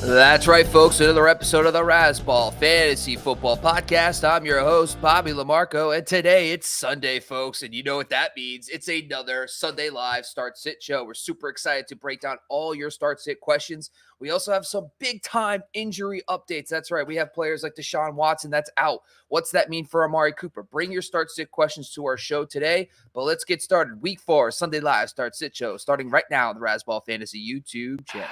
That's right, folks. Another episode of the Razzball Fantasy Football Podcast. I'm your host, Bobby Lamarco, and today it's Sunday, folks, and you know what that means. It's another Sunday Live Start-Sit show. We're super excited to break down all your start-sit questions. We also have some big-time injury updates. That's right. We have players like Deshaun Watson that's out. What's that mean for Amari Cooper? Bring your start-sit questions to our show today, but let's get started. Week 4, Sunday Live Start-Sit show, starting right now on the Razzball Fantasy YouTube channel.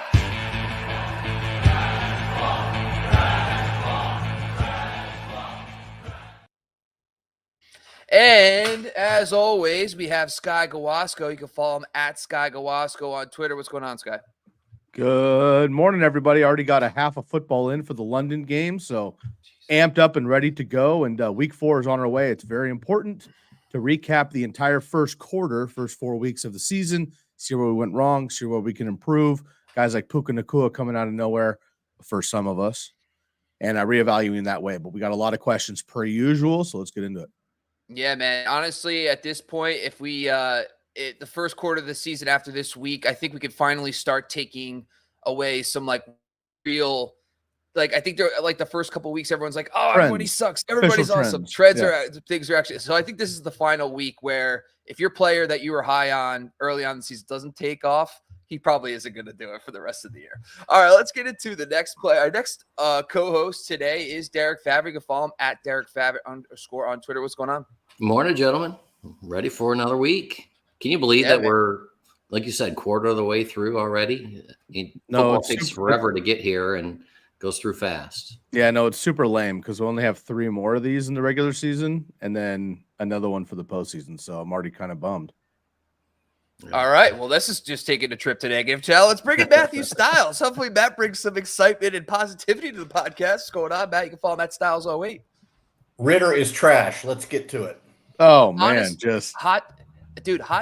And as always, we have Skye Gawasko. You can follow him at Skye Gawasko on Twitter. What's going on, Skye? Good morning, everybody. Already got a half of football in for the London game, so amped up and ready to go. And week 4 is on our way. It's very important to recap the entire first 4 weeks of the season, see where we went wrong, see where we can improve. Guys like Puka Nacua coming out of nowhere for some of us, and reevaluating that way. But we got a lot of questions per usual, so let's get into it. Yeah, man. Honestly, at this point, if we the first quarter of the season after this week, I think we could finally start taking away some real, I think they're the first couple of weeks, everyone's like, oh, everybody sucks, everybody's awesome. Things are actually. So I think this is the final week where if your player that you were high on early on in the season doesn't take off, he probably isn't going to do it for the rest of the year. All right, let's get into the next play. Our next co-host today is Derek Favre. You can follow him at Derek Favre _ on Twitter. What's going on? Morning, gentlemen. Ready for another week. Can you believe that we're, like you said, quarter of the way through already? Football takes forever to get here and goes through fast. Yeah, no, it's super lame because we only have 3 more of these in the regular season and then another one for the postseason. So I'm already kind of bummed. Yeah. All right. Well, this is just taking a trip to Negative Channel. Let's bring in Matthew Styles. Hopefully, Matt brings some excitement and positivity to the podcast. What's going on, Matt? You can follow Matt Styles 08. Ritter is trash. Let's get to it. Oh, man. Just hot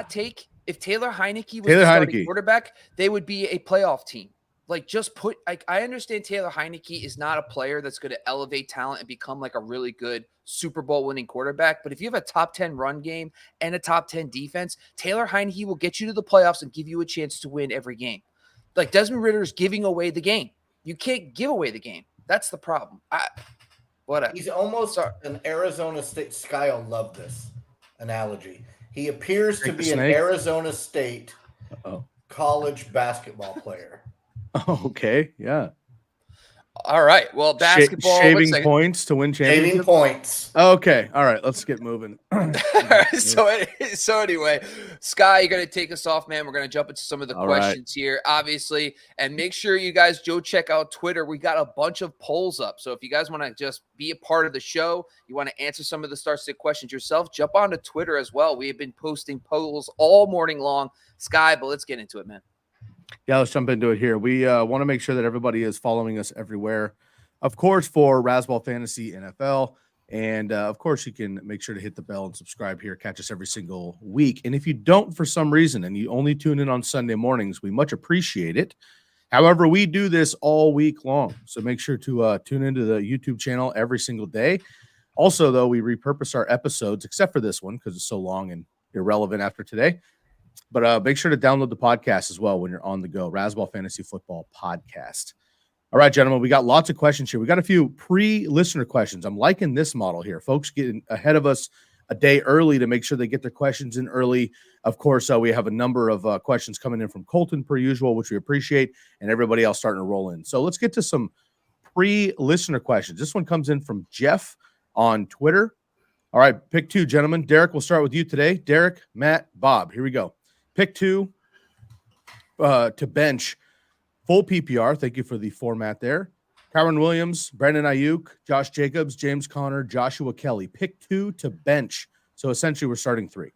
take. If Taylor Heineke was the starting quarterback, they would be a playoff team. I understand Taylor Heineke is not a player that's going to elevate talent and become a really good Super Bowl winning quarterback. But if you have a top 10 run game and a top 10 defense, Taylor Heineke will get you to the playoffs and give you a chance to win every game. Desmond Ritter is giving away the game. You can't give away the game. That's the problem. He's almost an Arizona State. Skye will love this analogy. He appears to be an Arizona State college basketball player. Okay, yeah. All right. Well, basketball. Shaving points to win championships? Shaving points. Okay. All right. Let's get moving. So anyway, Skye, you're going to take us off, man. We're going to jump into some of the questions here, obviously. And make sure you guys go check out Twitter. We got a bunch of polls up. So if you guys want to just be a part of the show, you want to answer some of the start-sit questions yourself, jump onto Twitter as well. We have been posting polls all morning long. Skye, but let's get into it, man. Yeah, let's jump into it here. We want to make sure that everybody is following us everywhere. Of course, for Razzball Fantasy NFL. And, of course, you can make sure to hit the bell and subscribe here. Catch us every single week. And if you don't for some reason and you only tune in on Sunday mornings, we much appreciate it. However, we do this all week long. So make sure to tune into the YouTube channel every single day. Also, though, we repurpose our episodes, except for this one because it's so long and irrelevant after today. But make sure to download the podcast as well when you're on the go. Razzball Fantasy Football Podcast. All right, gentlemen, we got lots of questions here. We got a few pre-listener questions. I'm liking this model here. Folks getting ahead of us a day early to make sure they get their questions in early. Of course, we have a number of questions coming in from Colton per usual, which we appreciate, and everybody else starting to roll in. So let's get to some pre-listener questions. This one comes in from Jeff on Twitter. All right, pick 2, gentlemen. Derek, we'll start with you today. Derek, Matt, Bob. Here we go. Pick 2 to bench full PPR. Thank you for the format there. Kyron Williams, Brandon Ayuk, Josh Jacobs, James Conner, Joshua Kelly. Pick 2 to bench. So essentially we're starting 3.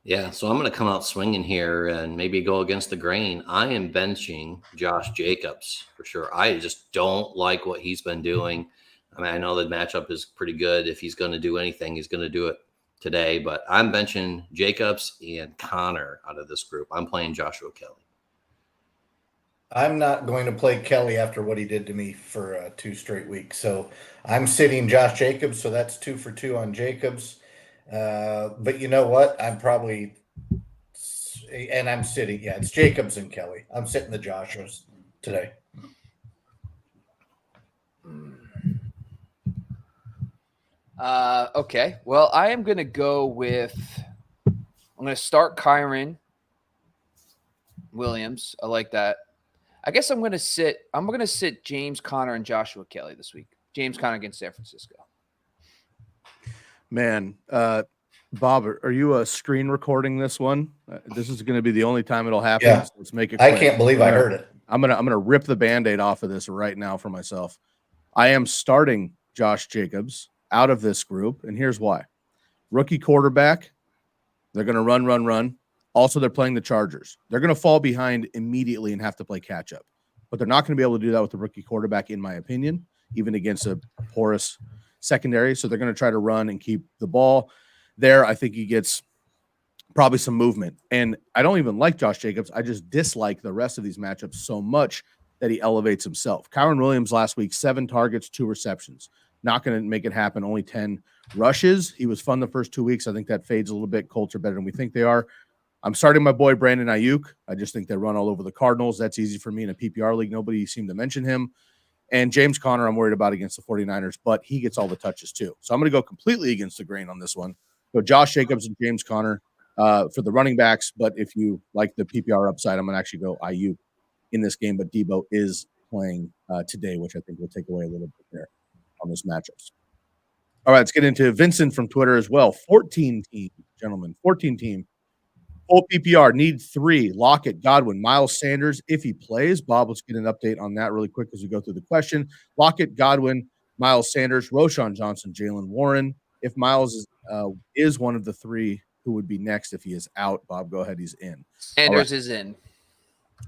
Yeah, so I'm going to come out swinging here and maybe go against the grain. I am benching Josh Jacobs for sure. I just don't like what he's been doing. I mean, I know the matchup is pretty good. If he's going to do anything, he's going to do it today. But I'm benching Jacobs and Connor out of this group. I'm playing Joshua Kelly. I'm not going to play Kelly after what he did to me for 2 straight weeks. So I'm sitting Josh Jacobs. So that's 2 for 2 on Jacobs. But you know what? I'm sitting. Yeah, it's Jacobs and Kelly. I'm sitting the Joshuas today. Okay. Well, I am going to go with – I'm going to start Kyron Williams. I like that. I guess I'm going to sit James Conner and Joshua Kelly this week. James Conner against San Francisco. Man, Bob, are you screen recording this one? This is going to be the only time it'll happen. Yeah. So let's make it I quick. can't believe I heard it. I'm gonna rip the Band-Aid off of this right now for myself. I am starting Josh Jacobs out of this group, and here's why. Rookie quarterback, they're going to run. Also, they're playing the Chargers. They're going to fall behind immediately and have to play catch-up. But they're not going to be able to do that with the rookie quarterback, in my opinion, even against a porous secondary. So they're going to try to run and keep the ball there. I think he gets probably some movement. And I don't even like Josh Jacobs. I just dislike the rest of these matchups so much that he elevates himself. Kyron Williams last week, 7 targets, 2 receptions. Not going to make it happen. Only 10 rushes. He was fun the first 2 weeks. I think that fades a little bit. Colts are better than we think they are. I'm starting my boy Brandon Ayuk. I just think they run all over the Cardinals. That's easy for me in a PPR league. Nobody seemed to mention him. And James Conner, I'm worried about against the 49ers, but he gets all the touches too. So I'm going to go completely against the grain on this one. So Josh Jacobs and James Conner for the running backs. But if you like the PPR upside, I'm going to actually go Ayuk in this game. But Debo is playing today, which I think will take away a little bit there on those matchups. All right, let's get into Vincent from Twitter as well. 14 team, gentlemen, 14 team. Full PPR, need 3. Lockett, Godwin, Miles Sanders, if he plays. Bob, let's get an update on that really quick as we go through the question. Lockett, Godwin, Miles Sanders, Roschon Johnson, Jalen Warren. If Miles is one of the 3, who would be next if he is out? Bob, go ahead. He's in. Sanders is in.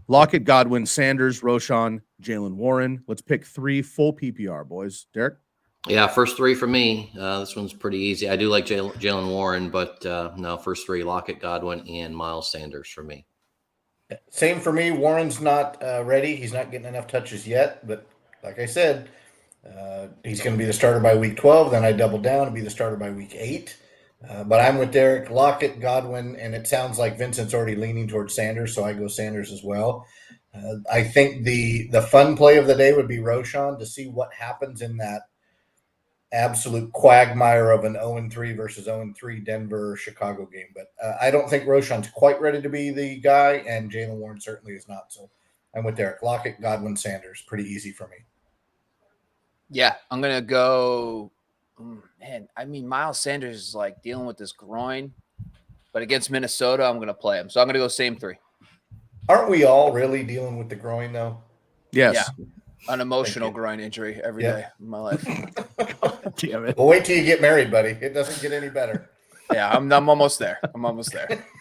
Lockett, Godwin, Sanders, Roschon, Jalen Warren. Let's pick 3 full PPR, boys. Derek? Yeah, first 3 for me. This one's pretty easy. I do like Jalen Warren, but no, first 3, Lockett, Godwin, and Miles Sanders for me. Same for me. Warren's not ready. He's not getting enough touches yet. But like I said, he's going to be the starter by week 12. Then I double down and be the starter by week 8. But I'm with Derek, Lockett, Godwin, and it sounds like Vincent's already leaning towards Sanders, so I go Sanders as well. I think the fun play of the day would be Roschon to see what happens in that absolute quagmire of an 0-3 versus 0-3 Denver Chicago game. But I don't think Roschon's quite ready to be the guy, and Jalen Warren certainly is not. So I'm with Derek. Lockett, Godwin, Sanders. Pretty easy for me. Yeah, I'm going to go man. I mean, Miles Sanders is like dealing with this groin, but against Minnesota, I'm going to play him. So I'm going to go same 3. Aren't we all really dealing with the groin, though? Yes. Yeah. An emotional groin injury every day of my life. Damn it. Well, wait till you get married, buddy. It doesn't get any better. Yeah, I'm almost there.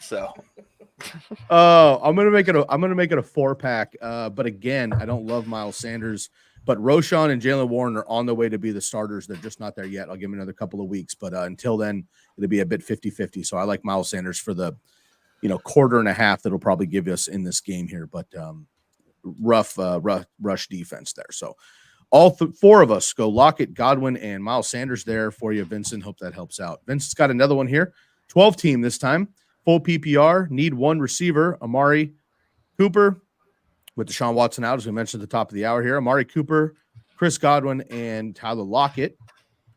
So, oh, I'm gonna make it a 4-pack. But again, I don't love Miles Sanders. But Roschon and Jalen Warren are on the way to be the starters. They're just not there yet. I'll give them another couple of weeks. But until then, it'll be a bit 50-50. So I like Miles Sanders for the quarter and a half that'll probably give us in this game here. But rough rush defense there. So all 4 of us go Lockett, Godwin, and Miles Sanders there for you, Vincent. Hope that helps out. Vincent's got another one here. 12 team this time. Full PPR. Need 1 receiver. Amari Cooper with Deshaun Watson out, as we mentioned at the top of the hour here. Amari Cooper, Chris Godwin, and Tyler Lockett.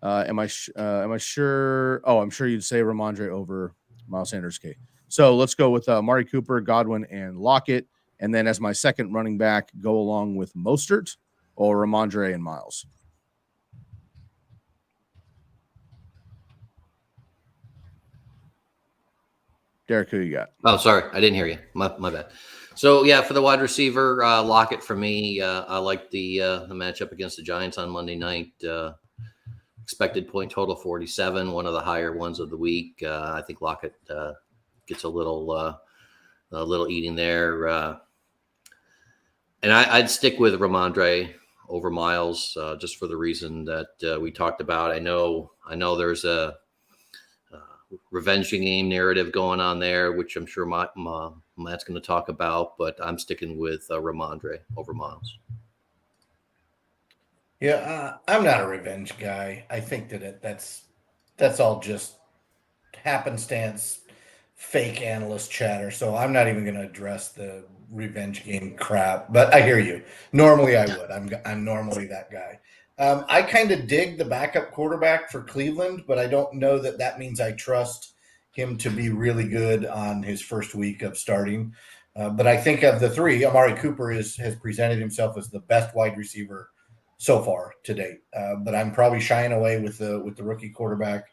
Am I sure? Oh, I'm sure you'd say Ramondre over Miles Sanders. Okay. So let's go with Amari Cooper, Godwin, and Lockett. And then as my second running back, go along with Mostert or Ramondre and Miles. Derek, who you got? Oh, sorry. I didn't hear you. My bad. So, yeah, for the wide receiver, Lockett for me. I like the matchup against the Giants on Monday night. Expected point total 47, one of the higher ones of the week. I think Lockett gets a little eating there. And I'd stick with Ramondre over Miles just for the reason that we talked about. I know there's a revenge game narrative going on there, which I'm sure Matt's going to talk about, but I'm sticking with Ramondre over Miles. Yeah, I'm not a revenge guy. I think that that's all just happenstance, fake analyst chatter. So I'm not even going to address the revenge game crap. But I hear you. Normally I would. I'm normally that guy. I kind of dig the backup quarterback for Cleveland, but I don't know that that means I trust him to be really good on his first week of starting. But I think of the three, Amari Cooper has presented himself as the best wide receiver so far to date. But I'm probably shying away with the rookie quarterback.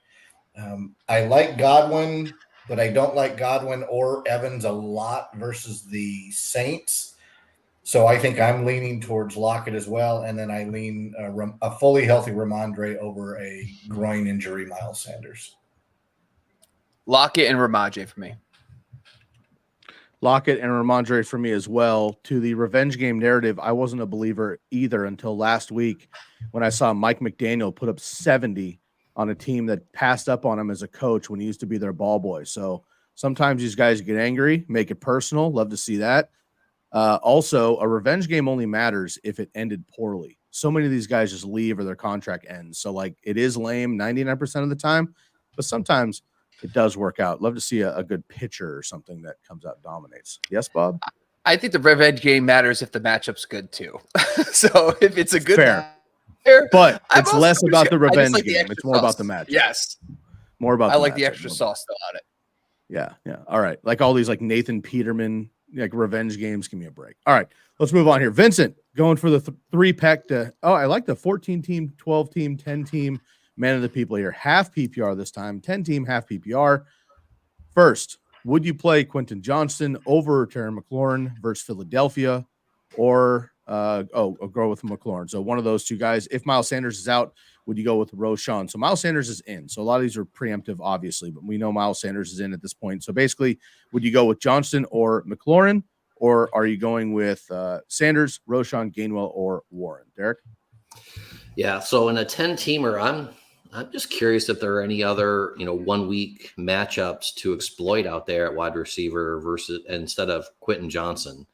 I like Godwin, but I don't like Godwin or Evans a lot versus the Saints. So I think I'm leaning towards Lockett as well, and then I lean a fully healthy Ramondre over a groin injury Miles Sanders. Lockett and Ramondre for me. Lockett and Ramondre for me as well. To the revenge game narrative, I wasn't a believer either until last week when I saw Mike McDaniel put up 70 on a team that passed up on him as a coach when he used to be their ball boy. So sometimes these guys get angry, make it personal. Love to see that. Also, a revenge game only matters if it ended poorly. So many of these guys just leave or their contract ends. So, like, it is lame 99% of the time, but sometimes it does work out. Love to see a good pitcher or something that comes out and dominates. Yes, Bob? I think the revenge game matters if the matchup's good too. So if it's a good Fair. player, But I'm it's also less just- about the I just revenge like the game. extra It's more about the sauce. matchup. Yes. More about I like the matchup, extra more sauce still on it. Yeah. All right. Like all these like Nathan Peterman, like revenge games. Give me a break. All right. Let's move on here. Vincent going for the three pack to, I like the 14 team, 12 team, 10 team man of the people here. Half PPR this time, 10 team, half PPR. First, would you play Quentin Johnston over Terry McLaurin versus Philadelphia, or go with McLaurin? So one of those two guys. If Miles Sanders is out, would you go with Roschon? So Miles Sanders is in. So a lot of these are preemptive, obviously, but we know Miles Sanders is in at this point. So basically, would you go with Johnston or McLaurin, or are you going with Sanders, Roschon, Gainwell, or Warren? Derek? Yeah. So in a 10-teamer, I'm just curious if there are any other, 1 week matchups to exploit out there at wide receiver versus instead of Quentin Johnson.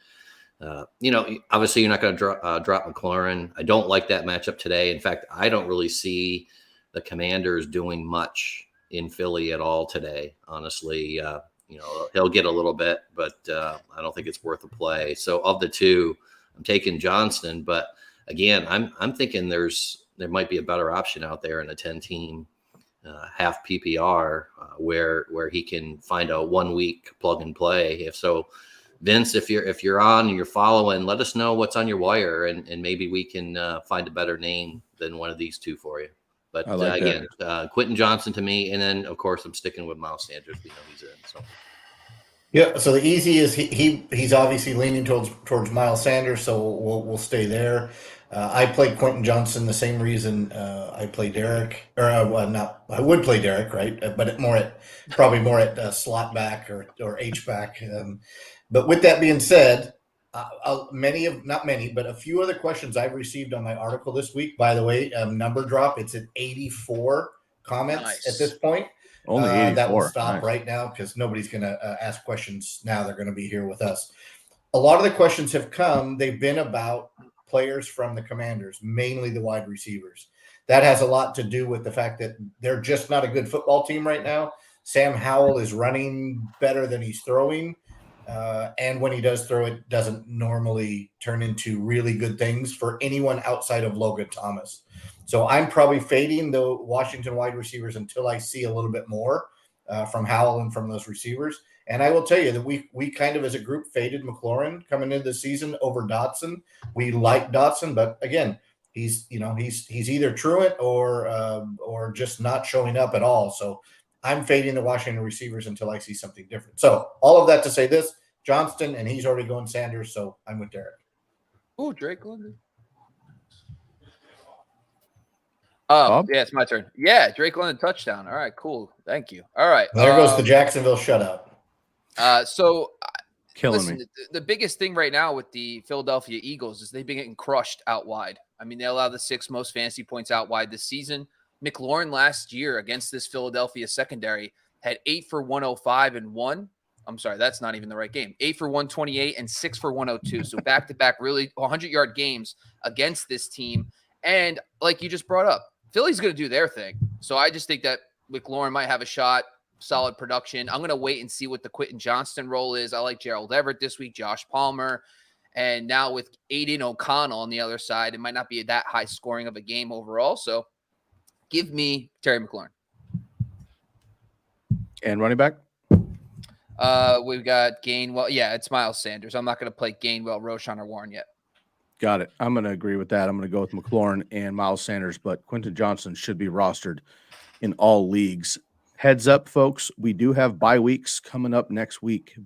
Obviously you're not going to drop McLaurin. I don't like that matchup today. In fact, I don't really see the Commanders doing much in Philly at all today. Honestly, he'll get a little bit, but I don't think it's worth a play. So of the two, I'm taking Johnston, but again, I'm thinking there might be a better option out there in a 10-team half PPR where he can find a 1 week plug and play. If so, Vince, if you're on and you're following, let us know what's on your wire, and maybe we can find a better name than one of these two for you. But again, Quentin Johnson to me, and then of course I'm sticking with Miles Sanders. We know he's in. So yeah. So the easy is he's obviously leaning towards Miles Sanders, so we'll stay there. I play Quentin Johnson the same reason I play Derek, or I would play Derek, right? But probably more at slot back or H back. But with that being said, not many, but a few other questions I've received on my article this week. By the way, number drop, it's at 84 comments at this point. Only 84. That will stop right now because nobody's going to ask questions now. They're going to be here with us. A lot of the questions have come. They've been about players from the Commanders, mainly the wide receivers. That has a lot to do with the fact that they're just not a good football team right now. Sam Howell is running better than he's throwing. And when he does throw, it doesn't normally turn into really good things for anyone outside of Logan Thomas. So I'm probably fading the Washington wide receivers until I see a little bit more from Howell and from those receivers. And I will tell you that we kind of as a group faded McLaurin coming into the season over Dotson. We like Dotson, but again, he's either truant or just not showing up at all. So I'm fading the Washington receivers until I see something different. So all of that to say this, Johnston, and he's already going Sanders, so I'm with Derek. Oh, Drake London. Oh, Bob? yeah, it's my turn. Yeah, Drake London touchdown. All right, cool. Thank you. All right. There goes the Jacksonville shutout. Killing me. The biggest thing right now with the Philadelphia Eagles is they've been getting crushed out wide. I mean, they allow the 6th most fantasy points out wide this season. McLaurin last year against this Philadelphia secondary had 8 for 105 and 1. I'm sorry, that's not even the right game. 8 for 128 and 6 for 102. So back-to-back really 100-yard games against this team. And like you just brought up, Philly's going to do their thing. So I just think that McLaurin might have a shot, solid production. I'm going to wait and see what the Quentin Johnston role is. I like Gerald Everett this week, Josh Palmer. And now with Aiden O'Connell on the other side, it might not be that high scoring of a game overall. So give me Terry McLaurin. And running back? We've got Gainwell. Yeah, it's Miles Sanders. I'm not going to play Gainwell, Roschon, or Warren yet. Got it. I'm going to agree with that. I'm going to go with McLaurin and Miles Sanders, but Quentin Johnson should be rostered in all leagues. Heads up, folks, we do have bye weeks coming up next week.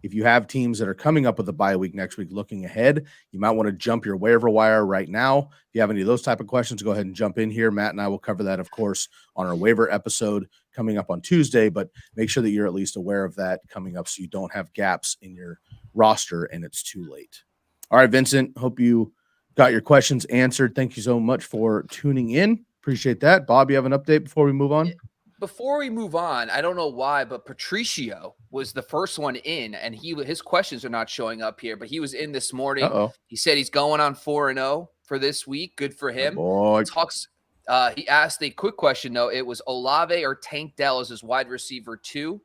If you have teams that are coming up with a bye week next week looking ahead, you might want to jump your waiver wire right now. If you have any of those type of questions, go ahead and jump in here. Matt and I will cover that, of course, on our waiver episode coming up on Tuesday, but make sure that you're at least aware of that coming up so you don't have gaps in your roster and it's too late. All right, Vincent, hope you got your questions answered. Thank you so much for tuning in. Appreciate that. Bob, you have an update before we move on? Before we move on, I don't know why, but Patricio was the first one in, and his questions are not showing up here, but he was in this morning. He said he's going on 4-0 for this week. Good for him. He asked a quick question, though. It was Olave or Tank Dell as his wide receiver 2.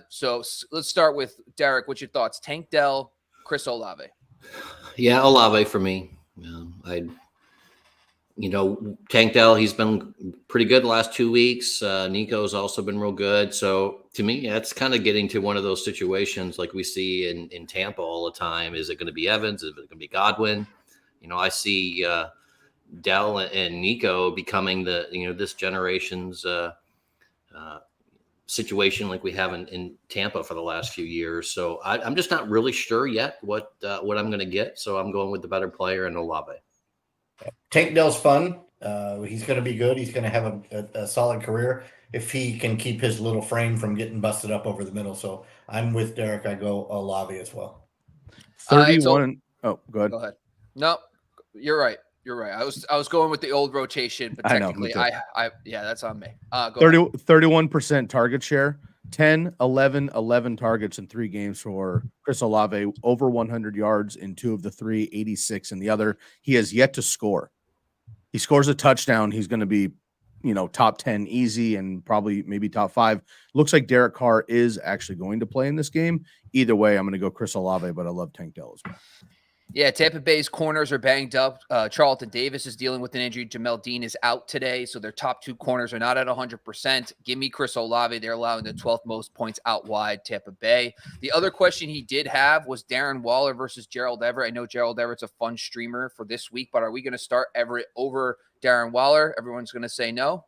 So let's start with Derek. What's your thoughts? Tank Dell, Chris Olave. Yeah, Olave for me. Tank Dell, he's been pretty good the last 2 weeks. Nico's also been real good. So to me, it's kind of getting to one of those situations like we see in Tampa all the time. Is it going to be Evans? Is it going to be Godwin? I see Dell and Nico becoming this generation's situation like we have in Tampa for the last few years. So I'm just not really sure yet what I'm going to get. So I'm going with the better player in Olave. Tank Dell's fun. He's going to be good. He's going to have a solid career if he can keep his little frame from getting busted up over the middle. So I'm with Derek. I go Olave as well. 31. Go ahead. Go ahead. No, you're right. You're right. I was going with the old rotation, but technically that's on me. 31% target share, 10, 11, 11 targets in 3 games for Chris Olave, over 100 yards in 2 of the 3, 86 in the other. He has yet to score. He scores a touchdown, he's going to be, top 10 easy and probably maybe top 5. Looks like Derek Carr is actually going to play in this game. Either way, I'm going to go Chris Olave, but I love Tank Dell as well. Yeah, Tampa Bay's corners are banged up. Charlton Davis is dealing with an injury. Jamel Dean is out today, so their top 2 corners are not at 100%. Give me Chris Olave. They're allowing the 12th most points out wide, Tampa Bay. The other question he did have was Darren Waller versus Gerald Everett. I know Gerald Everett's a fun streamer for this week, but are we going to start Everett over Darren Waller? Everyone's going to say no.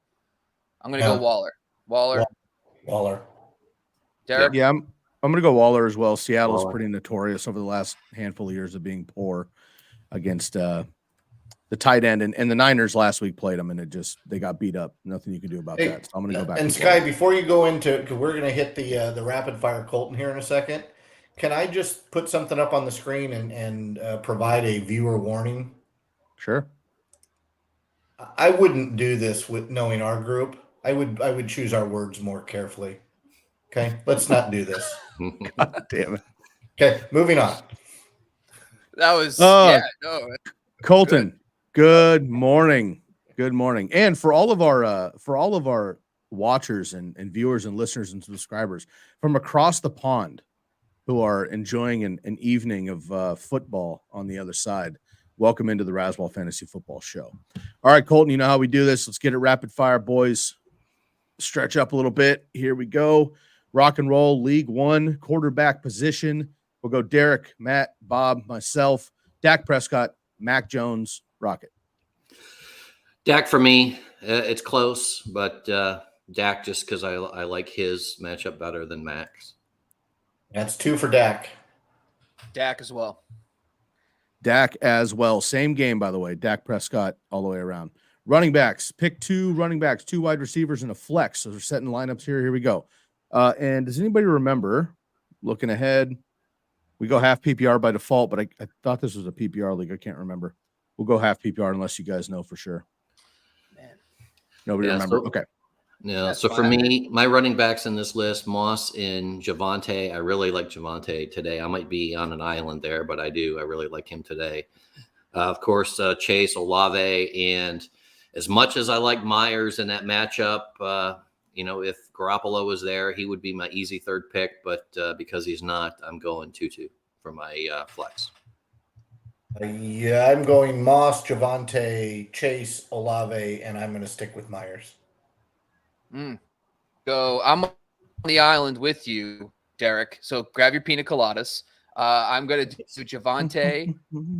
I'm going to go Waller. Waller. Derek? Yeah, I'm going to go Waller as well. Seattle's pretty notorious over the last handful of years of being poor against the tight end. And the Niners last week played them, and they got beat up. Nothing you can do about that. So I'm going to go back. And Skye, before you go into, because we're going to hit the rapid fire Colton here in a second, can I just put something up on the screen and provide a viewer warning? Sure. I wouldn't do this with knowing our group. I would choose our words more carefully. Okay, let's not do this. God damn it. Okay, moving on. That was Colton. Good morning. Good morning. And for all of our watchers and viewers and listeners and subscribers from across the pond who are enjoying an evening of football on the other side, welcome into the Razzball Fantasy Football Show. All right, Colton, you know how we do this. Let's get it rapid fire, boys. Stretch up a little bit. Here we go. Rock and roll, League One, quarterback position. We'll go Derek, Matt, Bob, myself, Dak Prescott, Mac Jones, Rocket. Dak for me. It's close, but Dak just because I like his matchup better than Mac's. That's 2 for Dak. Dak as well. Dak as well. Same game, by the way. Dak Prescott all the way around. Running backs. Pick 2 running backs, 2 wide receivers, and a flex. So we're setting lineups here. Here we go. And does anybody remember, looking ahead, we go half PPR by default, but I thought this was a PPR league. I can't remember. We'll go half PPR unless you guys know for sure. Man. Nobody remember. Okay. Yeah. So for me, my running backs in this list, Moss and Javonte. I really like Javonte today. I might be on an island there, but I really like him today. Of course, Chase, Olave, and as much as I like Myers in that matchup, if Garoppolo was there, he would be my easy 3rd pick. But because he's not, I'm going 2-2 for my flex. Yeah, I'm going Moss, Javonte, Chase, Olave, and I'm going to stick with Myers. So I'm on the island with you, Derek. So grab your pina coladas. I'm going to do Javonte,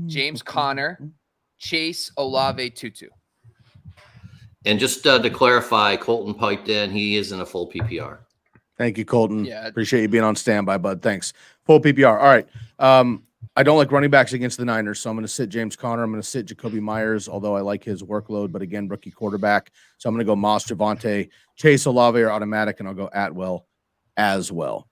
James Conner, Chase, Olave, Tutu. And just to clarify, Colton piped in. He is in a full PPR. Thank you, Colton. Yeah. Appreciate you being on standby, bud. Thanks. Full PPR. All right. I don't like running backs against the Niners, so I'm going to sit James Conner. I'm going to sit Jacoby Myers, although I like his workload, but again, rookie quarterback. So I'm going to go Moss, Javonte, Chase, Olave are automatic, and I'll go Atwell as well.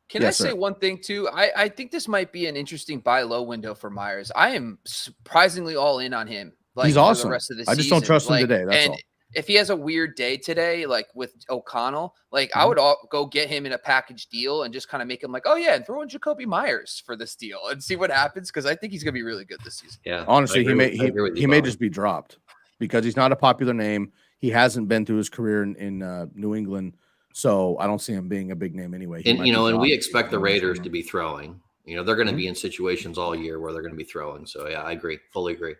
Can I say one thing too? I think this might be an interesting buy low window for Myers. I am surprisingly all in on him. Like, he's awesome. For the rest of the season. I just don't trust him today. That's all. If he has a weird day today, like with O'Connell, like I would go get him in a package deal and just kind of make him like, oh yeah, and throw in Jacoby Myers for this deal and see what happens, because I think he's gonna be really good this season. Yeah, honestly, he may just be dropped because he's not a popular name. He hasn't been through his career in New England, so I don't see him being a big name anyway. And and we expect the Raiders to be throwing. They're going to be in situations all year where they're going to be throwing. So yeah, I agree, fully agree.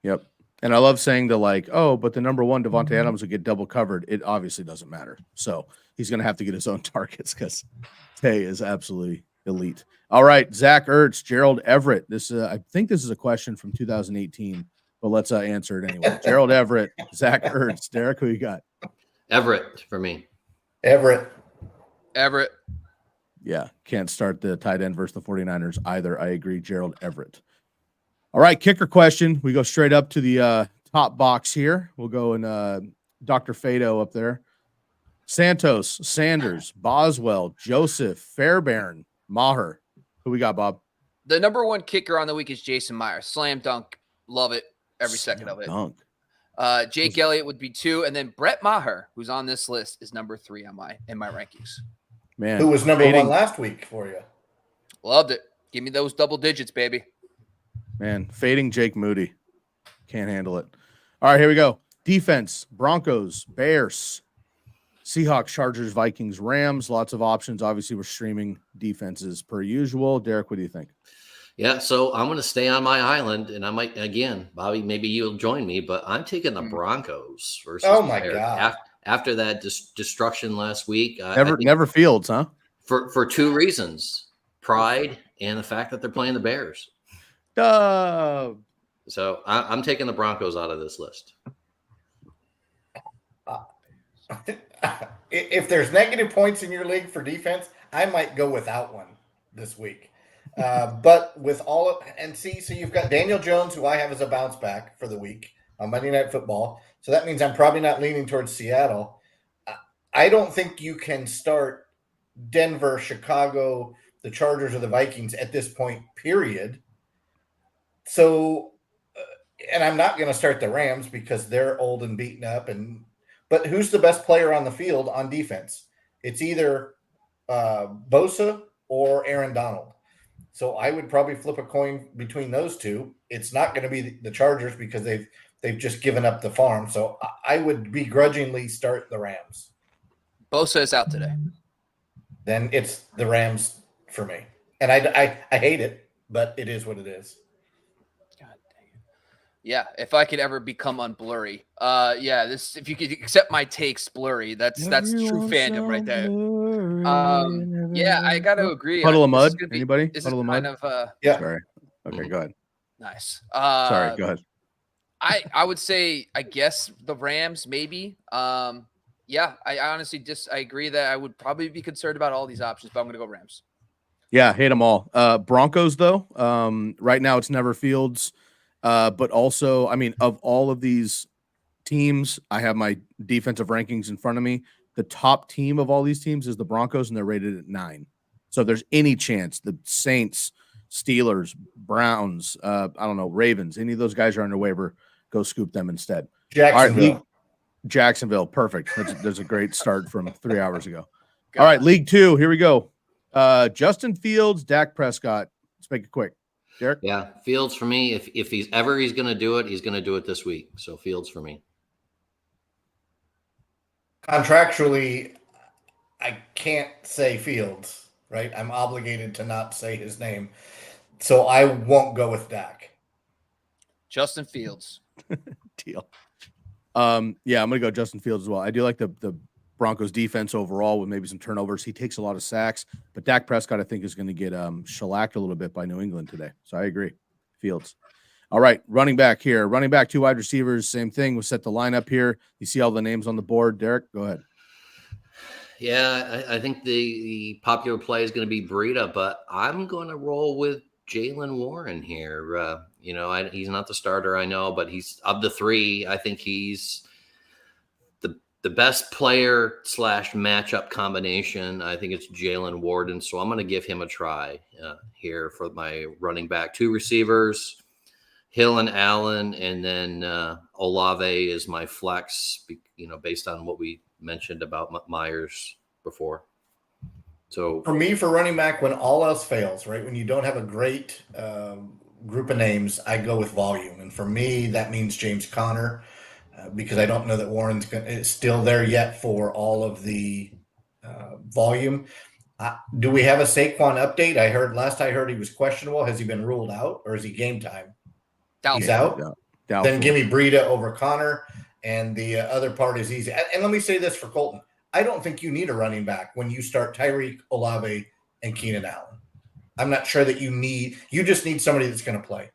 Yep. And I love saying but the number one, Devontae Adams, would get double covered. It obviously doesn't matter. So he's going to have to get his own targets because Tay is absolutely elite. All right, Zach Ertz, Gerald Everett. I think this is a question from 2018, but let's answer it anyway. Gerald Everett, Zach Ertz. Derek, who you got? Everett for me. Everett. Yeah, can't start the tight end versus the 49ers either. I agree, Gerald Everett. All right, kicker question. We go straight up to the top box here. We'll go in Dr. Fado up there. Santos, Sanders, Boswell, Joseph, Fairbairn, Maher. Who we got, Bob? The number one kicker on the week is Jason Myers. Slam dunk. Love it. Every second of it. Dunk. Jake Elliott would be 2, and then Brett Maher, who's on this list, is number 3 in my rankings. Man, who was number 1 last week for you? Loved it. Give me those double digits, baby. Man, fading Jake Moody. Can't handle it. All right, here we go. Defense, Broncos, Bears, Seahawks, Chargers, Vikings, Rams. Lots of options. Obviously, we're streaming defenses per usual. Derek, what do you think? Yeah, so I'm going to stay on my island, and I might, again, Bobby, maybe you'll join me, but I'm taking the Broncos versus the Bears. God. After that destruction last week. Never Fields, huh? For 2 reasons, pride and the fact that they're playing the Bears. So I'm taking the Broncos out of this list. If there's negative points in your league for defense, I might go without one this week. But with so you've got Daniel Jones, who I have as a bounce back for the week on Monday Night Football. So that means I'm probably not leaning towards Seattle. I don't think you can start Denver, Chicago, the Chargers, or the Vikings at this point, period. So, and I'm not going to start the Rams because they're old and beaten up. But who's the best player on the field on defense? It's either Bosa or Aaron Donald. So I would probably flip a coin between those two. It's not going to be the Chargers because they've just given up the farm. So I would begrudgingly start the Rams. Bosa is out today. Then it's the Rams for me. And I hate it, but it is what it is. Yeah, if I could ever become unblurry. If you could accept my takes blurry, that's true fandom right there. I got to agree. Puddle of mud? Anybody? Puddle of mud? Yeah. Sorry. Okay, go ahead. Nice. Sorry, go ahead. I would say, I guess the Rams maybe. I honestly I agree that I would probably be concerned about all these options, but I'm going to go Rams. Yeah, hate them all. Broncos though. Right now it's never Fields. But also, I mean, of all of these teams, I have my defensive rankings in front of me. The top team of all these teams is the Broncos, and they're rated at 9. So if there's any chance the Saints, Steelers, Browns, Ravens, any of those guys are on the waiver, go scoop them instead. Jacksonville, perfect. There's a great start from 3 hours ago. All right, League 2, here we go. Justin Fields, Dak Prescott. Let's make it quick. Derek? Yeah, Fields for me. If he's going to do it, he's going to do it this week. So Fields for me. Contractually, I can't say Fields, right? I'm obligated to not say his name. So I won't go with Dak. Justin Fields. Deal. Yeah, I'm gonna go Justin Fields as well. I do like the Broncos defense overall with maybe some turnovers. He takes a lot of sacks, but Dak Prescott, I think, is going to get shellacked a little bit by New England today. So I agree. Fields. All right, running back here. Running back, 2 wide receivers, same thing. We'll set the lineup here. You see all the names on the board. Derek, go ahead. Yeah, I think the popular play is going to be Breida, but I'm going to roll with Jaylen Warren here. He's not the starter, I know, but he's of the 3. I think he's the best player / matchup combination. I think it's Jaylen Warren, so I'm going to give him a try here for my running back. 2 receivers, Hill and Allen, and then Olave is my flex, based on what we mentioned about Myers before. So for me, for running back, when all else fails, right, when you don't have a great group of names, I go with volume. And for me, that means James Conner, because I don't know that Warren's is still there yet for all of the volume. Do we have a Saquon update? Last I heard he was questionable. Has he been ruled out, or is he game time? Doubtful. He's out. Doubtful. Then give me Breida over Connor, and the other part is easy. And let me say this for Colton: I don't think you need a running back when you start Tyreek, Olave, and Keenan Allen. I'm not sure that you just need somebody that's going to play.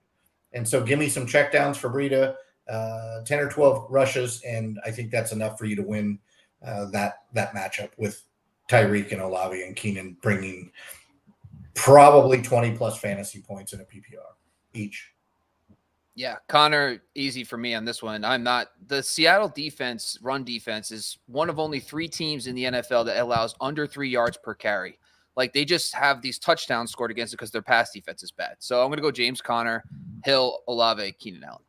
And so give me some checkdowns for Breida, 10 or 12 rushes, and I think that's enough for you to win that matchup with Tyreek and Olave and Keenan bringing probably 20-plus fantasy points in a PPR each. Yeah, Connor, easy for me on this one. The Seattle run defense is one of only 3 teams in the NFL that allows under 3 yards per carry. Like, they just have these touchdowns scored against it because their pass defense is bad. So I'm going to go James Conner, Hill, Olave, Keenan Allen.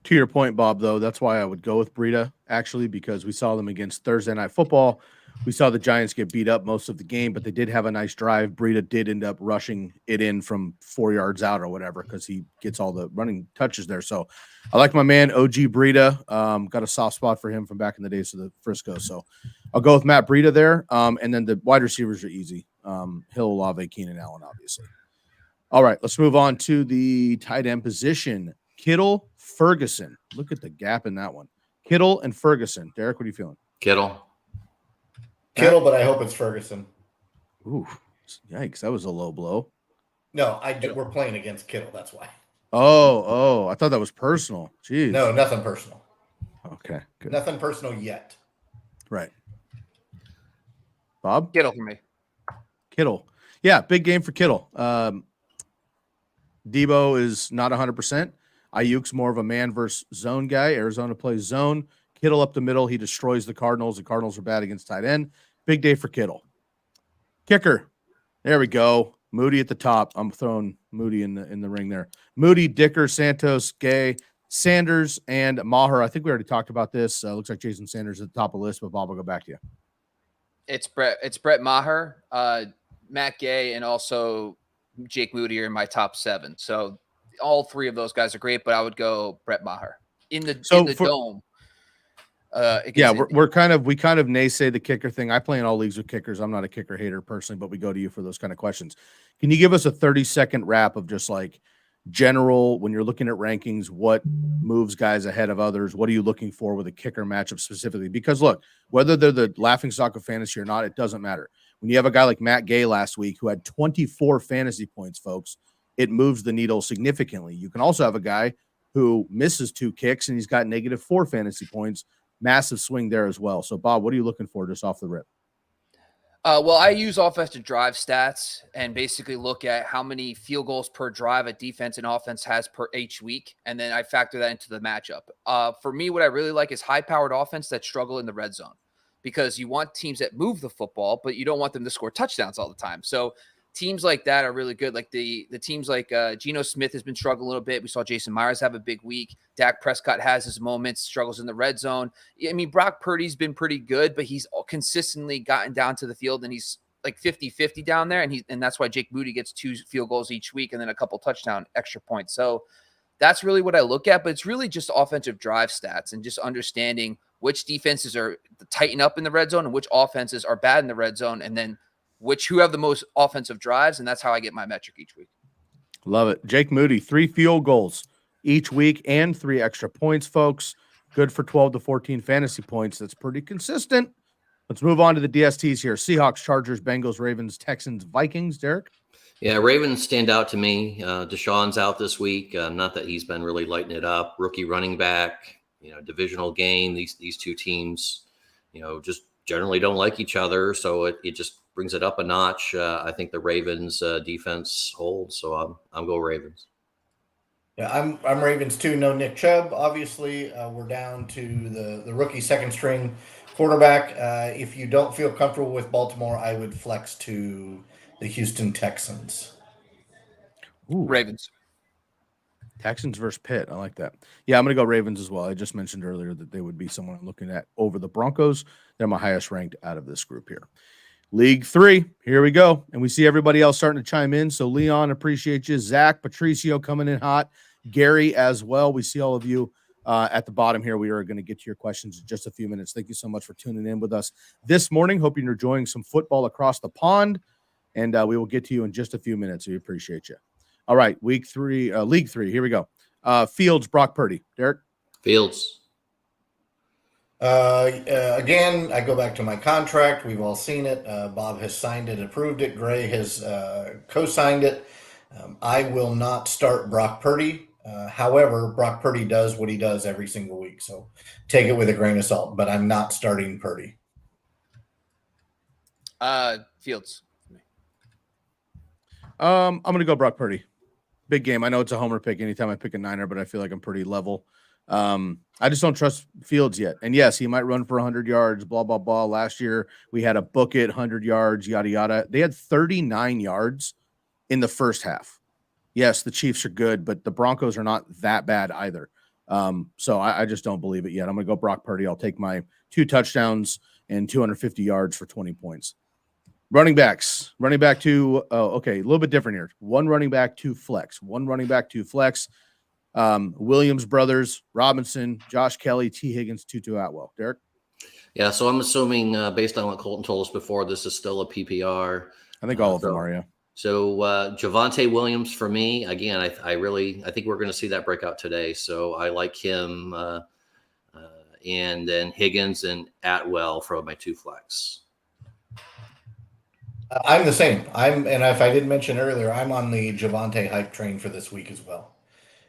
To your point, Bob, though, that's why I would go with Breida, actually, because we saw them against Thursday Night Football. We saw the Giants get beat up most of the game, but they did have a nice drive. Breida did end up rushing it in from 4 yards out or whatever because he gets all the running touches there. So I like my man, OG Breida. Got a soft spot for him from back in the days of the Frisco. So I'll go with Matt Breida there. And then the wide receivers are easy. Hill, Olave, Keenan Allen, obviously. All right, let's move on to the tight end position. Kittle, Ferguson. Look at the gap in that one. Kittle and Ferguson. Derek, what are you feeling? Kittle, but I hope it's Ferguson. Ooh, yikes. That was a low blow. No, we're playing against Kittle. That's why. Oh, I thought that was personal. Jeez. No, nothing personal. Okay, good. Nothing personal yet. Right. Bob? Kittle for me. Kittle. Yeah, big game for Kittle. Debo is not 100%. Ayuk's more of a man versus zone guy. Arizona plays zone. Kittle up the middle. He destroys the Cardinals. The Cardinals are bad against tight end. Big day for Kittle. Kicker. There we go. Moody at the top. I'm throwing Moody in the ring there. Moody, Dicker, Santos, Gay, Sanders, and Maher. I think we already talked about this. Looks like Jason Sanders at the top of the list, but Bob, I'll go back to you. It's Brett Maher, Matt Gay, and also Jake Moody are in my top 7. So all 3 of those guys are great, but I would go Brett Maher in the dome. Yeah, we kind of naysay the kicker thing. I play in all leagues with kickers. I'm not a kicker hater personally, but we go to you for those kind of questions. Can you give us a 30-second wrap of just like general, when you're looking at rankings, what moves guys ahead of others? What are you looking for with a kicker matchup specifically? Because look, whether they're the laughingstock of fantasy or not, it doesn't matter. When you have a guy like Matt Gay last week who had 24 fantasy points, folks, it moves the needle significantly. You can also have a guy who misses 2 kicks and he's got -4 fantasy points. Massive swing there as well. So, Bob, what are you looking for just off the rip? Well, I use offensive drive stats and basically look at how many field goals per drive a defense and offense has per each week, and then I factor that into the matchup. For me, what I really like is high-powered offense that struggle in the red zone, because you want teams that move the football, but you don't want them to score touchdowns all the time. So teams like that are really good. Like the teams like Geno Smith has been struggling a little bit. We saw Jason Myers have a big week. Dak Prescott has his moments, struggles in the red zone. I mean, Brock Purdy's been pretty good, but he's consistently gotten down to the field, and he's like 50-50 down there. And that's why Jake Moody gets 2 field goals each week and then a couple touchdown extra points. So that's really what I look at, but it's really just offensive drive stats and just understanding which defenses are tighten up in the red zone and which offenses are bad in the red zone, and then who have the most offensive drives, and that's how I get my metric each week. Love it. Jake Moody, 3 field goals each week and 3 extra points, folks. Good for 12 to 14 fantasy points. That's pretty consistent. Let's move on to the DSTs here. Seahawks, Chargers, Bengals, Ravens, Texans, Vikings. Derek? Yeah, Ravens stand out to me. Deshaun's out this week. Not that he's been really lighting it up. Rookie running back, divisional game. These two teams, just generally don't like each other. So it just brings it up a notch. I think the Ravens defense holds. So I'll go Ravens. Yeah, I'm Ravens too. No Nick Chubb, obviously. We're down to the rookie second string quarterback. If you don't feel comfortable with Baltimore, I would flex to the Houston Texans. Ooh. Ravens. Texans versus Pitt. I like that. Yeah, I'm going to go Ravens as well. I just mentioned earlier that they would be someone I'm looking at over the Broncos. They're my highest ranked out of this group here. League 3, here we go. And we see everybody else starting to chime in. So Leon, appreciate you. Zach, Patricio coming in hot. Gary as well. We see all of you at the bottom here. We are going to get to your questions in just a few minutes. Thank you so much for tuning in with us this morning. Hope you're enjoying some football across the pond. And we will get to you in just a few minutes. We appreciate you. All right, League 3, here we go. Fields, Brock Purdy. Derek? Fields. Again, I go back to my contract. We've all seen it. Bob has signed it, approved it. Gray has co-signed it. I will not start Brock Purdy. However, Brock Purdy does what he does every single week. So take it with a grain of salt, but I'm not starting Purdy. Fields. I'm going to go Brock Purdy. Big game. I know it's a homer pick anytime I pick a Niner, but I feel like I'm pretty level. I just don't trust Fields yet. And yes, he might run for 100 yards, blah, blah, blah. Last year, we had a book it, 100 yards, yada, yada. They had 39 yards in the first half. Yes, the Chiefs are good, but the Broncos are not that bad either. So I just don't believe it yet. I'm going to go Brock Purdy. I'll take my 2 touchdowns and 250 yards for 20 points. Running back to, okay, a little bit different here. 1 running back, 2 flex. Williams brothers, Robinson, Josh Kelly, T. Higgins, Tutu Atwell. Derek? Yeah, so I'm assuming based on what Colton told us before, this is still a PPR. I think all of them are, yeah. So Javonte Williams for me, again, I think we're going to see that breakout today. So I like him, and then Higgins and Atwell for my 2 flex. I'm the same. And if I didn't mention earlier, I'm on the Javonte hype train for this week as well.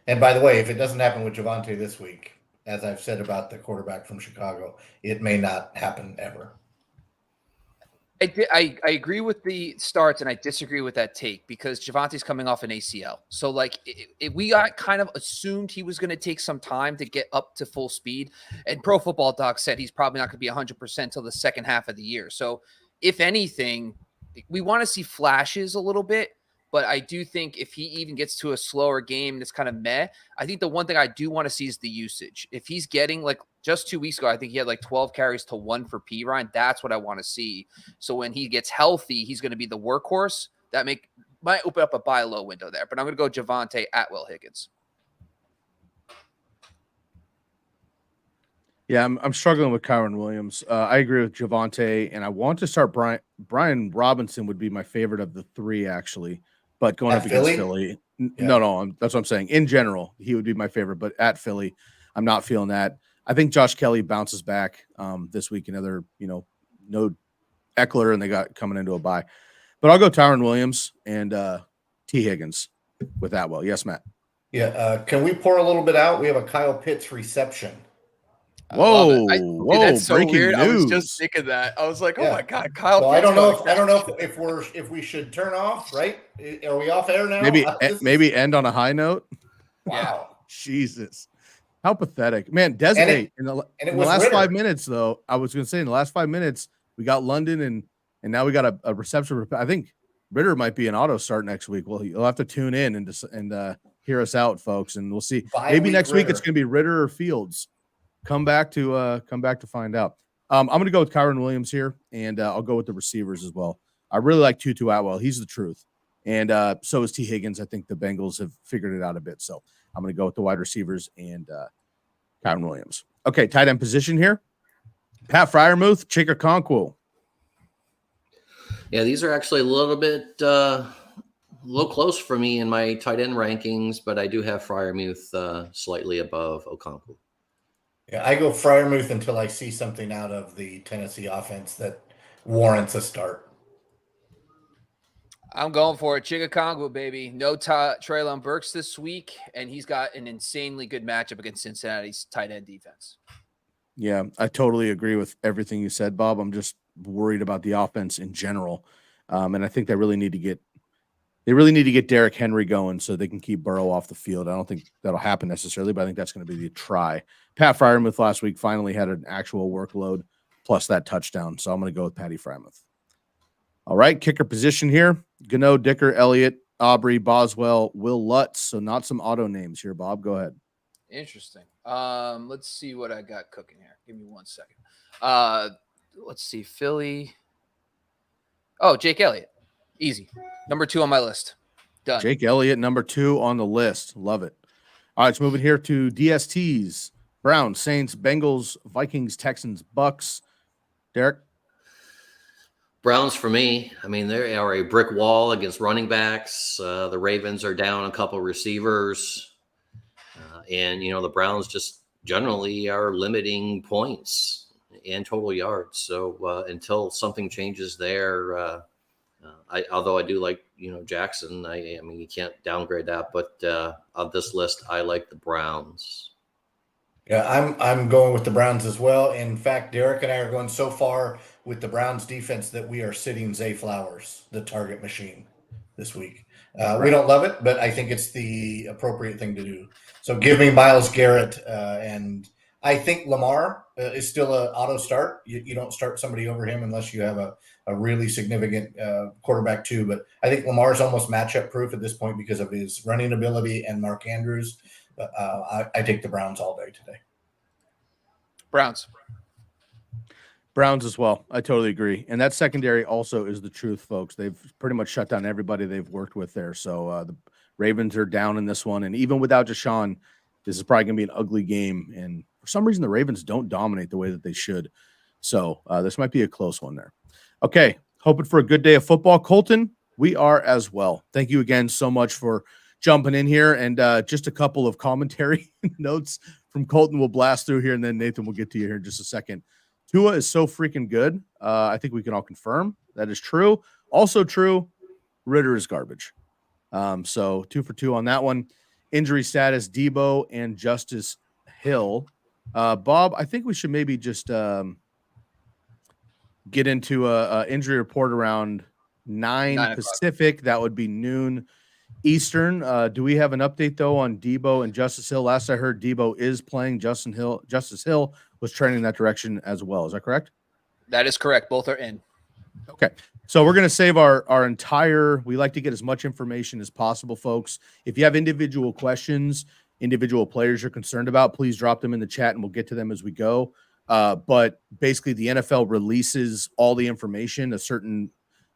And by the way, if it doesn't happen with Javonte this week, as I've said about the quarterback from Chicago, it may not happen ever. I agree with the starts, and I disagree with that take because Javonte's coming off an ACL. So, we got kind of assumed he was going to take some time to get up to full speed. And Pro Football Doc said he's probably not going to be 100% till the second half of the year. So, if anything, we want to see flashes a little bit, but I do think if he even gets to a slower game that's kind of meh, I think the one thing I do want to see is the usage. If he's getting just 2 weeks ago, I think he had 12 carries to 1 for P. Ryan. That's what I want to see. So when he gets healthy, he's going to be the workhorse. That might open up a buy low window there, but I'm going to go Javonte, Atwell, Higgins. Yeah, I'm struggling with Kyron Williams. I agree with Javonte, and I want to start Brian Robinson would be my favorite of the 3, actually. But going up against Philly, no, that's what I'm saying. In general, he would be my favorite, but at Philly, I'm not feeling that. I think Josh Kelly bounces back this week. Another, no Eckler, and they got coming into a bye. But I'll go Tyron Williams and T. Higgins with Atwell. Yes, Matt. Yeah, can we pour a little bit out? We have a Kyle Pitts reception. Whoa! That's so weird. News. I was just thinking that. I was like, "Oh my god, Kyle!" So I don't know if we should turn off. Right? Are we off air now? Maybe end on a high note. Wow, yeah. Jesus, how pathetic, man! Desmond. In the last Ritter. 5 minutes, though, I was going to say in the last 5 minutes we got London and now we got a reception. I think Ritter might be an auto start next week. Well, you'll have to tune in and hear us out, folks, and we'll see. Maybe next week it's going to be Ritter or Fields. Come back to find out. I'm going to go with Kyron Williams here, and I'll go with the receivers as well. I really like Tutu Atwell. He's the truth. And so is T. Higgins. I think the Bengals have figured it out a bit. So I'm going to go with the wide receivers and Kyron Williams. Okay, tight end position here. Pat Freiermuth, Chika Okonkwo. Yeah, these are actually a little bit little close for me in my tight end rankings, but I do have Freiermuth slightly above Okonkwo. Yeah, I go Freiermuth until I see something out of the Tennessee offense that warrants a start. I'm going for it. Chigga baby. No Treylon Burks this week, and he's got an insanely good matchup against Cincinnati's tight end defense. Yeah, I totally agree with everything you said, Bob. I'm just worried about the offense in general. And I think they really need to get Derrick Henry going so they can keep Burrow off the field. I don't think that'll happen necessarily, but I think that's going to be the try. Pat Freiermuth last week finally had an actual workload plus that touchdown. So I'm going to go with Patty Freiermuth. All right, kicker position here. Gano, Dicker, Elliott, Aubrey, Boswell, Will Lutz. So not some auto names here, Bob. Go ahead. Interesting. Let's see what I got cooking here. Give me 1 second. Let's see. Philly. Oh, Jake Elliott. Easy. Number 2 on my list. Done. Jake Elliott, number 2 on the list. Love it. All right, let's move it here to DSTs. Browns, Saints, Bengals, Vikings, Texans, Bucks. Derek? Browns for me. I mean, they are a brick wall against running backs. The Ravens are down a couple receivers. And, the Browns just generally are limiting points and total yards. So until something changes there, although I do like, Jackson, I mean, you can't downgrade that. But of this list, I like the Browns. Yeah, I'm going with the Browns as well. In fact, Derek and I are going so far with the Browns defense that we are sitting Zay Flowers, the target machine, this week. We don't love it, but I think it's the appropriate thing to do. So give me Myles Garrett, and I think Lamar is still an auto start. You don't start somebody over him unless you have a really significant quarterback too. But I think Lamar is almost matchup proof at this point because of his running ability and Mark Andrews. I take the Browns all day today. Browns as well. I totally agree. And that secondary also is the truth, folks. They've pretty much shut down everybody they've worked with there. So the Ravens are down in this one. And even without Deshaun, this is probably going to be an ugly game. And for some reason, the Ravens don't dominate the way that they should. So this might be a close one there. Okay. Hoping for a good day of football. Colton, we are as well. Thank you again so much for jumping in here. And just a couple of commentary notes from Colton we'll blast through here. And then Nathan will get to you here in just a second. Tua is so freaking good. I think we can all confirm that is true. Also true, Ritter is garbage. So 2 for 2 on that one. Injury status, Debo and Justice Hill. Bob, I think we should maybe just get into a injury report around 9 Pacific. That would be noon Eastern. Do we have an update though on Debo and Justice Hill? Last I heard, Debo is playing. Justice Hill was trending in that direction as well. Is that correct? That is correct. Both are in. Okay. So we're going to save our entire, we like to get as much information as possible, folks. If you have individual questions, individual players you're concerned about, please drop them in the chat and we'll get to them as we go. But basically the NFL releases all the information a certain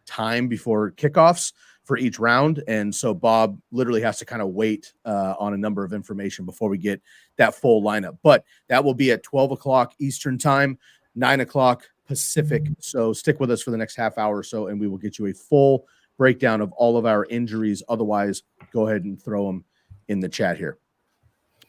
time before kickoffs for each round. And so Bob literally has to kind of wait on a number of information before we get that full lineup. But that will be at 12 o'clock Eastern time, 9 o'clock Pacific. So stick with us for the next half hour or so, and we will get you a full breakdown of all of our injuries. Otherwise, go ahead and throw them in the chat here.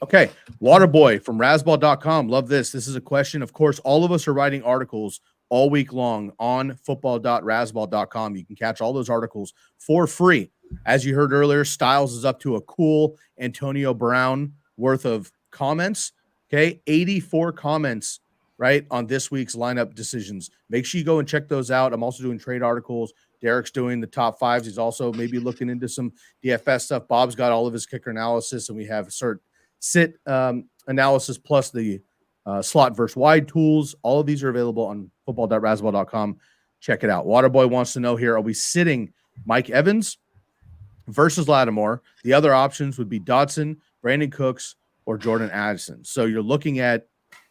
Okay. Waterboy from Razzball.com. Love this. This is a question. Of course, all of us are writing articles all week long on football.razzball.com. You can catch all those articles for free. As you heard earlier, Styles is up to a cool Antonio Brown worth of comments. Okay. 84 comments, right, on this week's lineup decisions. Make sure you go and check those out. I'm also doing trade articles. Derek's doing the top 5s. He's also maybe looking into some DFS stuff. Bob's got all of his kicker analysis, and we have sit analysis plus the slot versus wide tools. All of these are available on football.razzball.com. Check it out. Waterboy wants to know here, are we sitting Mike Evans versus Lattimore? The other options would be Dotson, Brandon Cooks, or Jordan Addison. So you're looking at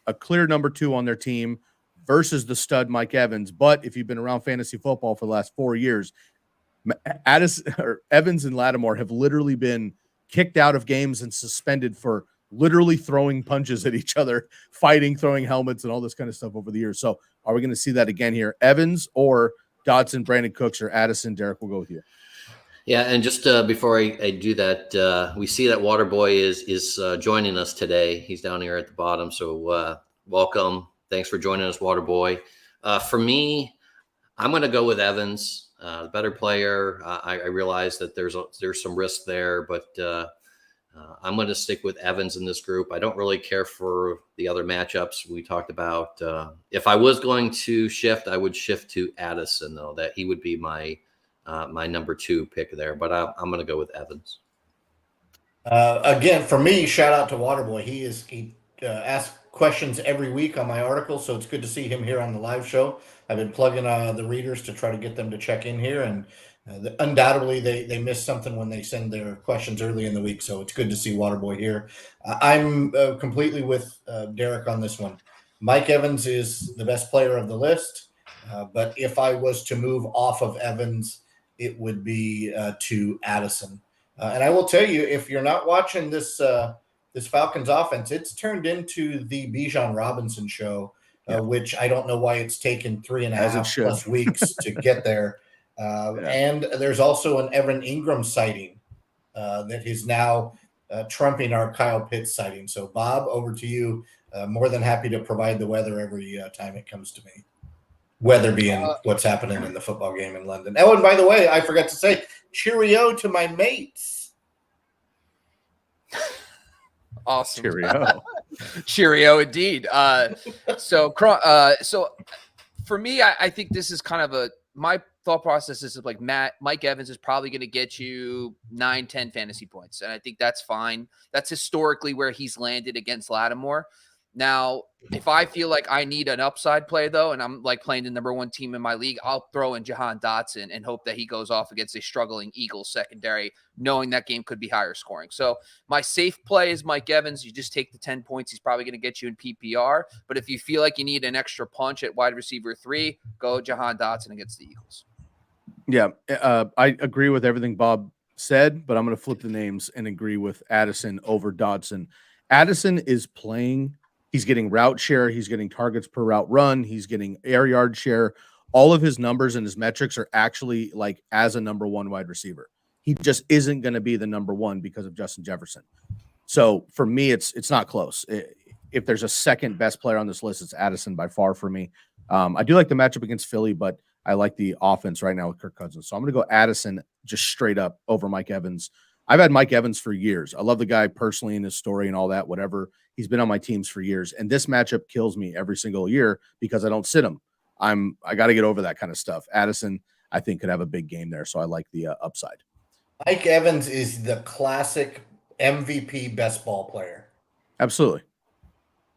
a clear number 2 on their team versus the stud Mike Evans. But if you've been around fantasy football for the last 4 years, Evans and Lattimore have literally been kicked out of games and suspended for literally throwing punches at each other, fighting, throwing helmets, and all this kind of stuff over the years. So are we going to see that again here? Evans or Dotson, Brandon Cooks, or Addison? Derek, we'll go with you. Yeah, and just before I do that, we see that Waterboy is joining us today. He's down here at the bottom, so welcome. Thanks for joining us, Waterboy. For me, I'm going to go with Evans, the better player. I realize that there's some risk there, but I'm going to stick with Evans in this group. I don't really care for the other matchups we talked about. If I was going to shift, I would shift to Addison, though. That he would be my number 2 pick there, but I'm going to go with Evans. Again, for me, shout out to Waterboy. He asks questions every week on my article, so it's good to see him here on the live show. I've been plugging the readers to try to get them to check in here, and undoubtedly they miss something when they send their questions early in the week, so it's good to see Waterboy here. I'm completely with Derek on this one. Mike Evans is the best player of the list, but if I was to move off of Evans, it would be to Addison. And I will tell you, if you're not watching this this Falcons offense, it's turned into the Bijan Robinson show, which I don't know why it's taken 3.5 plus weeks to get there. And there's also an Evan Ingram sighting that is now trumping our Kyle Pitts sighting. So, Bob, over to you. More than happy to provide the weather every time it comes to me. Weather being what's happening in the football game in London. Oh, and by the way, I forgot to say, cheerio to my mates. Awesome. Cheerio. Cheerio indeed. So for me, I think this is kind of my thought process is like Mike Evans is probably going to get you 9-10 fantasy points. And I think that's fine. That's historically where he's landed against Lattimore. Now, if I feel like I need an upside play, though, and I'm like playing the number 1 team in my league, I'll throw in Jahan Dotson and hope that he goes off against a struggling Eagles secondary, knowing that game could be higher scoring. So my safe play is Mike Evans. You just take the 10 points. He's probably going to get you in PPR. But if you feel like you need an extra punch at wide receiver 3, go Jahan Dotson against the Eagles. Yeah, I agree with everything Bob said, but I'm going to flip the names and agree with Addison over Dodson. Addison is playing. He's getting route share. He's getting targets per route run. He's getting air yard share. All of his numbers and his metrics are actually like as a number 1 wide receiver. He just isn't going to be the number 1 because of Justin Jefferson. So for me, it's not close. If there's a second best player on this list, it's Addison by far for me. I do like the matchup against Philly, but I like the offense right now with Kirk Cousins. So I'm going to go Addison just straight up over Mike Evans. I've had Mike Evans for years. I love the guy personally and his story and all that, whatever. He's been on my teams for years. And this matchup kills me every single year because I don't sit him. I got to get over that kind of stuff. Addison, I think, could have a big game there. So I like the upside. Mike Evans is the classic MVP best ball player. Absolutely.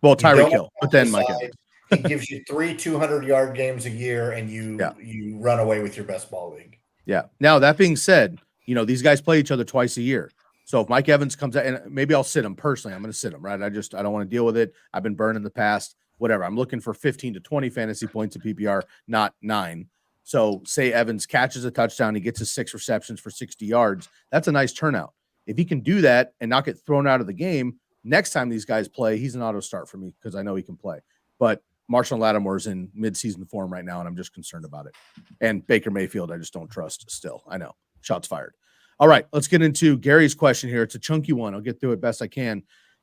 Well, Tyreek Hill, but then Mike Evans. He gives you 3 200-yard games a year, and you run away with your best ball league. Yeah. Now, that being said, these guys play each other twice a year. So if Mike Evans comes out, and maybe I'll sit him personally, I'm going to sit him, right? I don't want to deal with it. I've been burned in the past, whatever. I'm looking for 15 to 20 fantasy points in PPR, not 9. So say Evans catches a touchdown, he gets his 6 receptions for 60 yards. That's a nice turnout. If he can do that and not get thrown out of the game, next time these guys play, he's an auto start for me because I know he can play. But Marshall Lattimore's in midseason form right now, and I'm just concerned about it. And Baker Mayfield, I just don't trust still. I know. Shots fired. All right, let's get into Gary's question here. It's a chunky one. I'll get through it best I can.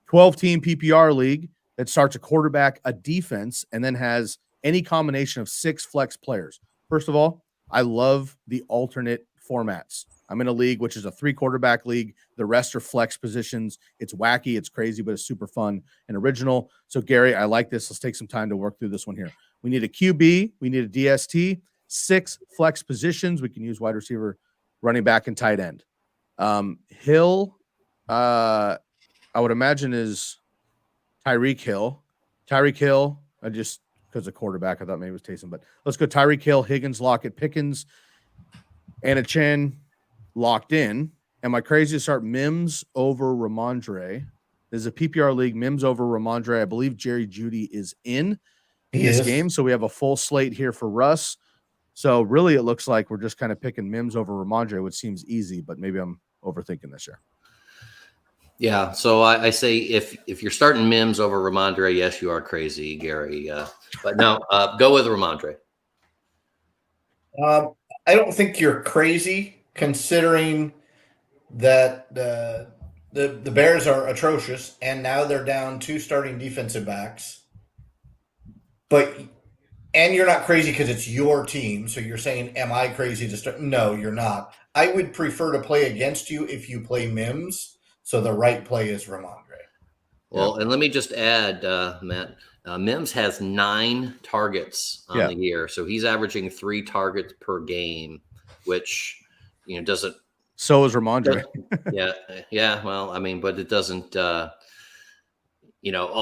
12-team PPR league that starts a quarterback, a defense, and then has any combination of 6 flex players. First of all, I love the alternate formats. I'm in a league which is a 3-quarterback league. The rest are flex positions. It's wacky, it's crazy, but it's super fun and original. So, Gary, I like this. Let's take some time to work through this one here. We need a QB. We need a DST. 6 flex positions. We can use wide receiver, running back, and tight end. Hill, I would imagine is Tyreek Hill. Tyreek Hill, I just because of quarterback, I thought maybe it was Taysom, but let's go Tyreek Hill, Higgins, Lockett, Pickens, Anachen locked in. Am I crazy to start Mims over Ramondre? There's a PPR league, Mims over Ramondre. I believe Jerry Jeudy is in this game, so we have a full slate here for Russ. So really, it looks like we're just kind of picking Mims over Ramondre, which seems easy, but maybe I'm overthinking this year. Yeah, so I say if you're starting Mims over Ramondre, yes, you are crazy, Gary. But no, go with Ramondre. I don't think you're crazy. considering that the Bears are atrocious, and now they're down 2 starting defensive backs. And you're not crazy because it's your team. So you're saying, am I crazy to start? No, you're not. I would prefer to play against you if you play Mims. So the right play is Ramondre. Well, and let me just add, Matt, Mims has 9 targets on the year. So he's averaging 3 targets per game, which, doesn't. So is Ramondre. Yeah. Well, I mean, but it doesn't, all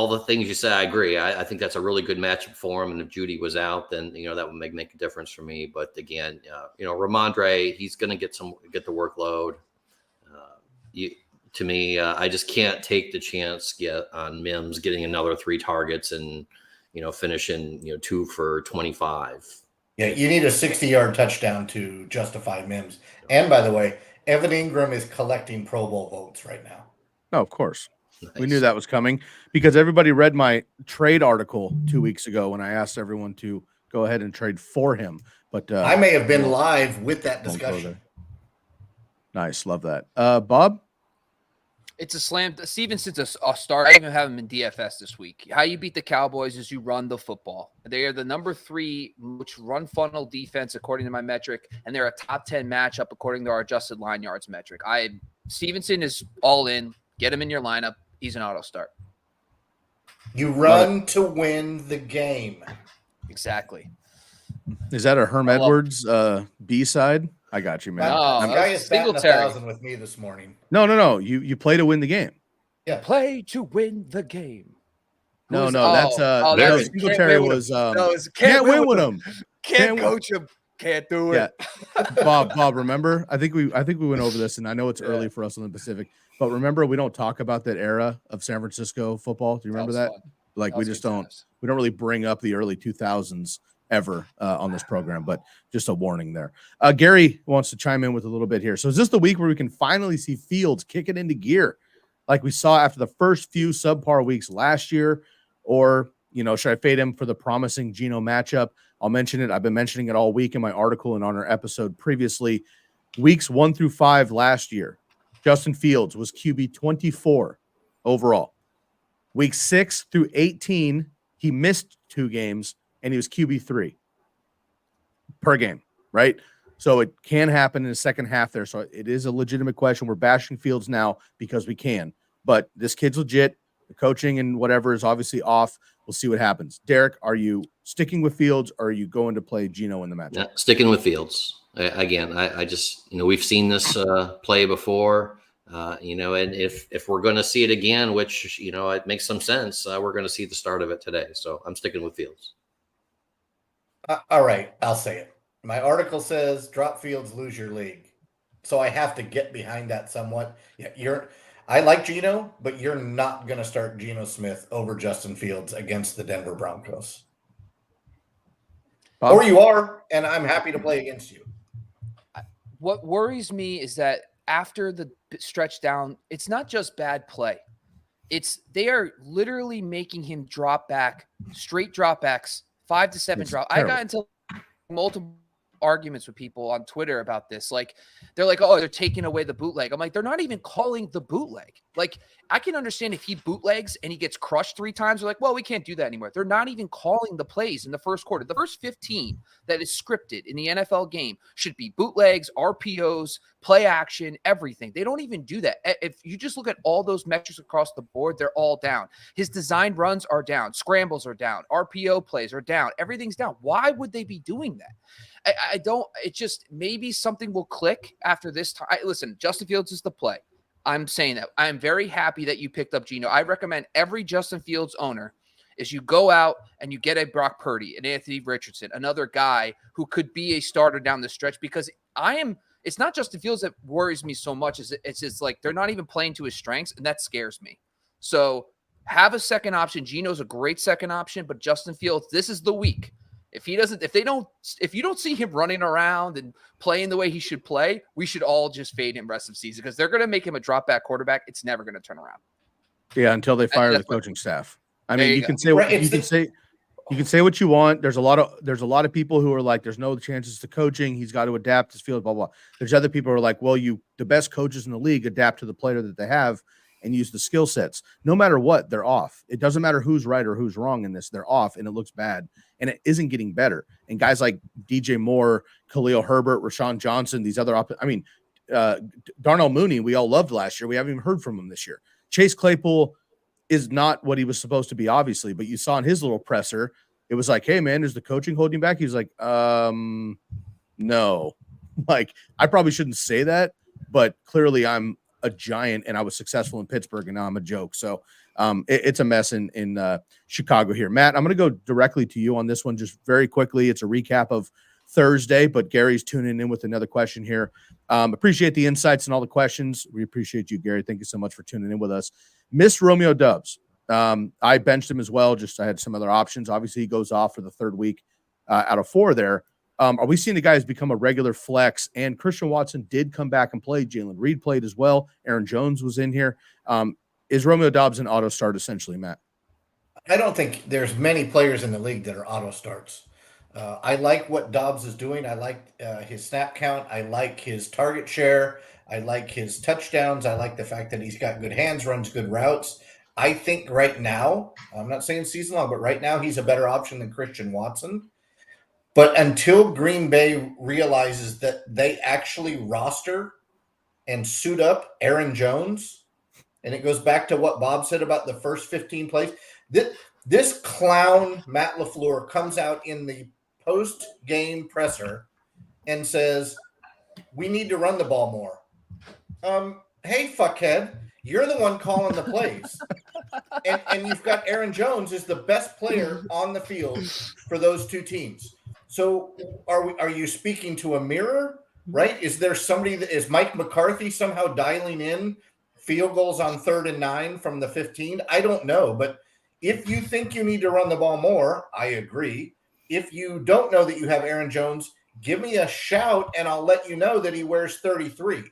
the things you say, I agree. I think that's a really good matchup for him. And if Judy was out, then, that would make a difference for me. But again, Ramondre, he's going to get the workload. To me, I just can't take the chance on Mims getting another 3 targets and, finishing, 2 for 25. Yeah, you need a 60-yard touchdown to justify Mims. And by the way, Evan Ingram is collecting Pro Bowl votes right now. No, of course. Nice. We knew that was coming because everybody read my trade article 2 weeks ago when I asked everyone to go ahead and trade for him. But I may have been live with that discussion. Nice. Love that. Bob? It's a slam. Stevenson's a start. I even have him in DFS this week. How you beat the Cowboys is you run the football. They are the number 3 which run funnel defense according to my metric, and they're a top 10 matchup according to our adjusted line yards metric. Stevenson is all in. Get him in your lineup. He's an auto start. You run to win the game. Exactly. Is that a Herm Edwards B-side? I got you, man. Guy is batting 1,000 with me this morning. No. You play to win the game. Yeah, play to win the game. That's Singletary was can't win with him. Can't coach him. Can't do it. Yeah. Bob, remember? I think we went over this, and I know it's early for us on the Pacific, but remember we don't talk about that era of San Francisco football. Do you remember that? Fun. Like we just don't really bring up the early 2000s ever on this program, but just a warning there. Gary wants to chime in with a little bit here. So is this the week where we can finally see Fields kick it into gear like we saw after the first few subpar weeks last year? Or, should I fade him for the promising Geno matchup? I'll mention it. I've been mentioning it all week in my article and on our episode previously. Weeks 1 through 5 last year, Justin Fields was QB 24 overall. Week 6 through 18, he missed 2 games, and he was QB3 per game, right? So it can happen in the second half there. So it is a legitimate question. We're bashing Fields now because we can. But this kid's legit. The coaching and whatever is obviously off. We'll see what happens. Derek, are you sticking with Fields or are you going to play Geno in the matchup? Yeah, sticking with Fields. I just, we've seen this play before, and if we're going to see it again, which, it makes some sense, we're going to see the start of it today. So I'm sticking with Fields. All right, I'll say it. My article says drop Fields, lose your league. So I have to get behind that somewhat. Yeah, I like Geno, but you're not going to start Geno Smith over Justin Fields against the Denver Broncos. Bob? Or you are, and I'm happy to play against you. What worries me is that after the stretch down, it's not just bad play. They are literally making him drop back, straight dropbacks, 5 to 7 drop. Terrible. I got into multiple arguments with people on Twitter about this. Like, they're like, oh, they're taking away the bootleg. I'm like, they're not even calling the bootleg. Like, I can understand if he bootlegs and he gets crushed 3 times. They're like, well, we can't do that anymore. They're not even calling the plays in the first quarter. The first 15 that is scripted in the NFL game should be bootlegs, RPOs, play action, everything. They don't even do that. If you just look at all those metrics across the board, they're all down. His designed runs are down. Scrambles are down. RPO plays are down. Everything's down. Why would they be doing that? I don't, it just, maybe something will click after this time. Listen, Justin Fields is the play. I'm saying that. I'm very happy that you picked up Geno. I recommend every Justin Fields owner is you go out and you get a Brock Purdy, an Anthony Richardson, another guy who could be a starter down the stretch, because it's not Justin Fields that worries me so much. It's just like they're not even playing to his strengths, and that scares me. So have a second option. Geno's a great second option, but Justin Fields, this is the week. If you don't see him running around and playing the way he should play, we should all just fade him rest of season, because they're going to make him a drop back quarterback. It's never going to turn around. Yeah, until they fire the coaching staff. I mean, you can say You can say what you want. There's a lot of people who are like, there's no chances to coaching. He's got to adapt his field, blah, blah. There's other people who are like, well, the best coaches in the league adapt to the player that they have and use the skill sets. No matter what, they're off. It doesn't matter who's right or who's wrong in this. They're off, and it looks bad, and it isn't getting better. And guys like DJ Moore, Khalil Herbert, Rashawn Johnson, these other Darnell Mooney, we all loved last year. We haven't even heard from him this year. Chase Claypool is not what he was supposed to be, obviously, but you saw in his little presser, it was like, hey, man, is the coaching holding you back? He was like, no. Like, I probably shouldn't say that, but clearly I'm a giant and I was successful in Pittsburgh and now I'm a joke. So it's a mess in Chicago here. Matt, I'm going to go directly to you on this one just very quickly. It's a recap of Thursday, but Gary's tuning in with another question here. Appreciate the insights and all the questions. We appreciate you, Gary. Thank you so much for tuning in with us. Miss Romeo Doubs. I benched him as well. Just I had some other options. Obviously, he goes off for the third week out of 4 there. Are we seeing the guys become a regular flex? And Christian Watson did come back and play. Jalen Reed played as well. Aaron Jones was in here. Is Romeo Doubs an auto start essentially, Matt? I don't think there's many players in the league that are auto starts. I like what Dobbs is doing. I like his snap count. I like his target share. I like his touchdowns. I like the fact that he's got good hands, runs good routes. I think right now, I'm not saying season long, but right now he's a better option than Christian Watson. But until Green Bay realizes that they actually roster and suit up Aaron Jones, and it goes back to what Bob said about the first 15 plays, this clown, Matt LaFleur, comes out in the post-game presser and says, we need to run the ball more. Hey, fuckhead, you're the one calling the plays. and you've got Aaron Jones is the best player on the field for those two teams. So are you speaking to a mirror, right? Is there somebody is Mike McCarthy somehow dialing in field goals on 3rd and 9 from the 15? I don't know. But if you think you need to run the ball more, I agree. If you don't know that you have Aaron Jones, give me a shout and I'll let you know that he wears 33,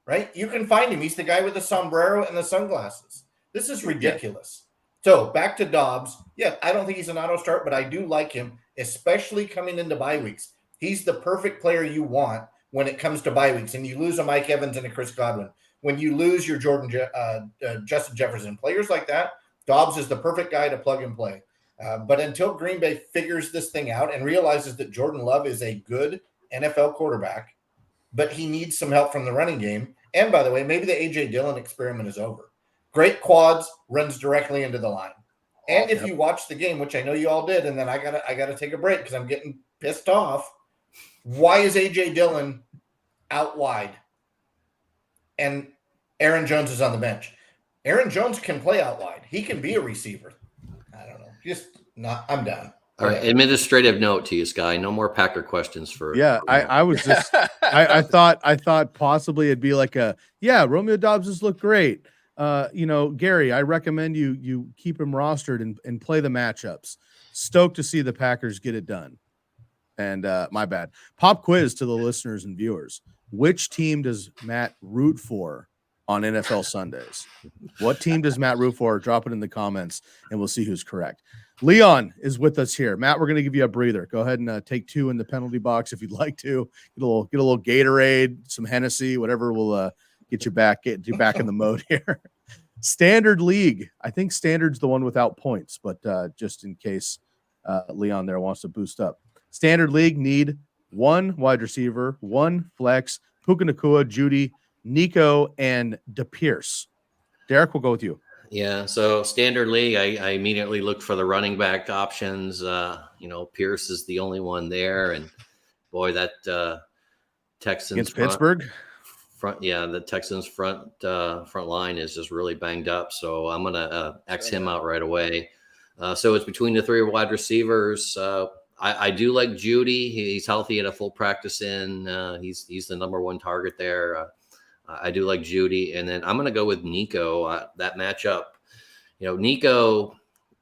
right? You can find him. He's the guy with the sombrero and the sunglasses. This is ridiculous. So back to Dobbs. Yeah, I don't think he's an auto start, but I do like him, especially coming into bye weeks. He's the perfect player you want when it comes to bye weeks. And you lose a Mike Evans and a Chris Godwin. When you lose your Justin Jefferson, players like that, Dobbs is the perfect guy to plug and play. But until Green Bay figures this thing out and realizes that Jordan Love is a good NFL quarterback, but he needs some help from the running game. And by the way, maybe the A.J. Dillon experiment is over. Great quads, runs directly into the line. And if you watch the game, which I know you all did, and then I gotta take a break because I'm getting pissed off. Why is A.J. Dillon out wide? And Aaron Jones is on the bench. Aaron Jones can play out wide. He can be a receiver. I don't know. Just not. I'm done. All right. Administrative note to you, Skye. No more Packer questions for. Yeah, I was just. I thought possibly it'd be like Romeo Dobbs has looked great. Gary, I recommend you keep him rostered and play the matchups. Stoked to see the Packers get it done. And my bad. Pop quiz to the listeners and viewers. Which team does Matt root for on NFL Sundays? What team does Matt root for? Drop it in the comments and we'll see who's correct. Leon is with us here. Matt, we're going to give you a breather. Go ahead and take 2 in the penalty box if you'd like to. Get a little Gatorade, some Hennessy, whatever will get you back in the mode here. Standard League. I think Standard's the one without points, but just in case Leon there wants to boost up. Standard League need 1 wide receiver, 1 flex, Puka Nacua, Judy, Nico, and DePierce. Derek, we'll go with you. Yeah, so Standard League, I immediately looked for the running back options. Pierce is the only one there, and boy, that Texans against Pittsburgh the Texans front line is just really banged up. So I'm gonna X him out right away. So it's between the 3 wide receivers. I do like Judy. He's healthy at a full practice in. He's the number 1 target there. I do like Judy. And then I'm going to go with Nico. That matchup, Nico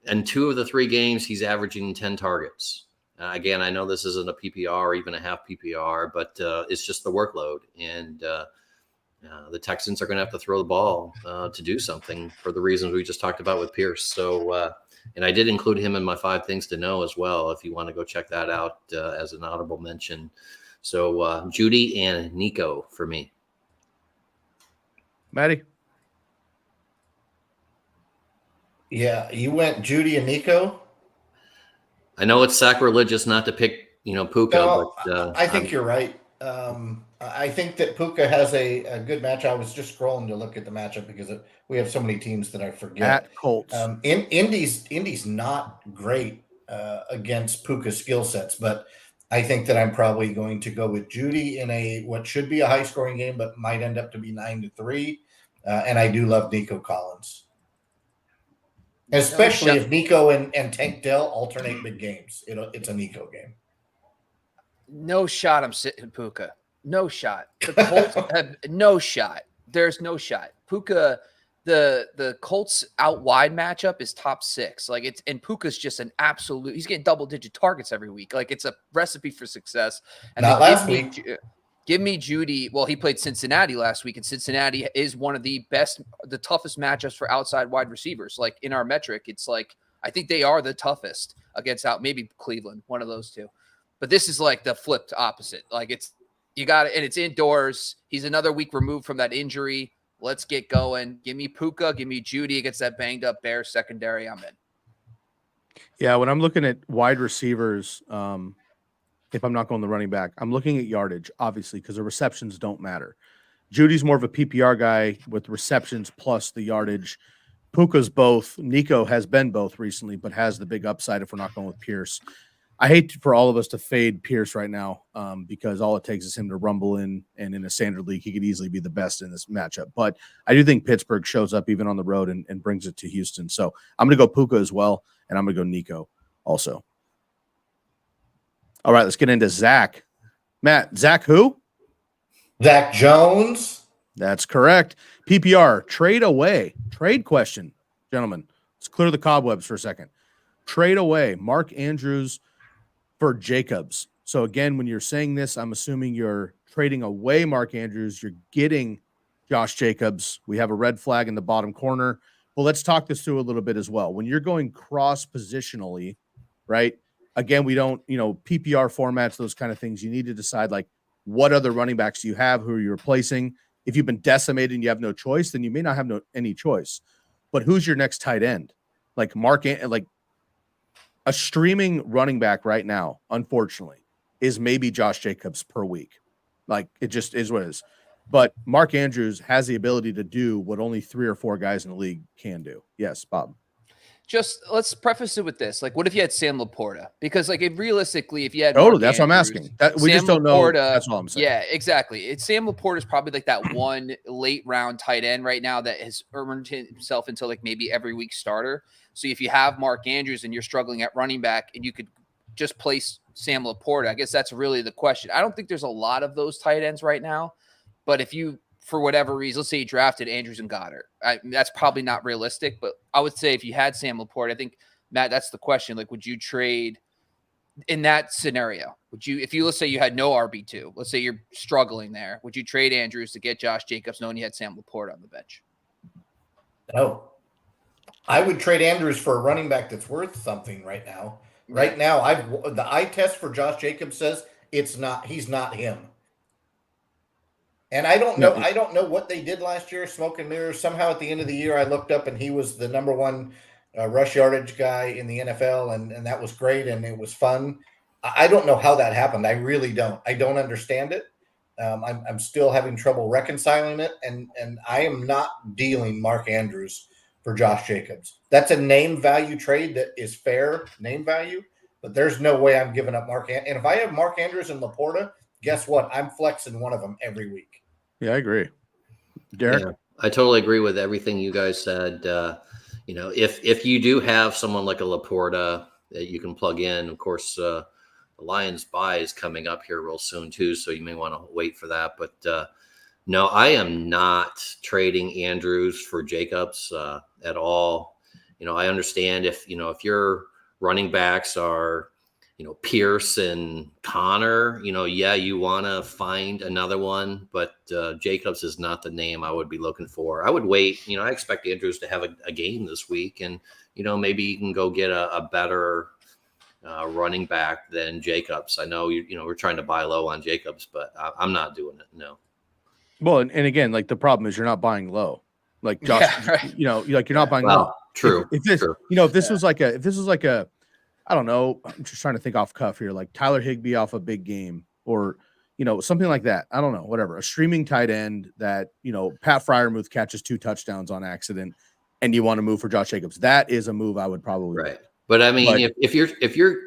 in 2 of the 3 games, he's averaging 10 targets. Again, I know this isn't a PPR or even a half PPR, but it's just the workload. And the Texans are going to have to throw the ball to do something for the reasons we just talked about with Pierce. So And I did include him in my 5 things to know as well, if you want to go check that out as an audible mention. So Judy and Nico for me. Maddie? Yeah, you went Judy and Nico? I know it's sacrilegious not to pick, Puka. No, but I think you're right. I think that Puka has a good match. I was just scrolling to look at the matchup because we have so many teams that I forget. At Colts. Indy's not great against Puka skill sets, but I think that I'm probably going to go with Judy in what should be a high scoring game, but might end up to be 9-3. And I do love Nico Collins. Especially if Nico and Tank Dell alternate big games. It's a Nico game. No shot I'm sitting Puka. No shot. The Colts have no shot. There's no shot. Puka, the Colts out wide matchup is top 6. And Puka's just an absolute, he's getting double-digit targets every week. It's a recipe for success. And not last week. Give me Judy. Well, he played Cincinnati last week, and Cincinnati is one of the toughest matchups for outside wide receivers. In our metric, it's I think they are the toughest against maybe Cleveland, one of those two. But this is the flipped opposite. You got it, and it's indoors. He's another week removed from that injury. Let's get going. Give me Puka. Give me Judy against that banged up Bears secondary. I'm in. Yeah, when I'm looking at wide receivers, if I'm not going the running back, I'm looking at yardage, obviously, because the receptions don't matter. Judy's more of a PPR guy with receptions plus the yardage. Puka's both. Nico has been both recently, but has the big upside if we're not going with Pierce. I hate for all of us to fade Pierce right now because all it takes is him to rumble in, and in a standard league, he could easily be the best in this matchup. But I do think Pittsburgh shows up even on the road and brings it to Houston. So I'm going to go Puka as well, and I'm going to go Nico also. All right, let's get into Zach. Matt, Zach who? Zach Jones. That's correct. PPR, trade away. Trade question, gentlemen. Let's clear the cobwebs for a second. Trade away, Mark Andrews for Jacobs. So again, when you're saying this, I'm assuming you're trading away Mark Andrews. You're getting Josh Jacobs. We have a red flag in the bottom corner. Well, let's talk this through a little bit as well. When you're going cross-positionally, right? Again, we don't, PPR formats, those kind of things. You need to decide what other running backs do you have, who are you replacing. If you've been decimated and you have no choice, then you may not have any choice. But who's your next tight end? A streaming running back right now, unfortunately, is maybe Josh Jacobs per week. It just is what it is. But Mark Andrews has the ability to do what only 3 or 4 guys in the league can do. Yes, Bob. Just let's preface it with this. What if you had Sam Laporta? Because realistically, if you had that's what I'm asking. We just don't know. That's all I'm saying. Yeah, exactly. Sam Laporta is probably that one late round tight end right now that has earned himself into maybe every week starter. So if you have Mark Andrews and you're struggling at running back and you could just place Sam Laporta, I guess that's really the question. I don't think there's a lot of those tight ends right now, but if you, for whatever reason, let's say you drafted Andrews and Goddard. That's probably not realistic, but I would say if you had Sam Laporta, I think, Matt, that's the question. Would you trade in that scenario? Let's say you had no RB2, let's say you're struggling there, would you trade Andrews to get Josh Jacobs knowing you had Sam Laporta on the bench? No. I would trade Andrews for a running back that's worth something right now. Right now, the eye test for Josh Jacobs says he's not him. And I don't know what they did last year, smoke and mirrors. Somehow at the end of the year, I looked up and he was the number 1 rush yardage guy in the NFL, and that was great and it was fun. I don't know how that happened. I really don't. I don't understand it. I'm still having trouble reconciling it, and I am not dealing Mark Andrews for Josh Jacobs. That's a name value trade that is fair name value, but there's no way I'm giving up Mark. And if I have Mark Andrews and Laporta, guess what? I'm flexing one of them every week. Yeah, I agree. Derek? Yeah, I totally agree with everything you guys said. If you do have someone like a Laporta that you can plug in, of course, the Lions bye is coming up here real soon too, so you may want to wait for that. But no, I am not trading Andrews for Jacobs at all. I understand if your running backs are, Pierce and Connor, you want to find another one, but Jacobs is not the name I would be looking for. I would wait. I expect Andrews to have a game this week, and maybe you can go get a better running back than Jacobs. I know we're trying to buy low on Jacobs, but I'm not doing it. No. Well, and again, like the problem is you're not buying low. Like Josh, right. you're not buying low. True. If this, true. if this was like a, I don't know, I'm just trying to think off cuff here, like Tyler Higbee off a big game, or something like that. I don't know, whatever. A streaming tight end that Pat Freiermuth catches 2 touchdowns on accident, and you want to move for Josh Jacobs. That is a move I would probably right. But I mean, if you're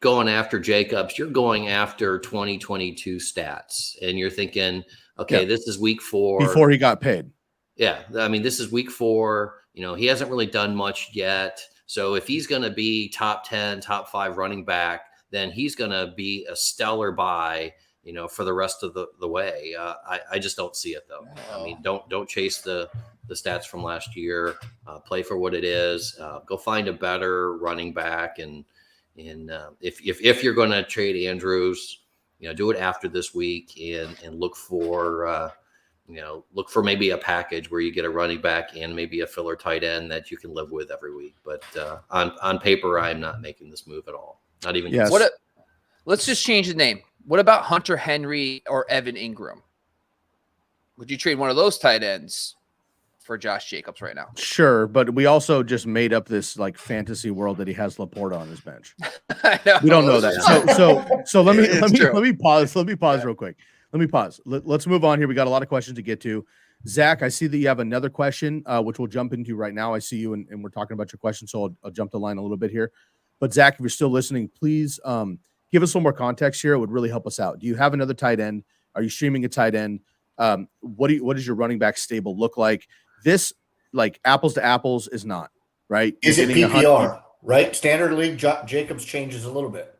going after Jacobs, you're going after 2022 stats, and you're thinking, okay, this is week 4 before he got paid. Yeah, I mean, this is week 4. He hasn't really done much yet. So if he's going to be top 10, top 5 running back, then he's going to be a stellar buy, for the rest of the way. I just don't see it though. I mean, don't chase the stats from last year. Play for what it is. Go find a better running back, and if you're going to trade Andrews, do it after this week and look for maybe a package where you get a running back and maybe a filler tight end that you can live with every week. But on paper, I'm not making this move at all. Not even. Yes. Let's just change the name. What about Hunter Henry or Evan Ingram? Would you trade one of those tight ends for Josh Jacobs right now? Sure, but we also just made up this like fantasy world that he has Laporta on his bench. I know. We don't know that. So let me pause. Let me pause Yeah. real quick. Let me pause. Let's move on here. We got a lot of questions to get to. Zach, I see that you have another question, which we'll jump into right now. I see you, and we're talking about your question, so I'll jump the line a little bit here. But Zach, if you're still listening, please give us a little more context here. It would really help us out. Do you have another tight end? Are you streaming a tight end? What does your running back stable look like? This, like apples to apples, is not right. Is it PPR? Right, standard league. Jacobs changes a little bit.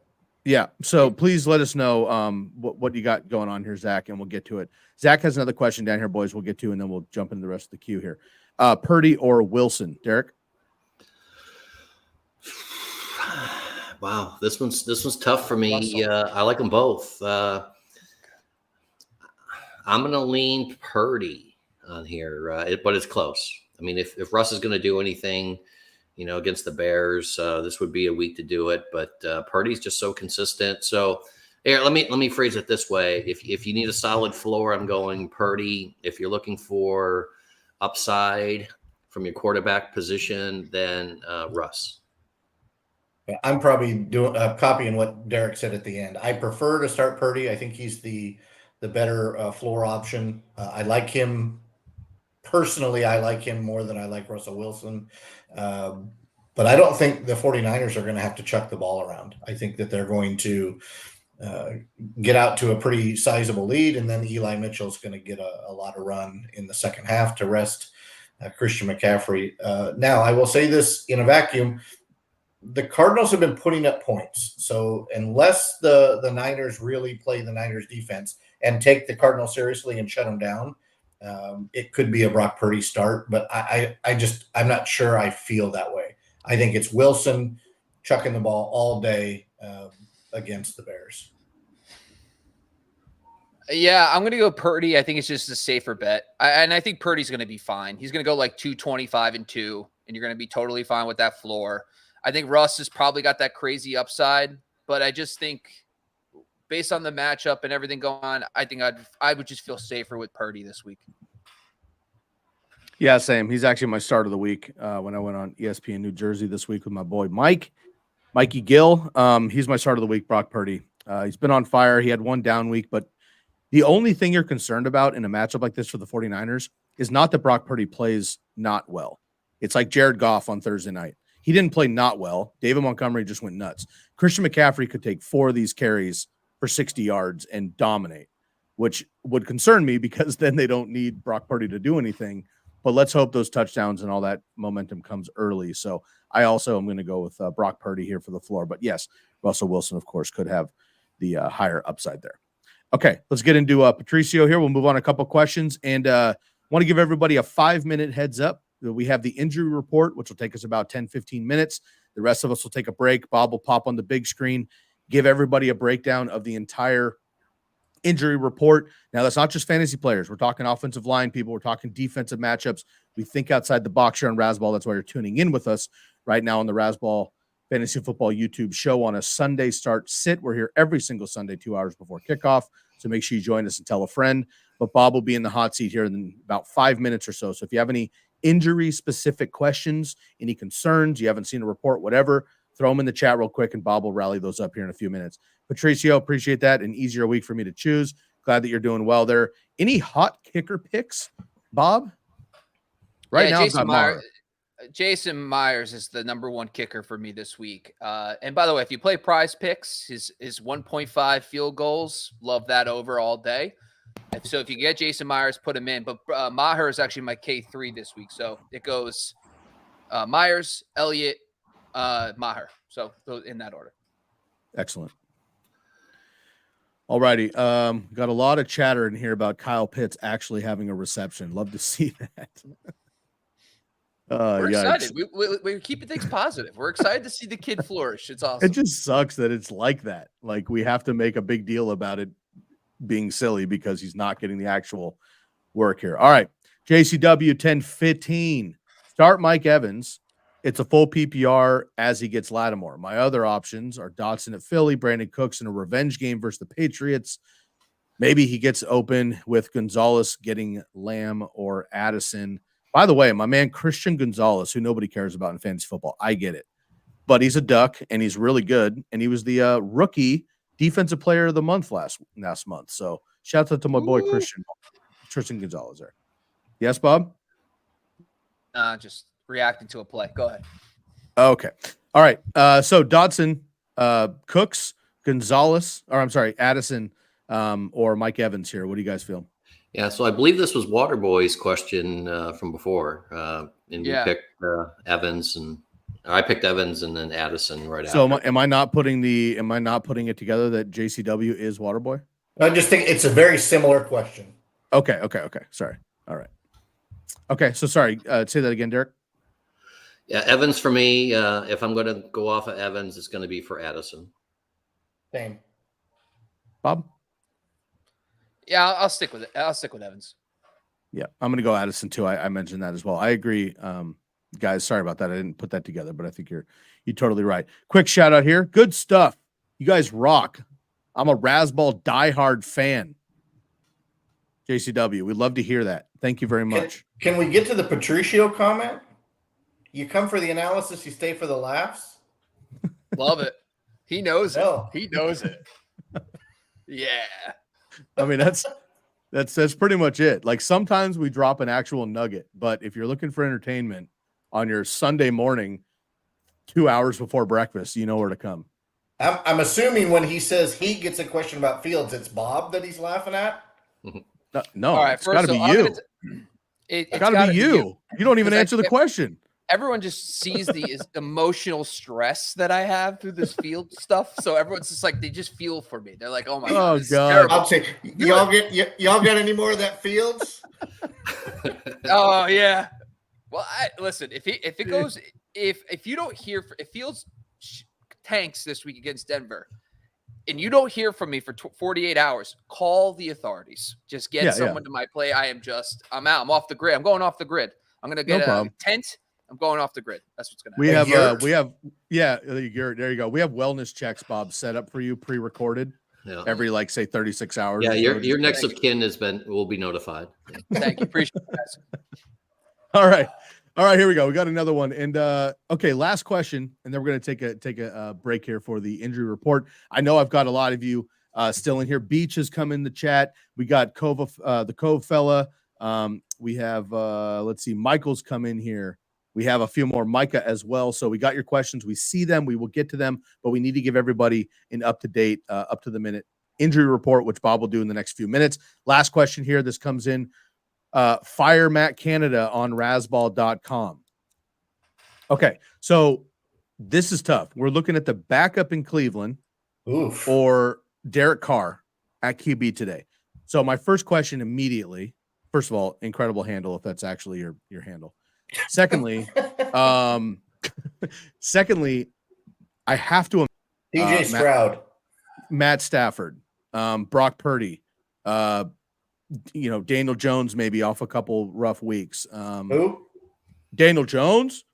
Yeah. So please let us know what you got going on here, Zach, and we'll get to it. Zach has another question down here, boys. We'll get to, and then we'll jump into the rest of the queue here. Purdy or Wilson, Derek? Wow, this one's tough for me. I like them both. I'm going to lean Purdy on here, but it's close. I mean, if Russ is going to do anything, against the Bears, this would be a week to do it. But Purdy's just so consistent. So, here, let me phrase it this way: if you need a solid floor, I'm going Purdy. If you're looking for upside from your quarterback position, then Russ. I'm probably doing copying what Derek said at the end. I prefer to start Purdy. I think he's the better floor option. I like him personally. I like him more than I like Russell Wilson. But I don't think the 49ers are going to have to chuck the ball around. I think that they're going to get out to a pretty sizable lead, and then Eli Mitchell's going to get a lot of run in the second half to rest Christian McCaffrey. Now, I will say this in a vacuum. The Cardinals have been putting up points. So unless the Niners really play the Niners defense and take the Cardinals seriously and shut them down, it could be a Brock Purdy start. But I'm not sure I feel that way. I think it's Wilson chucking the ball all day against the Bears. Yeah, I'm going to go Purdy. I think it's just a safer bet. And I think Purdy's going to be fine. He's going to go like 225-2, and you're going to be totally fine with that floor. I think Russ has probably got that crazy upside, but I just think based on the matchup and everything going on, I think I would just feel safer with Purdy this week. Yeah, same. He's actually my start of the week when I went on ESPN New Jersey this week with my boy Mikey Gill. He's my start of the week, Brock Purdy. He's been on fire. He had one down week, but the only thing you're concerned about in a matchup like this for the 49ers is not that Brock Purdy plays not well. It's like Jared Goff on Thursday night. He didn't play not well. David Montgomery just went nuts. Christian McCaffrey could take 4 of these carries for 60 yards and dominate, which would concern me because then they don't need Brock Purdy to do anything. But let's hope those touchdowns and all that momentum comes early. So I also am going to go with Brock Purdy here for the floor. But yes, Russell Wilson, of course, could have the higher upside there. Okay, let's get into Patricio here. We'll move on a couple questions. And want to give everybody a 5-minute heads up. We have the injury report, which will take us about 10, 15 minutes. The rest of us will take a break. Bob will pop on the big screen, give everybody a breakdown of the entire injury report. Now, that's not just fantasy players. We're talking offensive line people. We're talking defensive matchups. We think outside the box here on Razzball. That's why you're tuning in with us. right now on the Razzball Fantasy Football YouTube show on a Sunday start sit. We're here every single Sunday, 2 hours before kickoff. So make sure you join us and tell a friend. But Bob will be in the hot seat here in about 5 minutes or so. So if you have any injury-specific questions, any concerns, you haven't seen a report, whatever, throw them in the chat real quick, and Bob will rally those up here in a few minutes. Patricio, appreciate that. An easier week for me to choose. Glad that you're doing well there. Any hot kicker picks, Bob? Right now, Jason Myers is the number one kicker for me this week. And by the way, if you play Prize Picks, his 1.5 field goals, love that over all day. So if you get Jason Myers, put him in. But Maher is actually my K3 this week. So it goes Myers, Elliott, Maher. So in that order. Excellent. All righty. Got a lot of chatter in here about Kyle Pitts actually having a reception. Love to see that. We're excited. We're keeping things positive. We're excited to see the kid flourish. It's awesome. It just sucks that it's like that. Like, we have to make a big deal about it being silly because he's not getting the actual work here. All right. JCW 1015. Start Mike Evans. It's a full PPR as he gets Lattimore. My other options are Dotson at Philly, Brandon Cooks in a revenge game versus the Patriots. Maybe he gets open with Gonzalez getting Lamb or Addison. By the way, my man Christian Gonzalez, who nobody cares about in fantasy football, I get it. But he's a duck, and he's really good. And he was the rookie defensive player of the month last month. So shout out to my boy Christian Gonzalez there. Yes, Bob? Just reacting to a play. Go ahead. Okay. All right. So Dotson, Cooks, Gonzalez, or I'm sorry, Addison, or Mike Evans here. What do you guys feel? Yeah, so I believe this was Waterboy's question from before, and we picked Evans, and I picked Evans and then Addison right after. So am I not putting it together that JCW is Waterboy? I just think it's a very similar question. Okay. Sorry. All right. Okay. So sorry. Say that again, Derek. Yeah, Evans for me. If I'm going to go off of Evans, it's going to be for Addison. Same. Bob? Yeah, I'll stick with it. I'll stick with Evans. Yeah, I'm going to go Addison too. I mentioned that as well. I agree. Guys, sorry about that. I didn't put that together, but I think you're totally right. Quick shout out here. Good stuff. You guys rock. I'm a Razzball diehard fan. JCW, we'd love to hear that. Thank you very much. Can we get to the Patricio comment? You come for the analysis, you stay for the laughs. Love it. He knows it. He knows it. Yeah. I mean, that's pretty much it. Like, sometimes we drop an actual nugget, but if you're looking for entertainment on your Sunday morning, 2 hours before breakfast, you know where to come. I'm assuming when he says he gets a question about Fields, it's Bob that he's laughing at. No, all right, it's got to be you. It's got to be you. You don't even answer the question. Everyone just sees the emotional stress that I have through this field stuff. So everyone's just like, they just feel for me. They're like, oh my God. I'll say, y'all get any more of that Fields? Oh yeah. Well, listen, if you don't hear, if Fields tanks this week against Denver and you don't hear from me for 48 hours, call the authorities. Just get someone to my play. I'm out. I'm off the grid. I'm going off the grid. I'm going to get a tent. I'm going off the grid. That's what's going to happen. There you go. We have wellness checks, Bob, set up for you, pre-recorded every, like, say 36 hours. Yeah. Your next of kin will be notified. Thank you. Appreciate it, guys. All right. Here we go. We got another one. And okay, last question. And then we're going to take a break here for the injury report. I know I've got a lot of you still in here. Beach has come in the chat. We got the Cove fella. We have, let's see, Michael's come in here. We have a few more, Micah as well. So we got your questions. We see them. We will get to them, but we need to give everybody an up-to-date, up-to-the-minute injury report, which Bob will do in the next few minutes. Last question here. This comes in. Fire Matt Canada on razzball.com. Okay, so this is tough. We're looking at the backup in Cleveland or Derek Carr at QB today. So my first question immediately, first of all, incredible handle if that's actually your handle. Secondly, I have to DJ Stroud, Matt Stafford, Brock Purdy, Daniel Jones maybe off a couple rough weeks. Who? Daniel Jones?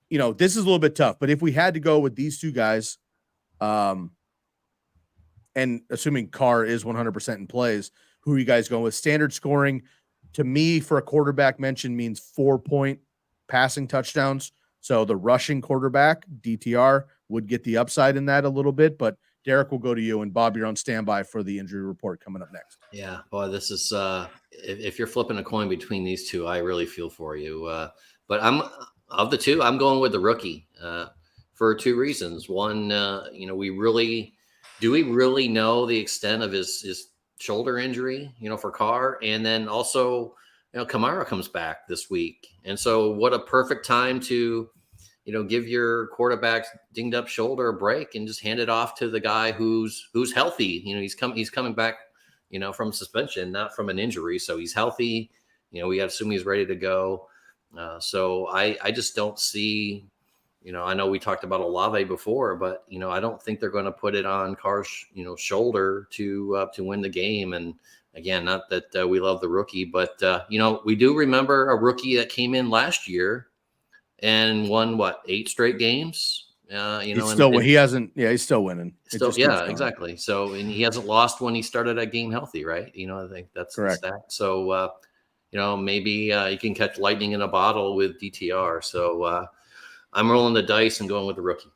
this is a little bit tough, but if we had to go with these two guys, and assuming Carr is 100% in plays, who are you guys going with? Standard scoring, to me, for a quarterback mention means 4-point passing touchdowns. So the rushing quarterback, DTR, would get the upside in that a little bit, but Derek will go to you, and Bob, you're on standby for the injury report coming up next. Yeah, boy, this is if you're flipping a coin between these two, I really feel for you. But of the two, I'm going with the rookie for two reasons. One, we really know the extent of his shoulder injury, for Carr, and then also, Kamara comes back this week, and so what a perfect time to give your quarterback's dinged up shoulder a break and just hand it off to the guy who's healthy. He's coming back, from suspension, not from an injury. So he's healthy. We assume he's ready to go. So I just don't see, I know we talked about Olave before, but, I don't think they're going to put it on Carr's, shoulder to win the game. And again, not that we love the rookie, but, we do remember a rookie that came in last year and won 8 straight games. He's still winning. Exactly. So, and he hasn't lost when he started a game healthy, right? I think that's correct. The stat. So, maybe you can catch lightning in a bottle with DTR. So, I'm rolling the dice and going with the rookie.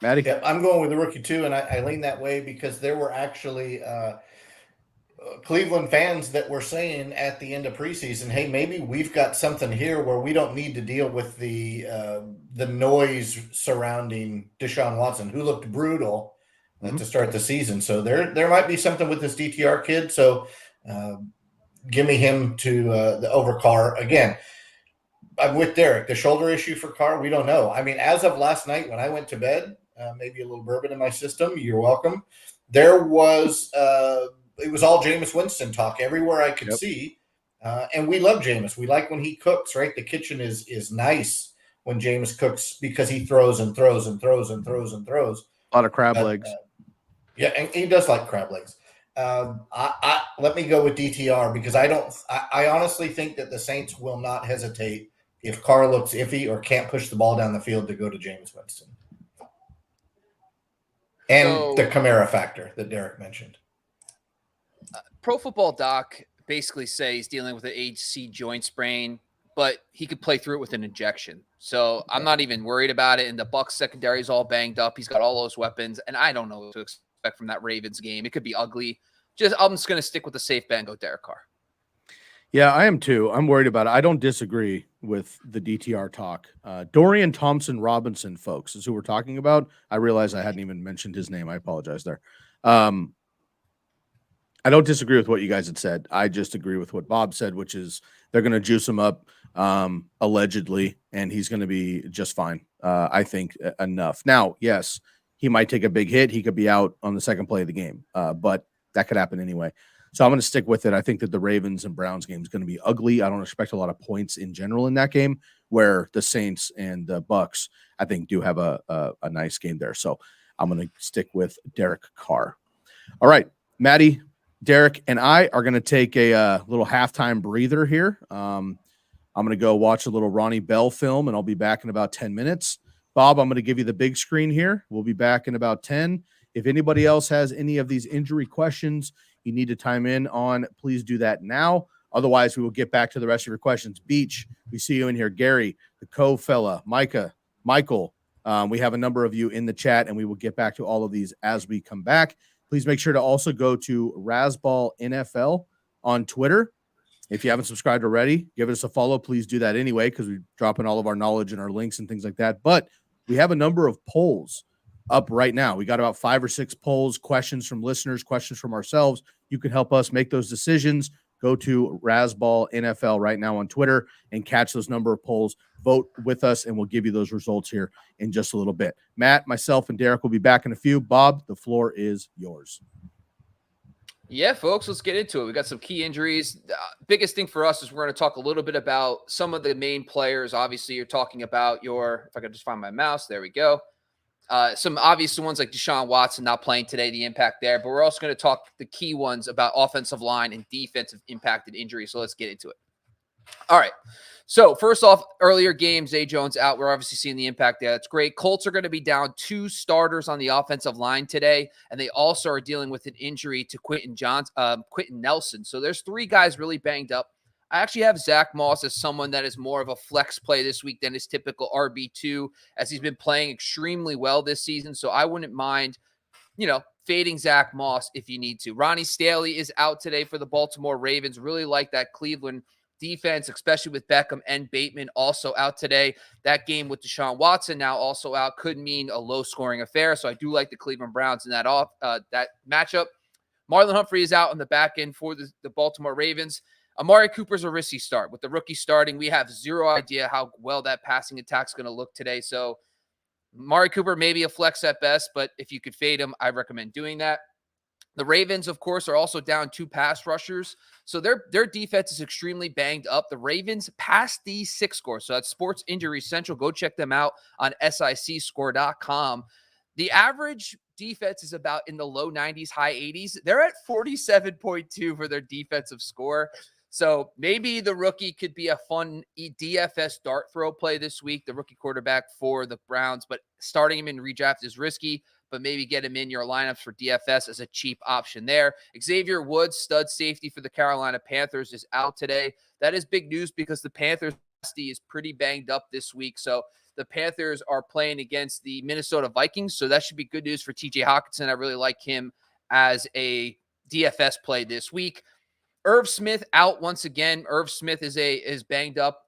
Maddie? Yeah, I'm going with the rookie too, and I lean that way because there were actually Cleveland fans that were saying at the end of preseason, hey, maybe we've got something here where we don't need to deal with the noise surrounding Deshaun Watson, who looked brutal to start the season. So there might be something with this DTR kid. So give me him to the over Carr. Again, I'm with Derek. The shoulder issue for Carr, we don't know. I mean, as of last night when I went to bed, maybe a little bourbon in my system, you're welcome. There was it was all Jameis Winston talk everywhere I could see. And we love Jameis. We like when he cooks, right? The kitchen is nice when Jameis cooks because he throws and throws and throws and throws and throws. A lot of crab legs. Yeah, and he does like crab legs. Let me go with DTR because I honestly think that the Saints will not hesitate if Carr looks iffy or can't push the ball down the field to go to Jameis Winston. And the Kamara factor that Derek mentioned. Pro Football Doc basically say he's dealing with an AC joint sprain, but he could play through it with an injection. So I'm not even worried about it. And the Bucs secondary is all banged up. He's got all those weapons, and I don't know what to expect from that Ravens game. It could be ugly. I'm just going to stick with the safe bet and go Derek Carr. Yeah, I am too. I'm worried about it. I don't disagree with the DTR talk. Dorian Thompson-Robinson, folks, is who we're talking about. I realize I hadn't even mentioned his name. I apologize there. I don't disagree with what you guys had said. I just agree with what Bob said, which is they're going to juice him up allegedly, and he's going to be just fine. I think enough. Now, yes, he might take a big hit. He could be out on the second play of the game, but that could happen anyway. So I'm going to stick with it. I think that the Ravens and Browns game is going to be ugly. I don't expect a lot of points in general in that game, where the Saints and the Bucs, I think, do have a nice game there. So I'm going to stick with Derek Carr. All right, Maddie, Derek, and I are going to take a little halftime breather here. I'm going to go watch a little Ronnie Bell film, and I'll be back in about 10 minutes. Bob, I'm going to give you the big screen here. We'll be back in about 10. If anybody else has any of these injury questions you need to time in on, please do that now. Otherwise, we will get back to the rest of your questions. Beach, we see you in here. Gary, the Cove fella, Micah, Michael. We have a number of you in the chat, and we will get back to all of these as we come back. Please make sure to also go to Razzball NFL on Twitter. If you haven't subscribed already, give us a follow. Please do that anyway, because we drop in all of our knowledge and our links and things like that. But we have a number of polls up right now. We got about 5 or 6 polls, questions from listeners, questions from ourselves. You can help us make those decisions. Go to Razzball NFL right now on Twitter and catch those number of polls. Vote with us, and we'll give you those results here in just a little bit. Matt, myself, and Derek will be back in a few. Bob, the floor is yours. Yeah, folks, let's get into it. We got some key injuries. Biggest thing for us is we're going to talk a little bit about some of the main players. Obviously, you're talking about if I could just find my mouse, there we go. Some obvious ones like Deshaun Watson not playing today, the impact there. But we're also going to talk the key ones about offensive line and defensive impacted injuries. So let's get into it. All right. So first off, earlier games, Zay Jones out. We're obviously seeing the impact there. That's great. Colts are going to be down 2 starters on the offensive line today, and they also are dealing with an injury to Quentin Nelson. So there's 3 guys really banged up. I actually have Zach Moss as someone that is more of a flex play this week than his typical RB2, as he's been playing extremely well this season. So I wouldn't mind, fading Zach Moss if you need to. Ronnie Stanley is out today for the Baltimore Ravens. Really like that Cleveland defense, especially with Beckham and Bateman also out today. That game with Deshaun Watson now also out could mean a low-scoring affair. So I do like the Cleveland Browns in that matchup. Marlon Humphrey is out on the back end for the Baltimore Ravens. Amari Cooper's a risky start. With the rookie starting, we have zero idea how well that passing attack's going to look today. So Amari Cooper may be a flex at best, but if you could fade him, I recommend doing that. The Ravens, of course, are also down 2 pass rushers. So their defense is extremely banged up. The Ravens passed the 6 score. So that's Sports Injury Central. Go check them out on sicscore.com. The average defense is about in the low 90s, high 80s. They're at 47.2 for their defensive score. So maybe the rookie could be a fun DFS dart throw play this week, the rookie quarterback for the Browns. But starting him in redraft is risky, but maybe get him in your lineups for DFS as a cheap option there. Xavier Woods, stud safety for the Carolina Panthers, is out today. That is big news because the Panthers is pretty banged up this week. So the Panthers are playing against the Minnesota Vikings. So that should be good news for TJ Hawkinson. I really like him as a DFS play this week. Irv Smith out once again. Irv Smith is banged up,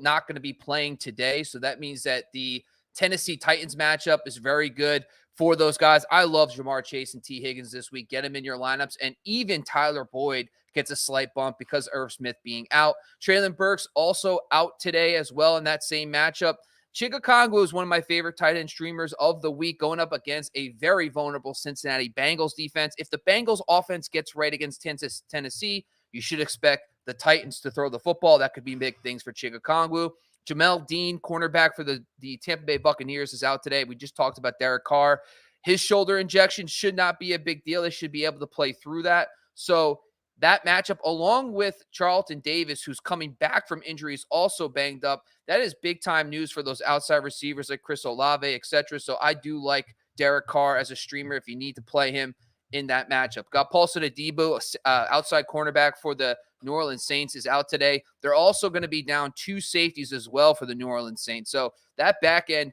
not going to be playing today. So that means that the Tennessee Titans matchup is very good for those guys. I love Jamar Chase and T. Higgins this week. Get them in your lineups. And even Tyler Boyd gets a slight bump because Irv Smith being out. Traylon Burks also out today as well in that same matchup. Chigga Kongwu is one of my favorite tight end streamers of the week, going up against a very vulnerable Cincinnati Bengals defense. If the Bengals offense gets right against Tennessee, you should expect the Titans to throw the football. That could be big things for Chigga Kongwu. Jamel Dean, cornerback for the Tampa Bay Buccaneers, is out today. We just talked about Derek Carr. His shoulder injection should not be a big deal. They should be able to play through that. So that matchup, along with Charlton Davis, who's coming back from injuries, also banged up, that is big-time news for those outside receivers like Chris Olave, etc. So I do like Derek Carr as a streamer if you need to play him in that matchup. Got Paulson Adebo, outside cornerback for the New Orleans Saints, is out today. They're also going to be down 2 safeties as well for the New Orleans Saints. So that back end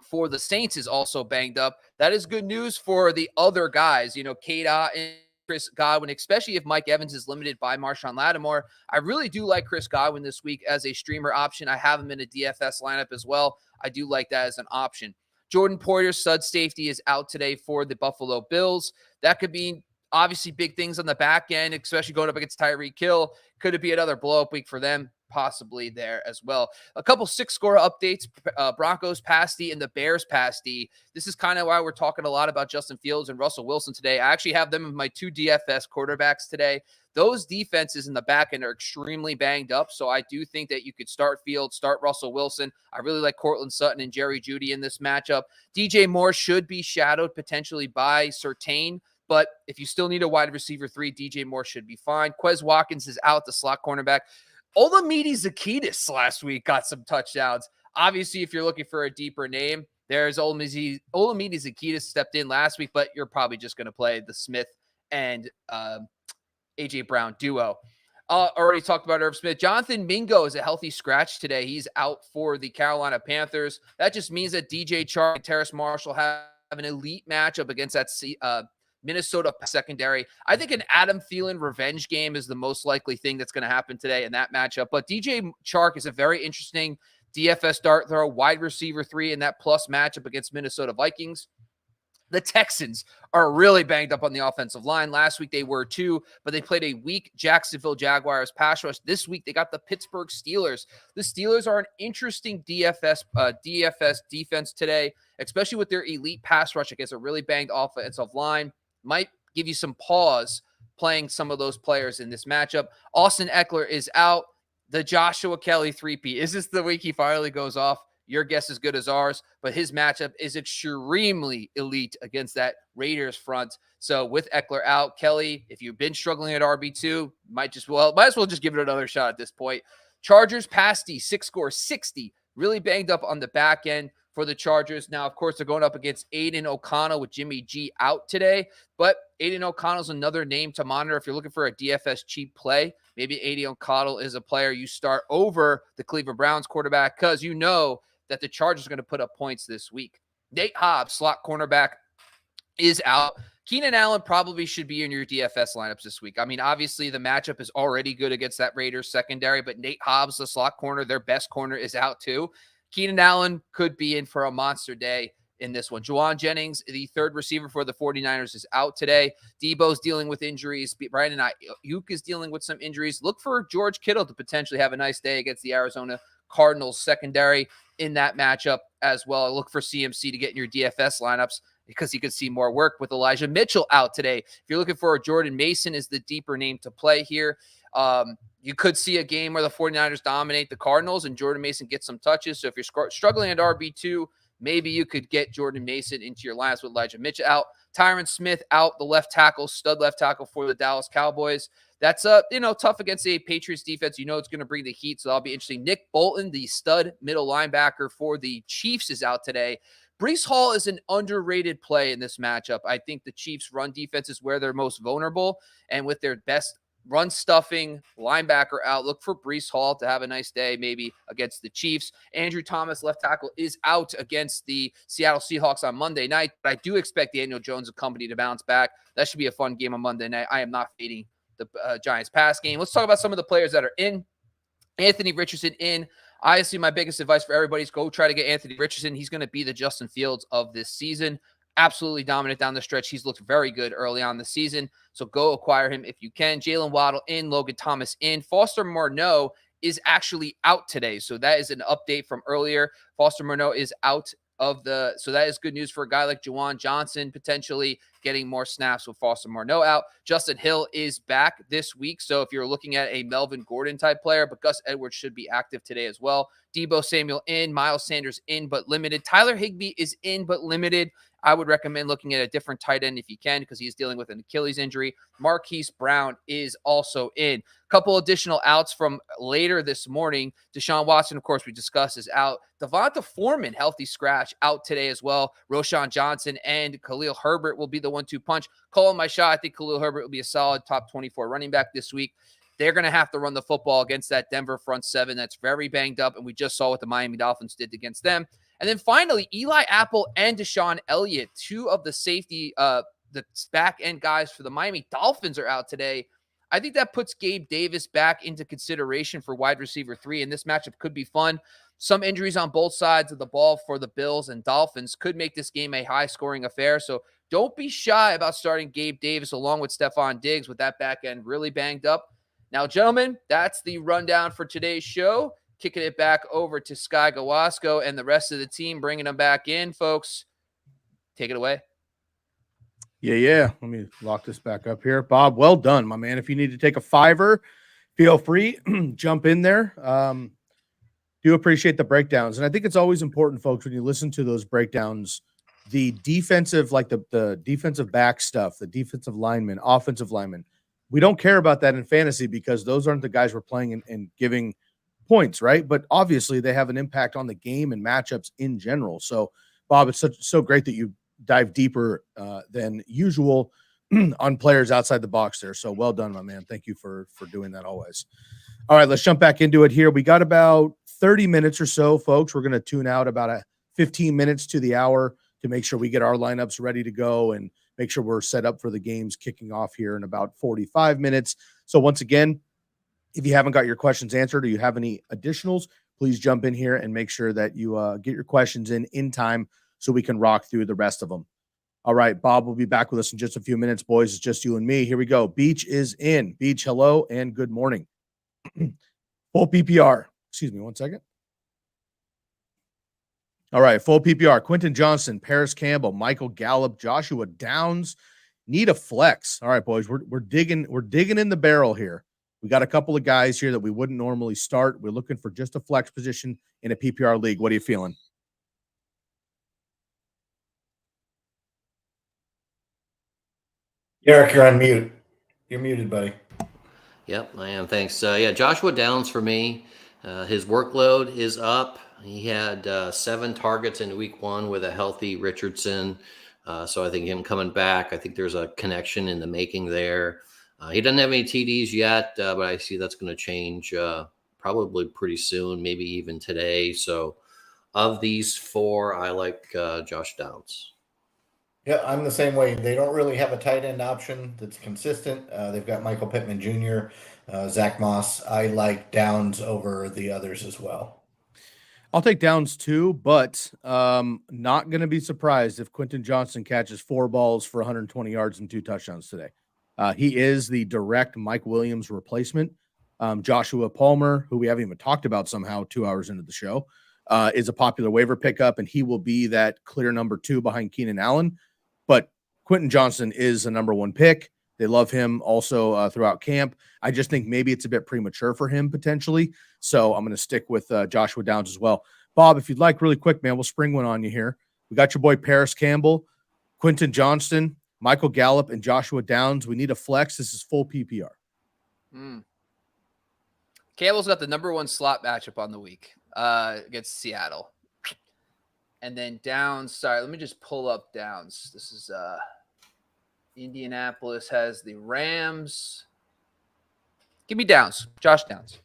for the Saints is also banged up. That is good news for the other guys, Kata and Chris Godwin, especially if Mike Evans is limited by Marshawn Lattimore. I really do like Chris Godwin this week as a streamer option. I have him in a DFS lineup as well. I do like that as an option. Jordan Poyer's stud safety is out today for the Buffalo Bills. That could be obviously big things on the back end, especially going up against Tyreek Hill. Could it be another blow-up week for them? Possibly there as well. A couple 6-score updates. Broncos pass D and the Bears pass D. This is kind of why we're talking a lot about Justin Fields and Russell Wilson today. I actually have them in my 2 DFS quarterbacks today. Those defenses in the back end are extremely banged up, so I do think that you could start Fields, start Russell Wilson. I really like Cortland Sutton and Jerry Jeudy in this matchup. DJ Moore should be shadowed potentially by Surtain, but if you still need a wide receiver 3, DJ Moore should be fine. Quez Watkins is out, the slot cornerback. Olamide Zaccheaus last week got some touchdowns. Obviously, if you're looking for a deeper name, there's Olamide Zaccheaus stepped in last week, but you're probably just going to play the Smith and A.J. Brown duo. Already talked about Irv Smith. Jonathan Mingo is a healthy scratch today. He's out for the Carolina Panthers. That just means that DJ Chark and Terrace Marshall have an elite matchup against that Minnesota secondary. I think an Adam Thielen revenge game is the most likely thing that's going to happen today in that matchup. But DJ Chark is a very interesting DFS dart throw, wide receiver 3 in that plus matchup against Minnesota Vikings. The Texans are really banged up on the offensive line. Last week they were too, but they played a weak Jacksonville Jaguars pass rush. This week they got the Pittsburgh Steelers. The Steelers are an interesting DFS defense today, especially with their elite pass rush against a really banged offensive line. Might give you some pause playing some of those players in this matchup. Austin Eckler is out. The Joshua Kelly 3P. Is this the week he finally goes off? Your guess is good as ours, but his matchup is extremely elite against that Raiders front. So with Eckler out, Kelly, if you've been struggling at RB2, might as well just give it another shot at this point. Chargers pasty, 6-score, 60. Really banged up on the back end for the Chargers. Now, of course, they're going up against Aiden O'Connell with Jimmy G out today. But Aiden O'Connell's another name to monitor if you're looking for a DFS cheap play. Maybe Aiden O'Connell is a player you start over the Cleveland Browns quarterback because you know that the Chargers are going to put up points this week. Nate Hobbs, slot cornerback, is out. Keenan Allen probably should be in your DFS lineups this week. I mean, obviously the matchup is already good against that Raiders secondary, but Nate Hobbs, the slot corner, their best corner, is out too. Keenan Allen could be in for a monster day in this one. Juwan Jennings, the third receiver for the 49ers, is out today. Debo's dealing with injuries. Brian Ayuk is dealing with some injuries. Look for George Kittle to potentially have a nice day against the Arizona Cardinals secondary in that matchup as well. Look for CMC to get in your DFS lineups because he could see more work with Elijah Mitchell out today. If you're looking for a Jordan Mason is the deeper name to play here. You could see a game where the 49ers dominate the Cardinals and Jordan Mason gets some touches. So if you're struggling at RB2, maybe you could get Jordan Mason into your lineups with Elijah Mitchell out. Tyron Smith out, the left tackle, stud left tackle for the Dallas Cowboys. That's tough against a Patriots defense. You know it's going to bring the heat, so that'll be interesting. Nick Bolton, the stud middle linebacker for the Chiefs, is out today. Breece Hall is an underrated play in this matchup. I think the Chiefs' run defense is where they're most vulnerable, and with their best run stuffing linebacker out, look for Breece Hall to have a nice day maybe against the Chiefs. Andrew Thomas, left tackle, is out against the Seattle Seahawks on Monday night, but I do expect Daniel Jones and company to bounce back. That should be a fun game on Monday night. I am not fading the Giants pass game. Let's talk about some of the players that are in. Anthony Richardson in. Honestly, my biggest advice for everybody is go try to get Anthony Richardson. He's going to be the Justin Fields of this season. Absolutely dominant down the stretch. He's looked very good early on the season, so go acquire him if you can. Jalen Waddle in, Logan Thomas in. Foster Moreau is actually out today, so that is an update from earlier. Foster Moreau is out so that is good news for a guy like Juwan Johnson, potentially getting more snaps with Foster Moreau out. Justin Hill is back this week, so if you're looking at a Melvin Gordon type player, but Gus Edwards should be active today as well. Debo Samuel in, Miles Sanders in, but limited. Tyler Higbee is in, but limited. I would recommend looking at a different tight end if you can because he's dealing with an Achilles injury. Marquise Brown is also in. Couple additional outs from later this morning. Deshaun Watson, of course, we discussed, is out. Devonta Foreman, healthy scratch, out today as well. Roshan Johnson and Khalil Herbert will be the 1-2 punch. Calling my shot, I think Khalil Herbert will be a solid top 24 running back this week. They're going to have to run the football against that Denver front seven that's very banged up, and we just saw what the Miami Dolphins did against them. And then finally, Eli Apple and Deshaun Elliott, two of the safety, the back-end guys for the Miami Dolphins are out today. I think that puts Gabe Davis back into consideration for wide receiver 3, and this matchup could be fun. Some injuries on both sides of the ball for the Bills and Dolphins could make this game a high-scoring affair, so don't be shy about starting Gabe Davis along with Stephon Diggs with that back end really banged up. Now, gentlemen, that's the rundown for today's show. Kicking it back over to Skye Gawasco and the rest of the team, bringing them back in, folks. Take it away. Yeah. Let me lock this back up here. Bob, well done, my man. If you need to take a $5, feel free. Jump in there. Do appreciate the breakdowns. And I think it's always important, folks, when you listen to those breakdowns, the defensive, like the defensive back stuff, the defensive linemen, offensive linemen, we don't care about that in fantasy because those aren't the guys we're playing and giving points, right? But obviously they have an impact on the game and matchups in general. So, Bob, it's so great that you dive deeper than usual on players outside the box there. So well done, my man. Thank you for doing that always. All right, let's jump back into it here. We got about 30 minutes or so, folks. We're going to tune out about 15 minutes to the hour to make sure we get our lineups ready to go and make sure we're set up for the games kicking off here in about 45 minutes. So once again, if you haven't got your questions answered or you have any additionals, please jump in here and make sure that you get your questions in time so we can rock through the rest of them. All right, Bob will be back with us in just a few minutes, boys. It's just you and me. Here we go. Beach is in. Beach, hello and good morning. Full PPR. Excuse me 1 second. All right, full PPR. Quentin Johnson, Paris Campbell, Michael Gallup, Joshua Downs. Need a flex. All right, boys, we're digging in the barrel here. We got a couple of guys here that we wouldn't normally start. We're looking for just a flex position in a PPR league. What are you feeling? Eric, you're on mute. You're muted, buddy. Yep, I am. Thanks. Yeah, Joshua Downs for me. His workload is up. He had 7 targets in week 1 with a healthy Richardson. So I think him coming back, I think there's a connection in the making there. He doesn't have any TDs yet, but I see that's going to change probably pretty soon, maybe even today. So of these 4, I like Josh Downs. Yeah, I'm the same way. They don't really have a tight end option that's consistent. They've got Michael Pittman Jr., Zach Moss. I like Downs over the others as well. I'll take Downs too, but not going to be surprised if Quentin Johnston catches 4 balls for 120 yards and 2 touchdowns today. He is the direct Mike Williams replacement. Joshua Palmer, who we haven't even talked about somehow 2 hours into the show, is a popular waiver pickup, and he will be that clear number 2 behind Keenan Allen. But Quentin Johnston is a number 1 pick. They love him also throughout camp. I just think maybe it's a bit premature for him potentially. So I'm going to stick with Joshua Downs as well. Bob, if you'd like really quick, man, we'll spring one on you here. We got your boy Paris Campbell, Quentin Johnston, Michael Gallup, and Joshua Downs. We need a flex. This is full PPR. Campbell's got the number 1 slot matchup on the week against Seattle. And then Downs, sorry, let me just pull up Downs. This is Indianapolis has the Rams. Give me Downs. Josh Downs.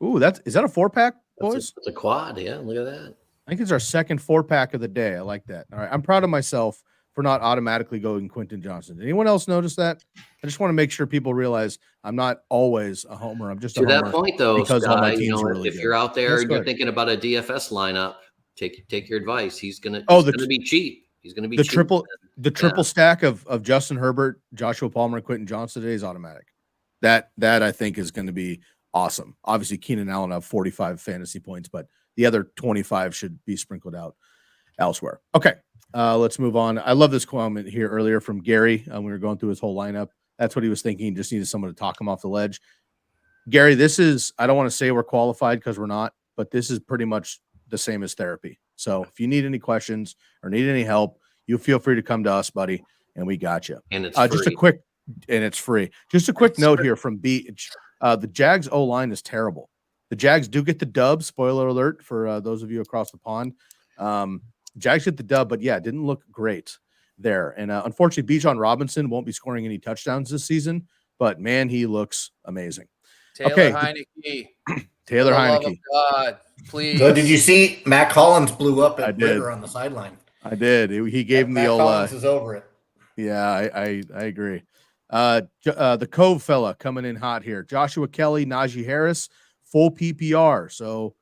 Ooh, is that a 4-pack, boys? It's a quad, yeah. Look at that. I think it's our second 4-pack of the day. I like that. All right. I'm proud of myself for not automatically going Quentin Johnston. Did anyone else notice that? I just want to make sure people realize I'm not always a homer. I'm just a to homer that point, though, because all my Skye, teams are really if good. you're out there That's and you're good. thinking about a DFS lineup, take your advice. He's gonna be cheap. He's gonna be the cheap. triple stack of Justin Herbert, Joshua Palmer, and Quentin Johnston today is automatic. That I think is going to be awesome. Obviously, Keenan Allen have 45 fantasy points, but the other 25 should be sprinkled out elsewhere. Okay, let's move on. I love this comment here earlier from Gary. We were going through his whole lineup. That's what he was thinking. Just needed someone to talk him off the ledge. Gary, this is, I don't want to say we're qualified because we're not, but this is pretty much the same as therapy. So if you need any questions or need any help, you feel free to come to us, buddy, and we got you. And it's just a quick, and it's free. Just a quick note here from Beach. The Jags O-line is terrible. The Jags do get the dub. Spoiler alert for those of you across the pond. Jags get the dub, but yeah, it didn't look great there. And unfortunately, Bijan Robinson won't be scoring any touchdowns this season, but man, he looks amazing. Taylor Heineke. Taylor Heineke. God, please. So did you see Mac Hollins blew up at I did. Ritter on the sideline? I did. He gave him the Mac old. Hollins is over it. Yeah, I agree. The Cove fella coming in hot here. Joshua Kelly, Najee Harris, full PPR. So,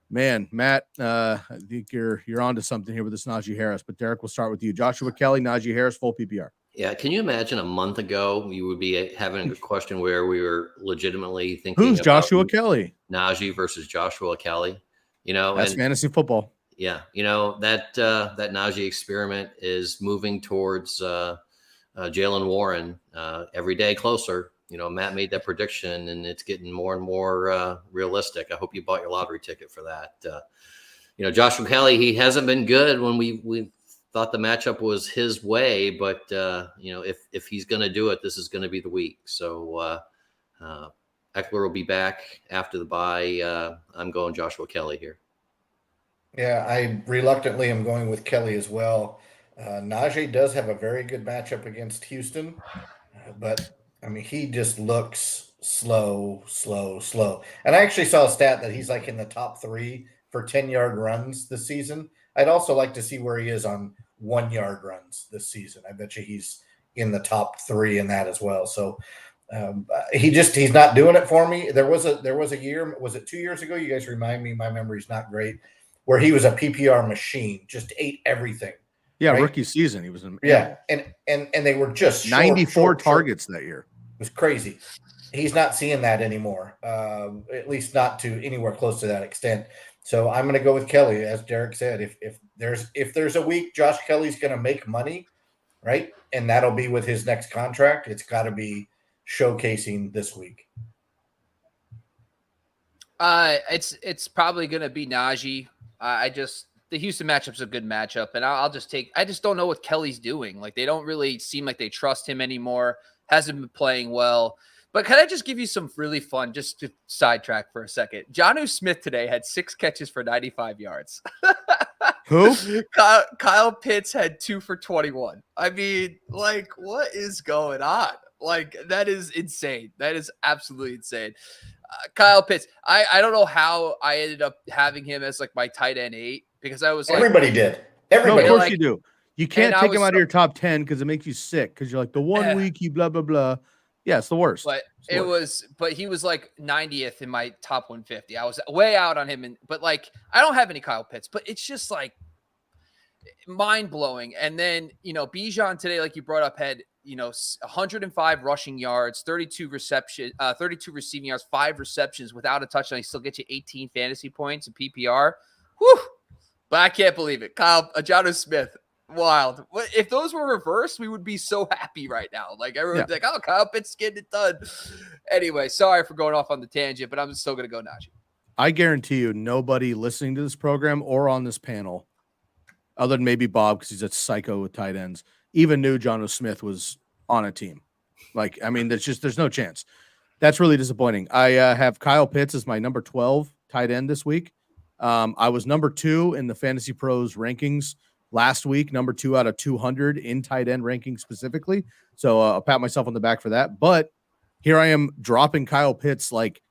man, Matt, I think you're onto something here with this Najee Harris. But Derek, we'll start with you. Joshua Kelly, Najee Harris, full PPR. Yeah, can you imagine a month ago you would be having a question where we were legitimately thinking who's Joshua Kelly? Najee versus Joshua Kelly. You know, that's fantasy football. Yeah, you know that Najee experiment is moving towards Jaylen Warren every day closer. You know, Matt made that prediction, and it's getting more and more realistic. I hope you bought your lottery ticket for that. You know, Joshua Kelly, he hasn't been good when we thought the matchup was his way, but you know, if he's going to do it, this is going to be the week. So Eckler will be back after the bye. I'm going Joshua Kelly here. Yeah, I reluctantly am going with Kelly as well. Najee does have a very good matchup against Houston, but I mean, he just looks slow. And I actually saw a stat that he's like in the top 3 for 10-yard runs this season. I'd also like to see where he is on 1-yard runs this season. I bet you he's in the top 3 in that as well. So he's not doing it for me. There was a year, was it 2 years ago? You guys remind me, my memory's not great, where he was a PPR machine, just ate everything. Yeah, right? Rookie season. He was in, and they were just 94 targets that year. It was crazy. He's not seeing that anymore, at least not to anywhere close to that extent. So I'm going to go with Kelly, as Derek said. If there's a week Josh Kelly's going to make money, right, and that'll be with his next contract, it's got to be showcasing this week. It's probably going to be Najee. The Houston matchup's a good matchup, and I just don't know what Kelly's doing. Like, they don't really seem like they trust him anymore. Hasn't been playing well. But can I just give you some really fun, just to sidetrack for a second? Jonnu Smith today had 6 catches for 95 yards. Who? Kyle Pitts had 2 for 21. I mean, like, what is going on? Like, that is insane. That is absolutely insane. Kyle Pitts, I don't know how I ended up having him as like my tight end 8 because I was like, everybody did. No, Everybody. of course like- you do. You can't and I take him was out of your top 10 because it makes you sick because you're like the one week you blah blah blah. Yeah, it's the worst. but It's the worst. but he was like 90th in my top 150. I was way out on him, but like I don't have any Kyle Pitts, but it's just like mind blowing. And then Bijan today, like you brought up, had 105 rushing yards, 32 receiving yards, 5 receptions without a touchdown. He still gets you 18 fantasy points in PPR. Whew. But I can't believe it. Jonnu Smith, wild. If those were reversed, we would be so happy right now. Like everyone's like, oh, Kyle Pitts getting it done. Anyway, sorry for going off on the tangent, but I'm still going to go Najee. I guarantee you nobody listening to this program or on this panel, other than maybe Bob because he's a psycho with tight ends, even knew Jonnu Smith was on a team. Like, I mean, there's no chance. That's really disappointing. I have Kyle Pitts as my number 12 tight end this week. I was number 2 in the Fantasy Pros rankings last week, number 2 out of 200 in tight end rankings specifically. So I'll pat myself on the back for that. But here I am dropping Kyle Pitts like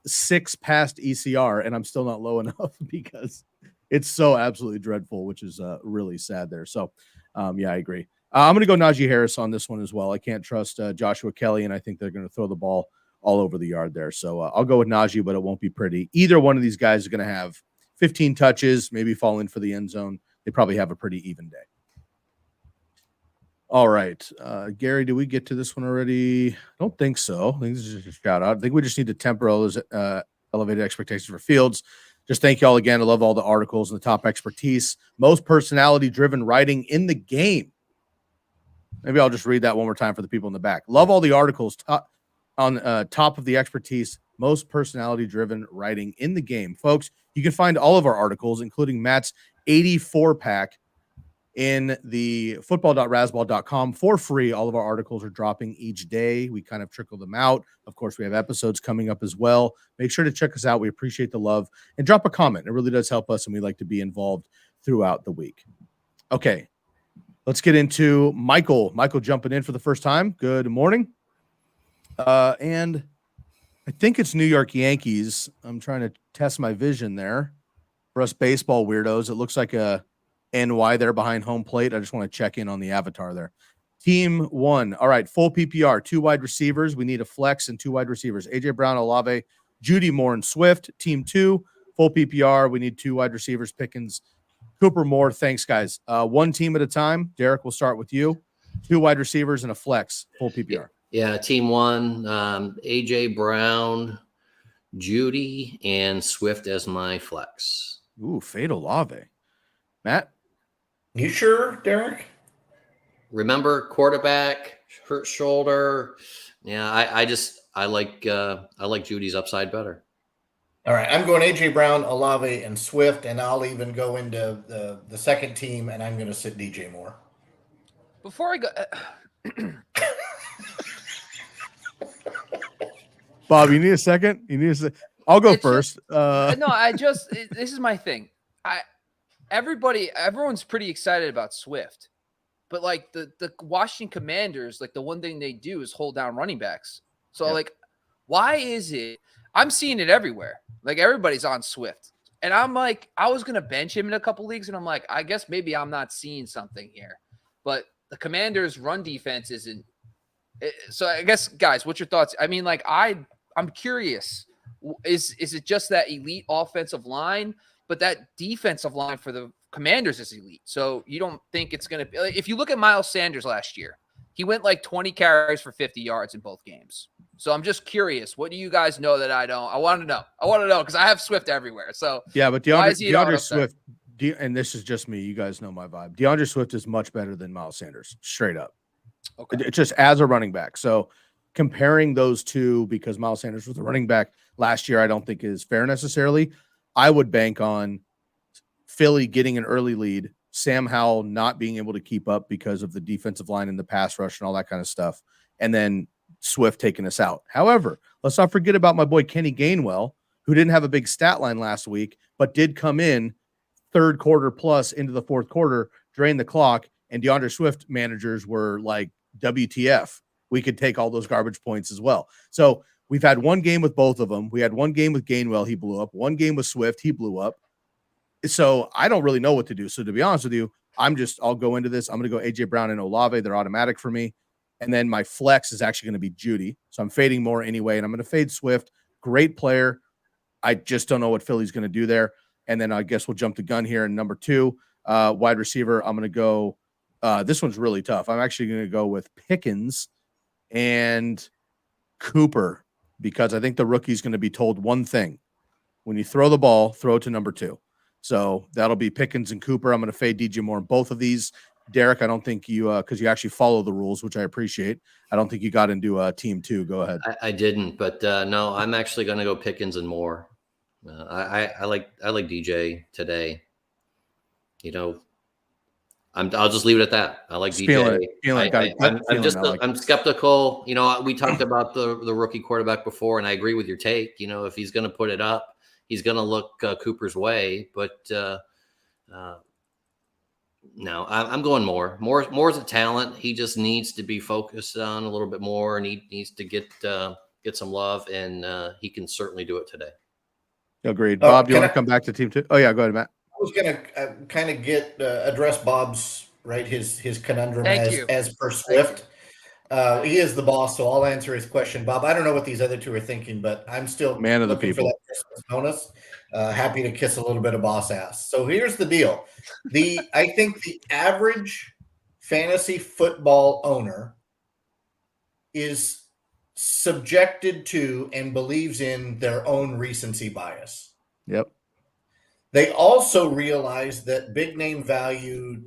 6 past ECR, and I'm still not low enough because it's so absolutely dreadful, which is really sad there. So, yeah, I agree. I'm going to go Najee Harris on this one as well. I can't trust Joshua Kelly, and I think they're going to throw the ball all over the yard there. So I'll go with Najee, but it won't be pretty. Either one of these guys is going to have 15 touches, maybe fall in for the end zone. They probably have a pretty even day. All right. Gary, did we get to this one already? I don't think so. I think this is just a shout out. I think we just need to temper all those elevated expectations for Fields. Just thank you all again. I love all the articles and the top expertise. Most personality-driven writing in the game. Maybe I'll just read that one more time for the people in the back. Love all the articles on top of the expertise. Most personality-driven writing in the game. Folks, you can find all of our articles, including Matt's 84-pack, in the football.razzball.com for free. All of our articles are dropping each day. We kind of trickle them out. Of course, we have episodes coming up as well. Make sure to check us out. We appreciate the love, and drop a comment. It really does help us, and we like to be involved throughout the week. Okay, let's get into Michael. Michael jumping in for the first time. Good morning. And I think it's New York Yankees. I'm trying to test my vision there. For us baseball weirdos, it looks like a NY there behind home plate. I just want to check in on the avatar there. Team 1. All right, full PPR, 2 wide receivers. We need a flex and 2 wide receivers. AJ Brown, Olave, Judy, Moore, and Swift. Team 2, full PPR. We need 2 wide receivers, Pickens, Cooper, Moore. Thanks, guys. 1 team at a time. Derek, we'll start with you. 2 wide receivers and a flex, full PPR. Yeah, team 1, AJ Brown, Judy, and Swift as my flex. Ooh, fade Olave. Matt? You sure, Derek? Remember, quarterback, hurt shoulder. Yeah, I like Judy's upside better. All right, I'm going AJ Brown, Olave, and Swift, and I'll even go into the second team, and I'm going to sit DJ Moore. Before I go, Bob, you need a second? You need a second? I'll go first. no, this is my thing. Everyone's pretty excited about Swift, but like the Washington Commanders, like the one thing they do is hold down running backs. So like, why is it? I'm seeing it everywhere. Like everybody's on Swift, and I'm like, I was gonna bench him in a couple leagues, and I'm like, I guess maybe I'm not seeing something here. But the Commanders' run defense isn't. So I guess, guys, what's your thoughts? I mean, like I'm curious. Is it just that elite offensive line? But that defensive line for the Commanders is elite. So you don't think it's going to be – if you look at Miles Sanders last year, he went like 20 carries for 50 yards in both games. So I'm just curious. What do you guys know that I don't? I want to know. Because I have Swift everywhere. So yeah, but DeAndre Swift – and this is just me. You guys know my vibe. DeAndre Swift is much better than Miles Sanders, straight up. Okay. It's just as a running back. So comparing those two, because Miles Sanders was a running back last year, I don't think is fair necessarily. I would bank on Philly getting an early lead, Sam Howell not being able to keep up because of the defensive line and the pass rush and all that kind of stuff, and then Swift taking us out. However, let's not forget about my boy Kenny Gainwell, who didn't have a big stat line last week, but did come in third quarter plus into the fourth quarter, drain the clock, and DeAndre Swift managers were like, WTF, we could take all those garbage points as well. So we've had one game with both of them. We had one game with Gainwell, he blew up. One game with Swift, he blew up. So I don't really know what to do. So to be honest with you, I'll go into this. I'm going to go AJ Brown and Olave. They're automatic for me. And then my flex is actually going to be Judy. So I'm fading more anyway. And I'm going to fade Swift. Great player. I just don't know what Philly's going to do there. And then I guess we'll jump the gun here. And number 2, wide receiver, I'm going to go. This one's really tough. I'm actually going to go with Pickens and Cooper because I think the rookie's going to be told one thing. When you throw the ball, throw it to number 2. So that'll be Pickens and Cooper. I'm going to fade DJ Moore in both of these. Derek, I don't think you, because you actually follow the rules, which I appreciate. I don't think you got into team 2. Go ahead. I didn't, but no, I'm actually going to go Pickens and Moore. I like DJ today. You know, I'll just leave it at that. I like DJ. I'm skeptical. You know, we talked about the rookie quarterback before, and I agree with your take. You know, if he's going to put it up, he's going to look Cooper's way. But no, I'm going Moore. Moore's a talent. He just needs to be focused on a little bit more, and he needs to get some love, and he can certainly do it today. Agreed. Bob, do you want to come back to team 2? Oh yeah, go ahead, Matt. I was going to kind of address Bob's his conundrum as per Swift. He is the boss, so I'll answer his question. Bob, I don't know what these other 2 are thinking, but I'm still man of the people for that Christmas bonus. Happy to kiss a little bit of boss ass. So here's the deal. I think the average fantasy football owner is subjected to and believes in their own recency bias. Yep. They also realize that big name value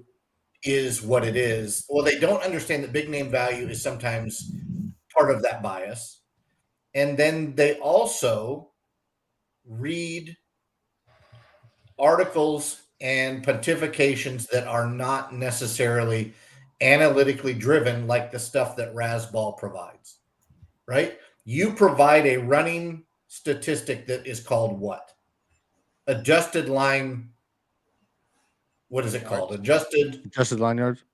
is what it is. Well, they don't understand that big name value is sometimes part of that bias. And then they also read articles and pontifications that are not necessarily analytically driven like the stuff that Razzball provides, right? You provide a running statistic that is called what? Adjusted line. What is it called? Adjusted line yards.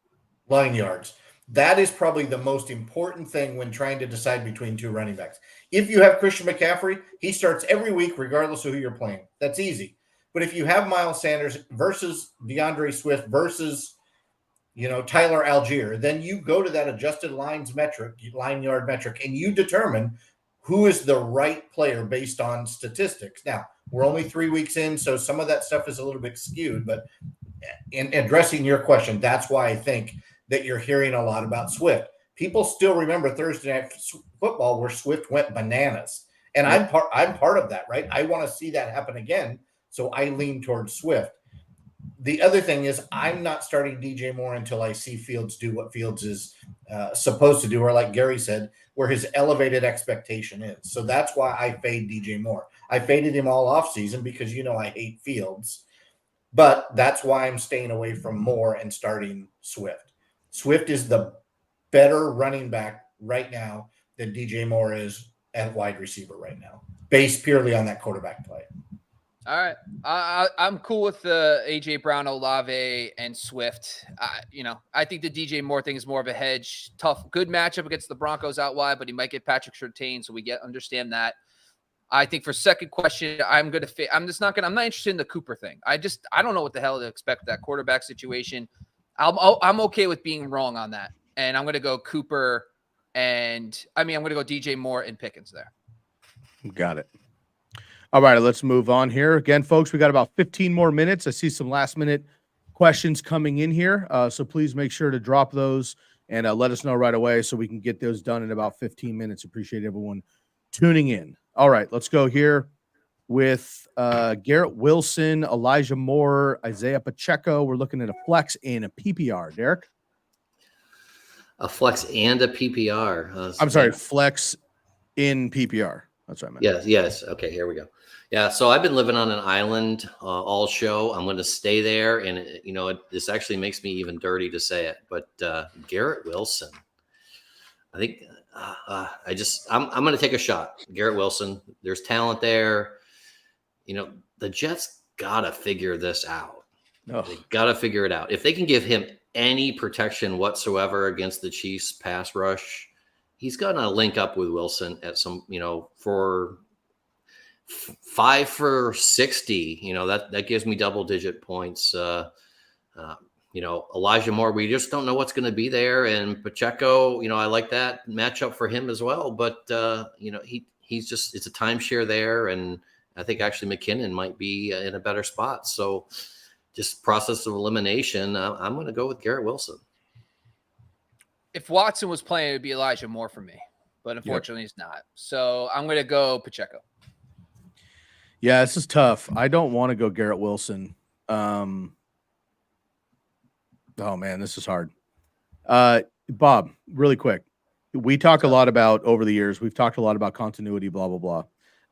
Line yards. That is probably the most important thing when trying to decide between 2 running backs. If you have Christian McCaffrey, he starts every week regardless of who you're playing. That's easy. But if you have Miles Sanders versus DeAndre Swift versus, Tyler Algier, then you go to that adjusted line yard metric, and you determine who is the right player based on statistics. Now, we're only 3 weeks in, so some of that stuff is a little bit skewed. But in addressing your question, that's why I think that you're hearing a lot about Swift. People still remember Thursday Night Football where Swift went bananas. And I'm part of that, right? I want to see that happen again, so I lean towards Swift. The other thing is I'm not starting DJ Moore until I see Fields do what Fields is supposed to do, or like Gary said, where his elevated expectation is. So that's why I fade DJ Moore. I faded him all offseason because I hate Fields. But that's why I'm staying away from Moore and starting Swift. Swift is the better running back right now than DJ Moore is at wide receiver right now, based purely on that quarterback play. All right. I'm cool with the AJ Brown, Olave, and Swift. I think the DJ Moore thing is more of a hedge. Tough, good matchup against the Broncos out wide, but he might get Patrick Surtain, so we understand that. I think for second question, I'm not interested in the Cooper thing. I don't know what the hell to expect with that quarterback situation. I'm okay with being wrong on that. And I'm going to go Cooper I'm going to go DJ Moore and Pickens there. Got it. All right, let's move on here. Again, folks, we got about 15 more minutes. I see some last-minute questions coming in here, so please make sure to drop those and let us know right away so we can get those done in about 15 minutes. Appreciate everyone tuning in. All right, let's go here with Garrett Wilson, Elijah Moore, Isaiah Pacheco. We're looking at a flex and a PPR. Derek? A flex and a PPR. I'm sorry, flex in PPR. That's what I meant. Yes. Okay, here we go. Yeah, so I've been living on an island all show. I'm going to stay there, and this actually makes me even dirty to say it. But Garrett Wilson, I think I'm going to take a shot. Garrett Wilson, there's talent there. The Jets got to figure this out. They got to figure it out. If they can give him any protection whatsoever against the Chiefs pass rush, he's going to link up with Wilson at some, for 5 for 60, that gives me double digit points. Elijah Moore, we just don't know what's going to be there. And Pacheco, I like that matchup for him as well. But, he's just, it's a timeshare there. And I think actually McKinnon might be in a better spot. So just process of elimination, I'm going to go with Garrett Wilson. If Watson was playing, it'd be Elijah Moore for me. But unfortunately, he's not. So I'm going to go Pacheco. Yeah, this is tough. I don't want to go Garrett Wilson. Oh man, this is hard. Bob, really quick. We talk a lot about over the years. We've talked a lot about continuity, blah, blah,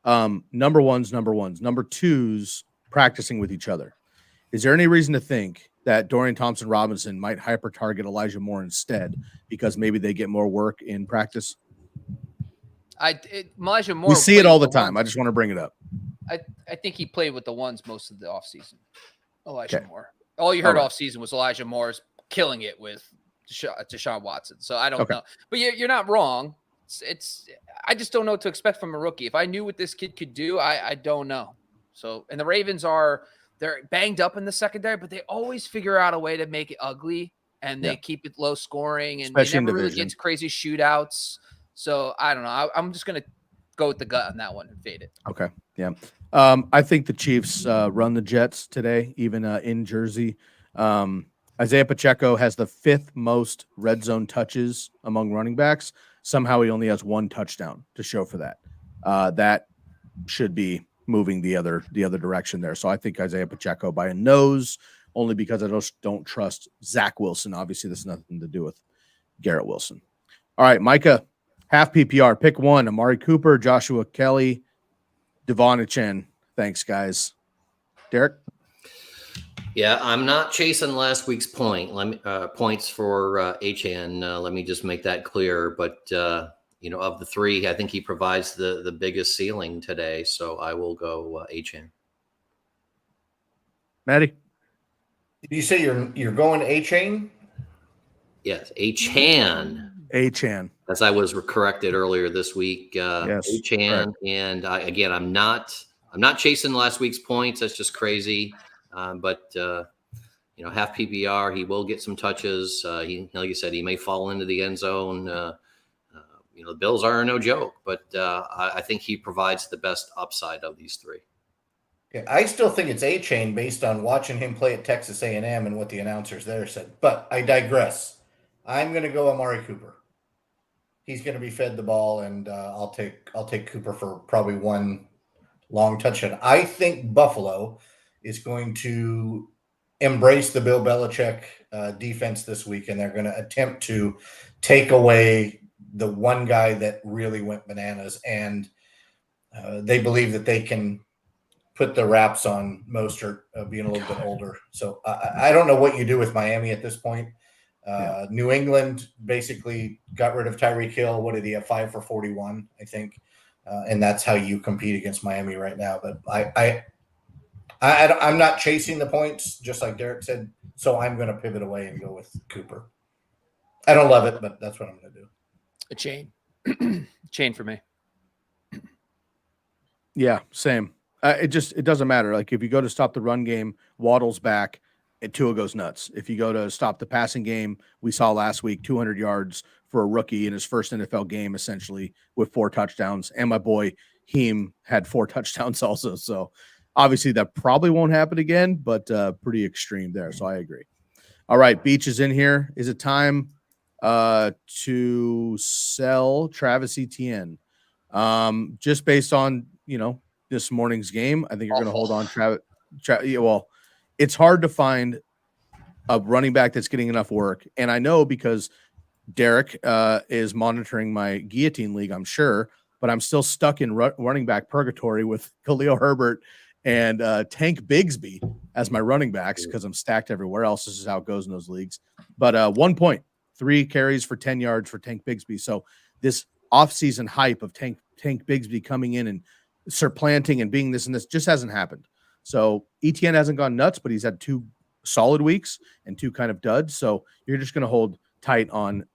blah. Number ones. Number twos practicing with each other. Is there any reason to think that Dorian Thompson-Robinson might hyper target Elijah Moore instead because maybe they get more work in practice? Elijah Moore. We see it all the time. I just want to bring it up. I think he played with the ones most of the offseason. Elijah Moore. All you heard off season was Elijah Moore's killing it with Deshaun Watson. So I don't know, but you're not wrong. I just don't know what to expect from a rookie. If I knew what this kid could do, I don't know. So, and the Ravens they're banged up in the secondary, but they always figure out a way to make it ugly and they keep it low scoring and especially they never really get to crazy shootouts. So I don't know. I'm just going to go with the gut on that one and fade it. Okay. Yeah. I think the Chiefs run the Jets today, even in Jersey. Isaiah Pacheco has the 5th most red zone touches among running backs. Somehow he only has 1 touchdown to show for that. That should be moving the other direction there. So I think Isaiah Pacheco by a nose, only because I just don't trust Zach Wilson. Obviously, this has nothing to do with Garrett Wilson. All right, Micah, half PPR. Pick one: Amari Cooper, Joshua Kelly, Devon Achane. Thanks, guys. Derek? Yeah, I'm not chasing last week's points for Achane. Let me just make that clear. But, of the 3, I think he provides the biggest ceiling today. So I will go Achane. Maddie? Did you say you're going Achane? Yes, Achane. Achane. As I was corrected earlier this week. Yes, Achane. Right. And I'm not chasing last week's points. That's just crazy. But half PPR, he will get some touches. Like you said, he may fall into the end zone. The Bills are no joke, but I think he provides the best upside of these 3. Yeah, I still think it's Achane based on watching him play at Texas A&M and what the announcers there said. But I digress. I'm going to go Amari Cooper. He's going to be fed the ball, and I'll take Cooper for probably 1 long touchdown. I think Buffalo is going to embrace the Bill Belichick defense this week, and they're going to attempt to take away the one guy that really went bananas, and they believe that they can put the wraps on Mostert being a little bit older. So I don't know what you do with Miami at this point. New England basically got rid of Tyreek Hill. What did he have? 5 for 41, I think. And that's how you compete against Miami right now. But I'm not chasing the points, just like Derek said. So I'm going to pivot away and go with Cooper. I don't love it, but that's what I'm going to do. A chain. Chain for me. Yeah, same. It doesn't matter. Like if you go to stop the run game, Waddle's back and Tua goes nuts. If you go to stop the passing game, we saw last week 200 yards for a rookie in his first NFL game, essentially with 4 touchdowns. And my boy Heem had 4 touchdowns also. So obviously that probably won't happen again, but pretty extreme there. So I agree. All right, Beach is in here. Is it time to sell Travis Etienne? Just based on, this morning's game, I think you're going to hold on Travis. Well, it's hard to find a running back that's getting enough work. And I know because Derek is monitoring my guillotine league, I'm sure, but I'm still stuck in running back purgatory with Khalil Herbert and Tank Bigsby as my running backs because I'm stacked everywhere else. This is how it goes in those leagues. But 1 point, 3 carries for 10 yards for Tank Bigsby. So this offseason hype of Tank Bigsby coming in and supplanting and being this and this just hasn't happened. So ETN hasn't gone nuts, but he's had 2 solid weeks and 2 kind of duds. So you're just going to hold tight on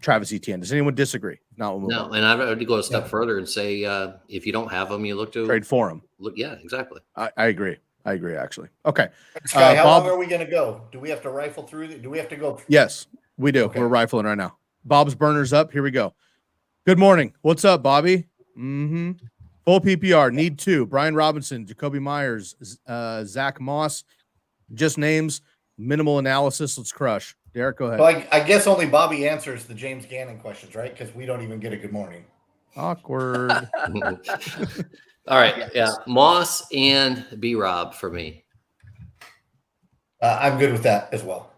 Travis Etienne. Does anyone disagree? Not we'll move No, on. and I would go a step further and say if you don't have him, you look to Trade for him. Yeah, exactly. I agree. I agree, actually. Okay. Skye, how Bob, long are we going to go? Do we have to rifle through? Do we have to go? Yes, we do. Okay. We're rifling right now. Bob's burner's up. Here we go. Good morning. What's up, Bobby? Full PPR. Need 2. Brian Robinson, Jacoby Myers, Zach Moss. Just names. Minimal analysis. Let's crush. Derek, go ahead. Well, I guess only Bobby answers the James Gannon questions, right? Because we don't even get a good morning. Awkward. All right. Yeah. Moss and B-Rob for me. I'm good with that as well.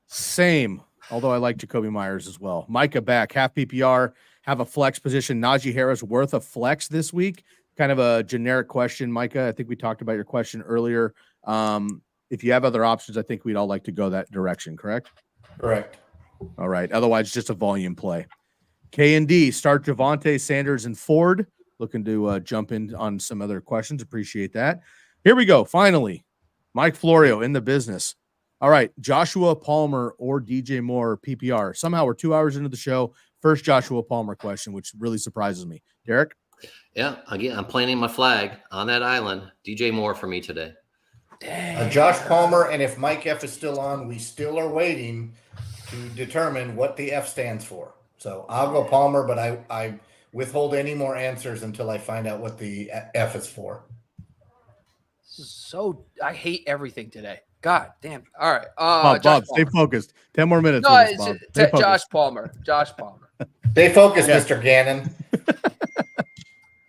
Same. Although I like Jacoby Myers as well. Micah back. Half PPR. Have a flex position. Najee Harris worth a flex this week? Kind of a generic question, Micah. I think we talked about your question earlier. If you have other options, I think we'd all like to go that direction, correct? Correct. All right. Otherwise, just a volume play. K&D, start Javonte, Sanders, and Ford. Looking to jump in on some other questions. Appreciate that. Here we go. Finally, Mike Florio in the business. All right. Joshua Palmer or DJ Moore PPR. Somehow we're 2 hours into the show. First Joshua Palmer question, which really surprises me. Derek? Yeah. Again, I'm planting my flag on that island. DJ Moore for me today. Josh Palmer, and if Mike F is still on, we still are waiting to determine what the F stands for. So I'll go Palmer, but I withhold any more answers until I find out what the F is for. So I hate everything today. God damn. All right. Bob, stay focused. 10 more minutes. No, with us, Bob. Stay focused. Josh Palmer. Josh Palmer. Stay focused, Yeah. Mr. Gannon.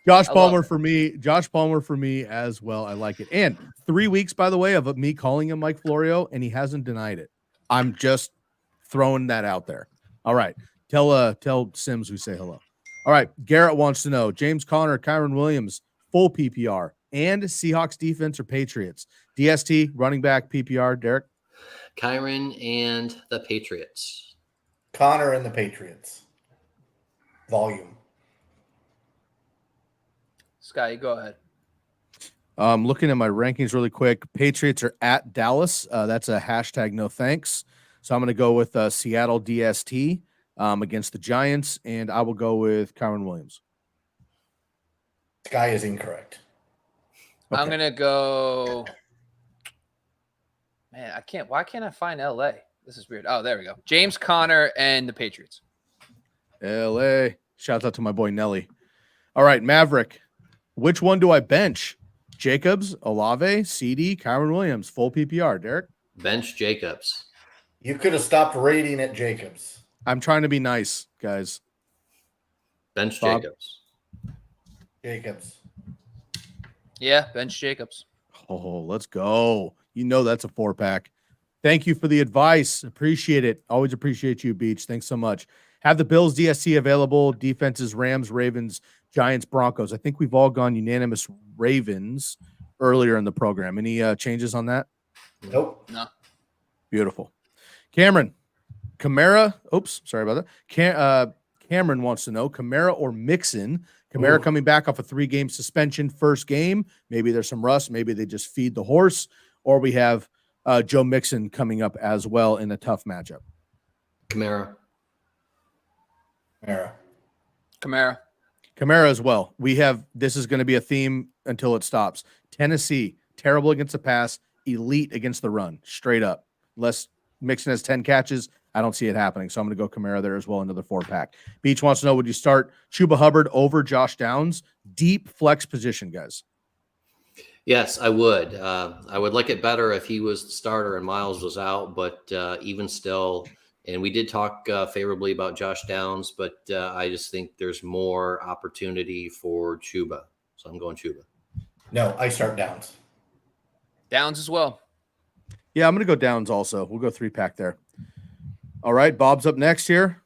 Josh Palmer for me. Josh Palmer for me as well. I like it. And 3 weeks, by the way, of me calling him Mike Florio, and he hasn't denied it. I'm just throwing that out there. All right. Tell Sims we say hello. All right. Garrett wants to know James Conner, Kyron Williams, full PPR, and Seahawks defense or Patriots. DST, running back, PPR. Derek? Kyron and the Patriots. Connor and the Patriots. Volume. Skye, go ahead. Looking at my rankings really quick. Patriots are at Dallas. That's a hashtag no thanks. So I'm going to go with Seattle DST against the Giants, and I will go with Kyron Williams. Skye is incorrect. Okay. I'm going to go. Man, I can't. Why can't I find LA? This is weird. Oh, there we go. James Conner and the Patriots. LA. Shouts out to my boy Nelly. All right, Maverick. Which one do I bench? Jacobs, Olave, CD, Kyron Williams, full PPR. Derek? Bench Jacobs. You could have stopped rating at Jacobs. I'm trying to be nice, guys. Bench Bob? Jacobs. Jacobs. Yeah, bench Jacobs. Oh, let's go. You know that's a 4-pack. Thank you for the advice. Appreciate it. Always appreciate you, Beach. Thanks so much. Have the Bills DST available. Defenses, Rams, Ravens, Giants, Broncos. I think we've all gone unanimous Ravens earlier in the program. Any changes on that? Nope. No. Beautiful. Cameron, Kamara. Oops, sorry about that. Cameron wants to know Kamara or Mixon. Kamara coming back off a 3-game suspension, first game. Maybe there's some rust. Maybe they just feed the horse. Or we have Joe Mixon coming up as well in a tough matchup. Kamara. Kamara as well. This is going to be a theme until it stops. Tennessee, terrible against the pass, elite against the run, straight up. Unless Mixon has 10 catches, I don't see it happening. So I'm going to go Kamara there as well, another 4-pack. Beach wants to know, would you start Chuba Hubbard over Josh Downs? Deep flex position, guys. Yes, I would. I would like it better if he was the starter and Miles was out, but even still, and we did talk favorably about Josh Downs, but I just think there's more opportunity for Chuba. So I'm going Chuba. No, I start Downs. Downs as well. Yeah, I'm going to go Downs also. We'll go 3-pack there. All right, Bob's up next here.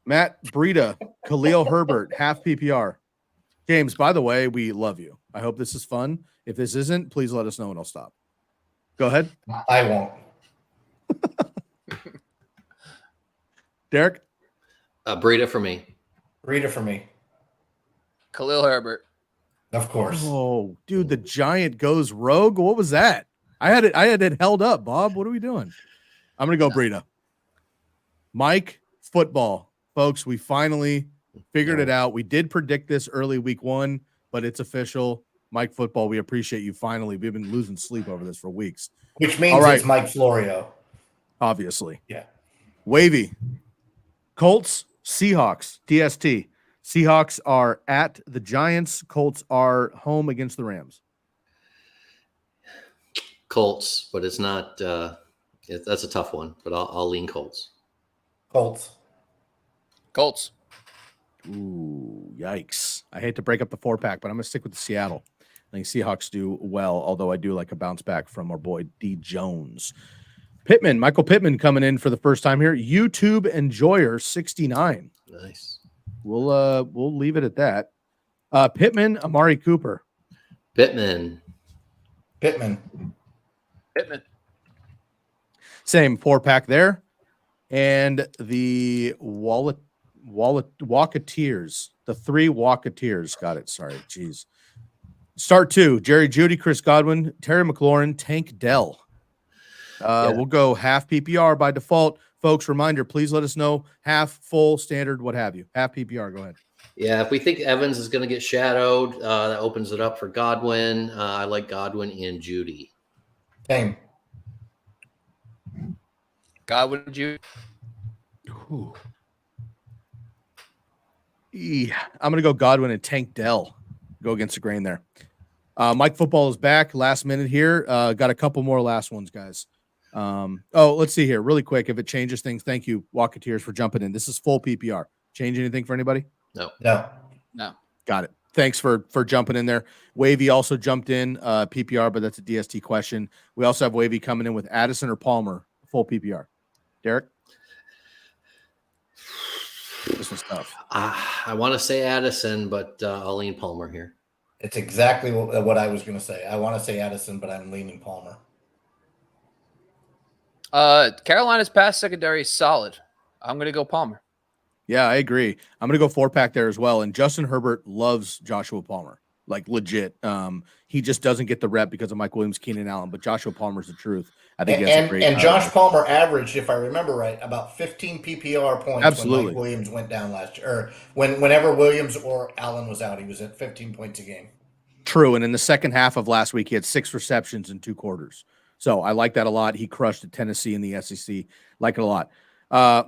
Matt Breida, Khalil Herbert, half PPR. James, by the way, we love you. I hope this is fun. If this isn't, please let us know and I'll stop. Go ahead. I won't. Derek? Breida for me. Rita for me. Khalil Herbert. Of course. Oh, dude, the Giant goes rogue. What was that? I had it held up, Bob. What are we doing? I'm going to go Breida. Mike football. Folks, we finally figured it out. We did predict this early week 1, but it's official. Mike football, we appreciate you finally. We've been losing sleep over this for weeks. Which means it's Mike Florio. Obviously. Yeah. Wavy. Colts, Seahawks, DST. Seahawks are at the Giants. Colts are home against the Rams. Colts, but it's not that's a tough one, but I'll lean Colts. Colts. Ooh, yikes. I hate to break up the 4-pack, but I'm going to stick with the Seattle. I think Seahawks do well, although I do like a bounce back from our boy D. Jones. Michael Pittman coming in for the first time here. YouTube Enjoyer 69. Nice. We'll leave it at that. Pittman, Amari Cooper. Pittman. Same 4-pack there. And the Walketeers. The 3 Walketeers. Got it. Sorry. Jeez. Start 2. Jerry Jeudy, Chris Godwin, Terry McLaurin, Tank Dell. We'll go half PPR by default. Folks, reminder, please let us know half, full, standard, what have you. Half PPR. Go ahead. Yeah, if we think Evans is going to get shadowed, that opens it up for Godwin. I like Godwin and Jeudy. Same. Godwin, Jeudy. Yeah, I'm going to go Godwin and Tank Dell. Go against the grain there. Mike football is back last minute here. Got a couple more last ones, guys. Let's see here really quick. If it changes things, thank you, Walketeers, for jumping in. This is full PPR. Change anything for anybody? No. Got it. Thanks for jumping in there. Wavy also jumped in PPR, but that's a DST question. We also have Wavy coming in with Addison or Palmer, full PPR. Derek? This was tough. I want to say Addison, but I'll lean Palmer here. It's exactly what I was going to say. I want to say Addison, but I'm leaning Palmer. Carolina's pass secondary is solid. I'm going to go Palmer. Yeah, I agree. I'm going to go 4-pack there as well. And Justin Herbert loves Joshua Palmer, like legit. He just doesn't get the rep because of Mike Williams, Keenan Allen, but Joshua Palmer's the truth. I think that's a great. And Josh Palmer averaged, if I remember right, about 15 PPR points Absolutely. when Mike Williams went down last year. Or whenever Williams or Allen was out, he was at 15 points a game. True. And in the second half of last week, he had 6 receptions in 2 quarters. So I like that a lot. He crushed at Tennessee in the SEC. Like it a lot.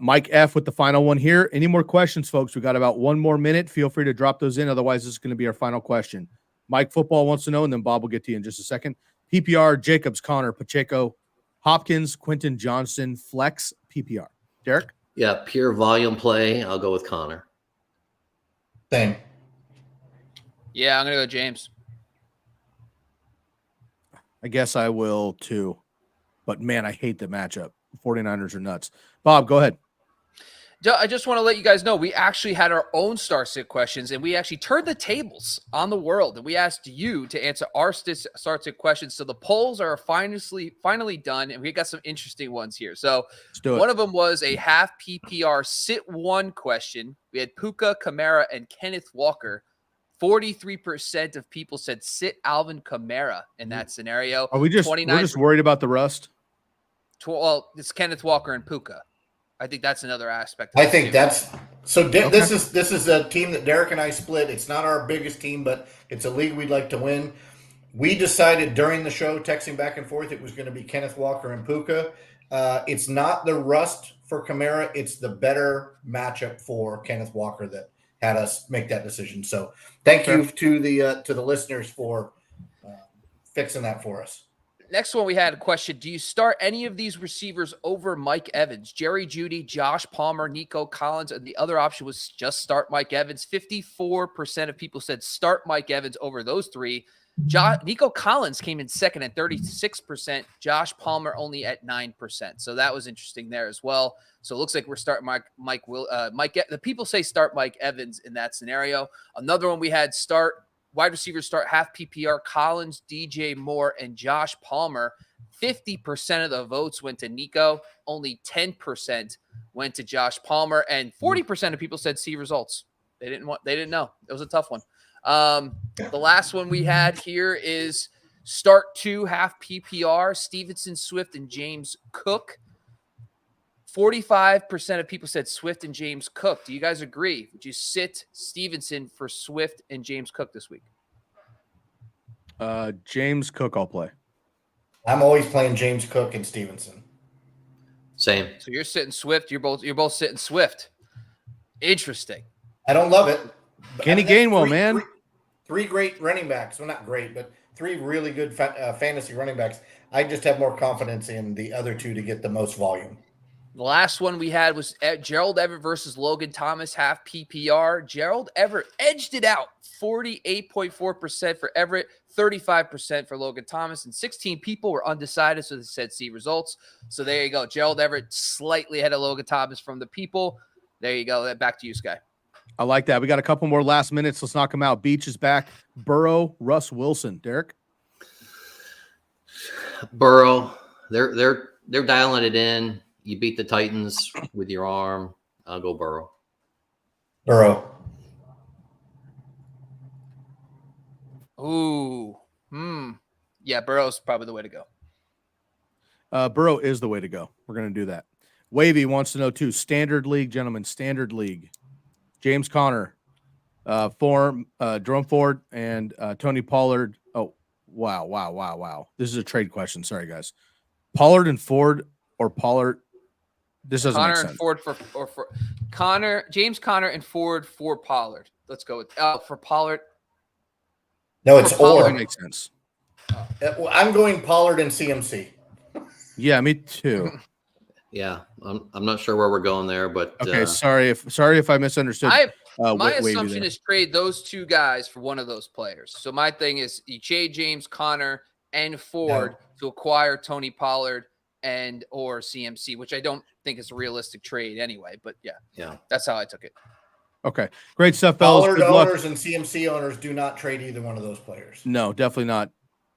Mike F with the final one here. Any more questions, folks? We got about 1 more minute. Feel free to drop those in. Otherwise, this is going to be our final question. Mike Football wants to know, and then Bob will get to you in just a second. PPR, Jacobs, Connor, Pacheco, Hopkins, Quentin Johnson, Flex, PPR. Derek? Yeah, pure volume play. I'll go with Connor. Same. Yeah, I'm going to go James. I guess I will too. But, man, I hate the matchup. 49ers are nuts. Bob, go ahead. I just want to let you guys know we actually had our own Start Sit questions, and we actually turned the tables on the world, and we asked you to answer our Start Sit questions. So the polls are finally done, and we got some interesting ones here. So one of them was a half PPR Sit 1 question. We had Puka, Kamara, and Kenneth Walker. 43% of people said sit Alvin Kamara in that scenario. Are we just we're just worried about the rust? Well, it's Kenneth Walker and Puka. I think that's another aspect. I think that's so. This is a team that Derek and I split. It's not our biggest team, but it's a league we'd like to win. We decided during the show, texting back and forth, it was going to be Kenneth Walker and Puka. It's not the rust for Kamara; it's the better matchup for Kenneth Walker that had us make that decision. So, thank you to the listeners for fixing that for us. Next one, we had a question. Do you start any of these receivers over Mike Evans? Jerry Jeudy, Josh Palmer, Nico Collins, and the other option was just start Mike Evans. 54% of people said start Mike Evans over those 3. Nico Collins came in second at 36%. Josh Palmer only at 9%. So that was interesting there as well. So it looks like we're starting Mike. The people say start Mike Evans in that scenario. Another one we had start wide receivers start half PPR, Collins, DJ Moore, and Josh Palmer. 50% of the votes went to Nico. Only 10% went to Josh Palmer, and 40% of people said see results. They didn't know. It was a tough one. The last one we had here is start 2 half PPR, Stevenson, Swift, and James Cook. 45% of people said Swift and James Cook. Do you guys agree? Would you sit Stevenson for Swift and James Cook this week? James Cook, I'll play. I'm always playing James Cook and Stevenson. Same. So you're sitting Swift. You're both sitting Swift. Interesting. I don't love it. Kenny Gainwell, man. Three great running backs. Well, not great, but 3 really good fantasy running backs. I just have more confidence in the other 2 to get the most volume. The last one we had was Gerald Everett versus Logan Thomas, half PPR. Gerald Everett edged it out, 48.4% for Everett, 35% for Logan Thomas, and 16 people were undecided, so they said see results. So there you go. Gerald Everett slightly ahead of Logan Thomas from the people. There you go. Back to you, Skye. I like that. We got a couple more last minutes. Let's knock them out. Beach is back. Burrow, Russ Wilson. Derek? Burrow. They're dialing it in. You beat the Titans with your arm. I'll go Burrow. Burrow. Ooh. Yeah, Burrow's probably the way to go. Burrow is the way to go. We're going to do that. Wavy wants to know, too. Standard League, gentlemen. Standard League. James Conner, Jerome Ford, and Tony Pollard. Oh, wow. This is a trade question. Sorry, guys. Pollard and Ford or Pollard? This doesn't make sense. Connor and Ford for Connor, James Conner and Ford for Pollard. Let's go with for Pollard. No, it's Pollard. or. That makes sense. I'm going Pollard and CMC. Yeah, me too. Yeah, I'm not sure where we're going there, but okay. Sorry if I misunderstood. My assumption is trade those 2 guys for one of those players. So my thing is you trade James Conner and Ford to acquire Tony Pollard and or CMC, which I don't think is a realistic trade anyway. But yeah, that's how I took it. Okay, great stuff, fellas. Pollard owners and CMC owners do not trade either one of those players. No, definitely not.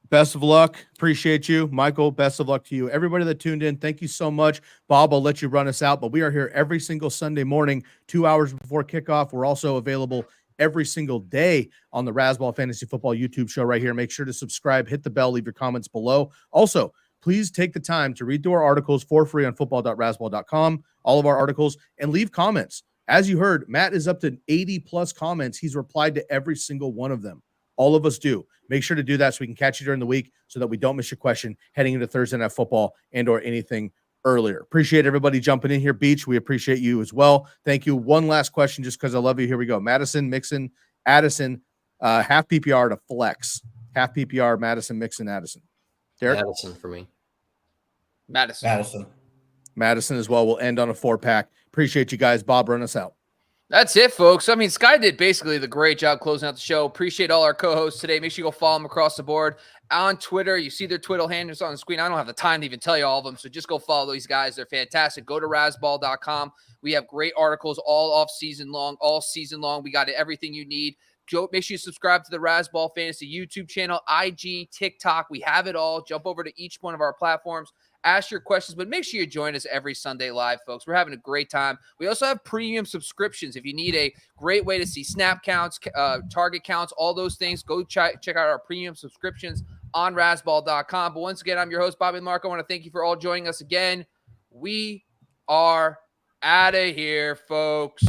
Best of luck. Appreciate you. Michael, best of luck to you. Everybody that tuned in, thank you so much. Bob, I'll let you run us out, but we are here every single Sunday morning, 2 hours before kickoff. We're also available every single day on the Razzball Fantasy Football YouTube show right here. Make sure to subscribe, hit the bell, leave your comments below. Also, please take the time to read through our articles for free on football.razzball.com, all of our articles, and leave comments. As you heard, Matt is up to 80-plus comments. He's replied to every single one of them. All of us do. Make sure to do that so we can catch you during the week so that we don't miss your question heading into Thursday Night Football and or anything earlier. Appreciate everybody jumping in here. Beach, we appreciate you as well. Thank you. One last question just because I love you. Here we go. Madison, Mixon, Addison, half PPR to flex. Half PPR, Madison, Mixon, Addison. Derek? Madison for me. Madison as well. We'll end on a 4-pack. Appreciate you guys. Bob, run us out. That's it, folks. I mean, Skye did basically the great job closing out the show. Appreciate all our co-hosts today. Make sure you go follow them across the board. On Twitter, you see their Twitter handles on the screen. I don't have the time to even tell you all of them, so just go follow these guys. They're fantastic. Go to razzball.com. We have great articles all season long. We got everything you need. Make sure you subscribe to the Razzball Fantasy YouTube channel, IG, TikTok. We have it all. Jump over to each one of our platforms. Ask your questions, but make sure you join us every Sunday live, folks. We're having a great time. We also have premium subscriptions. If you need a great way to see snap counts, target counts, all those things, go check out our premium subscriptions on razzball.com. But once again, I'm your host, Bobby Marco. I want to thank you for all joining us again. We are out of here, folks.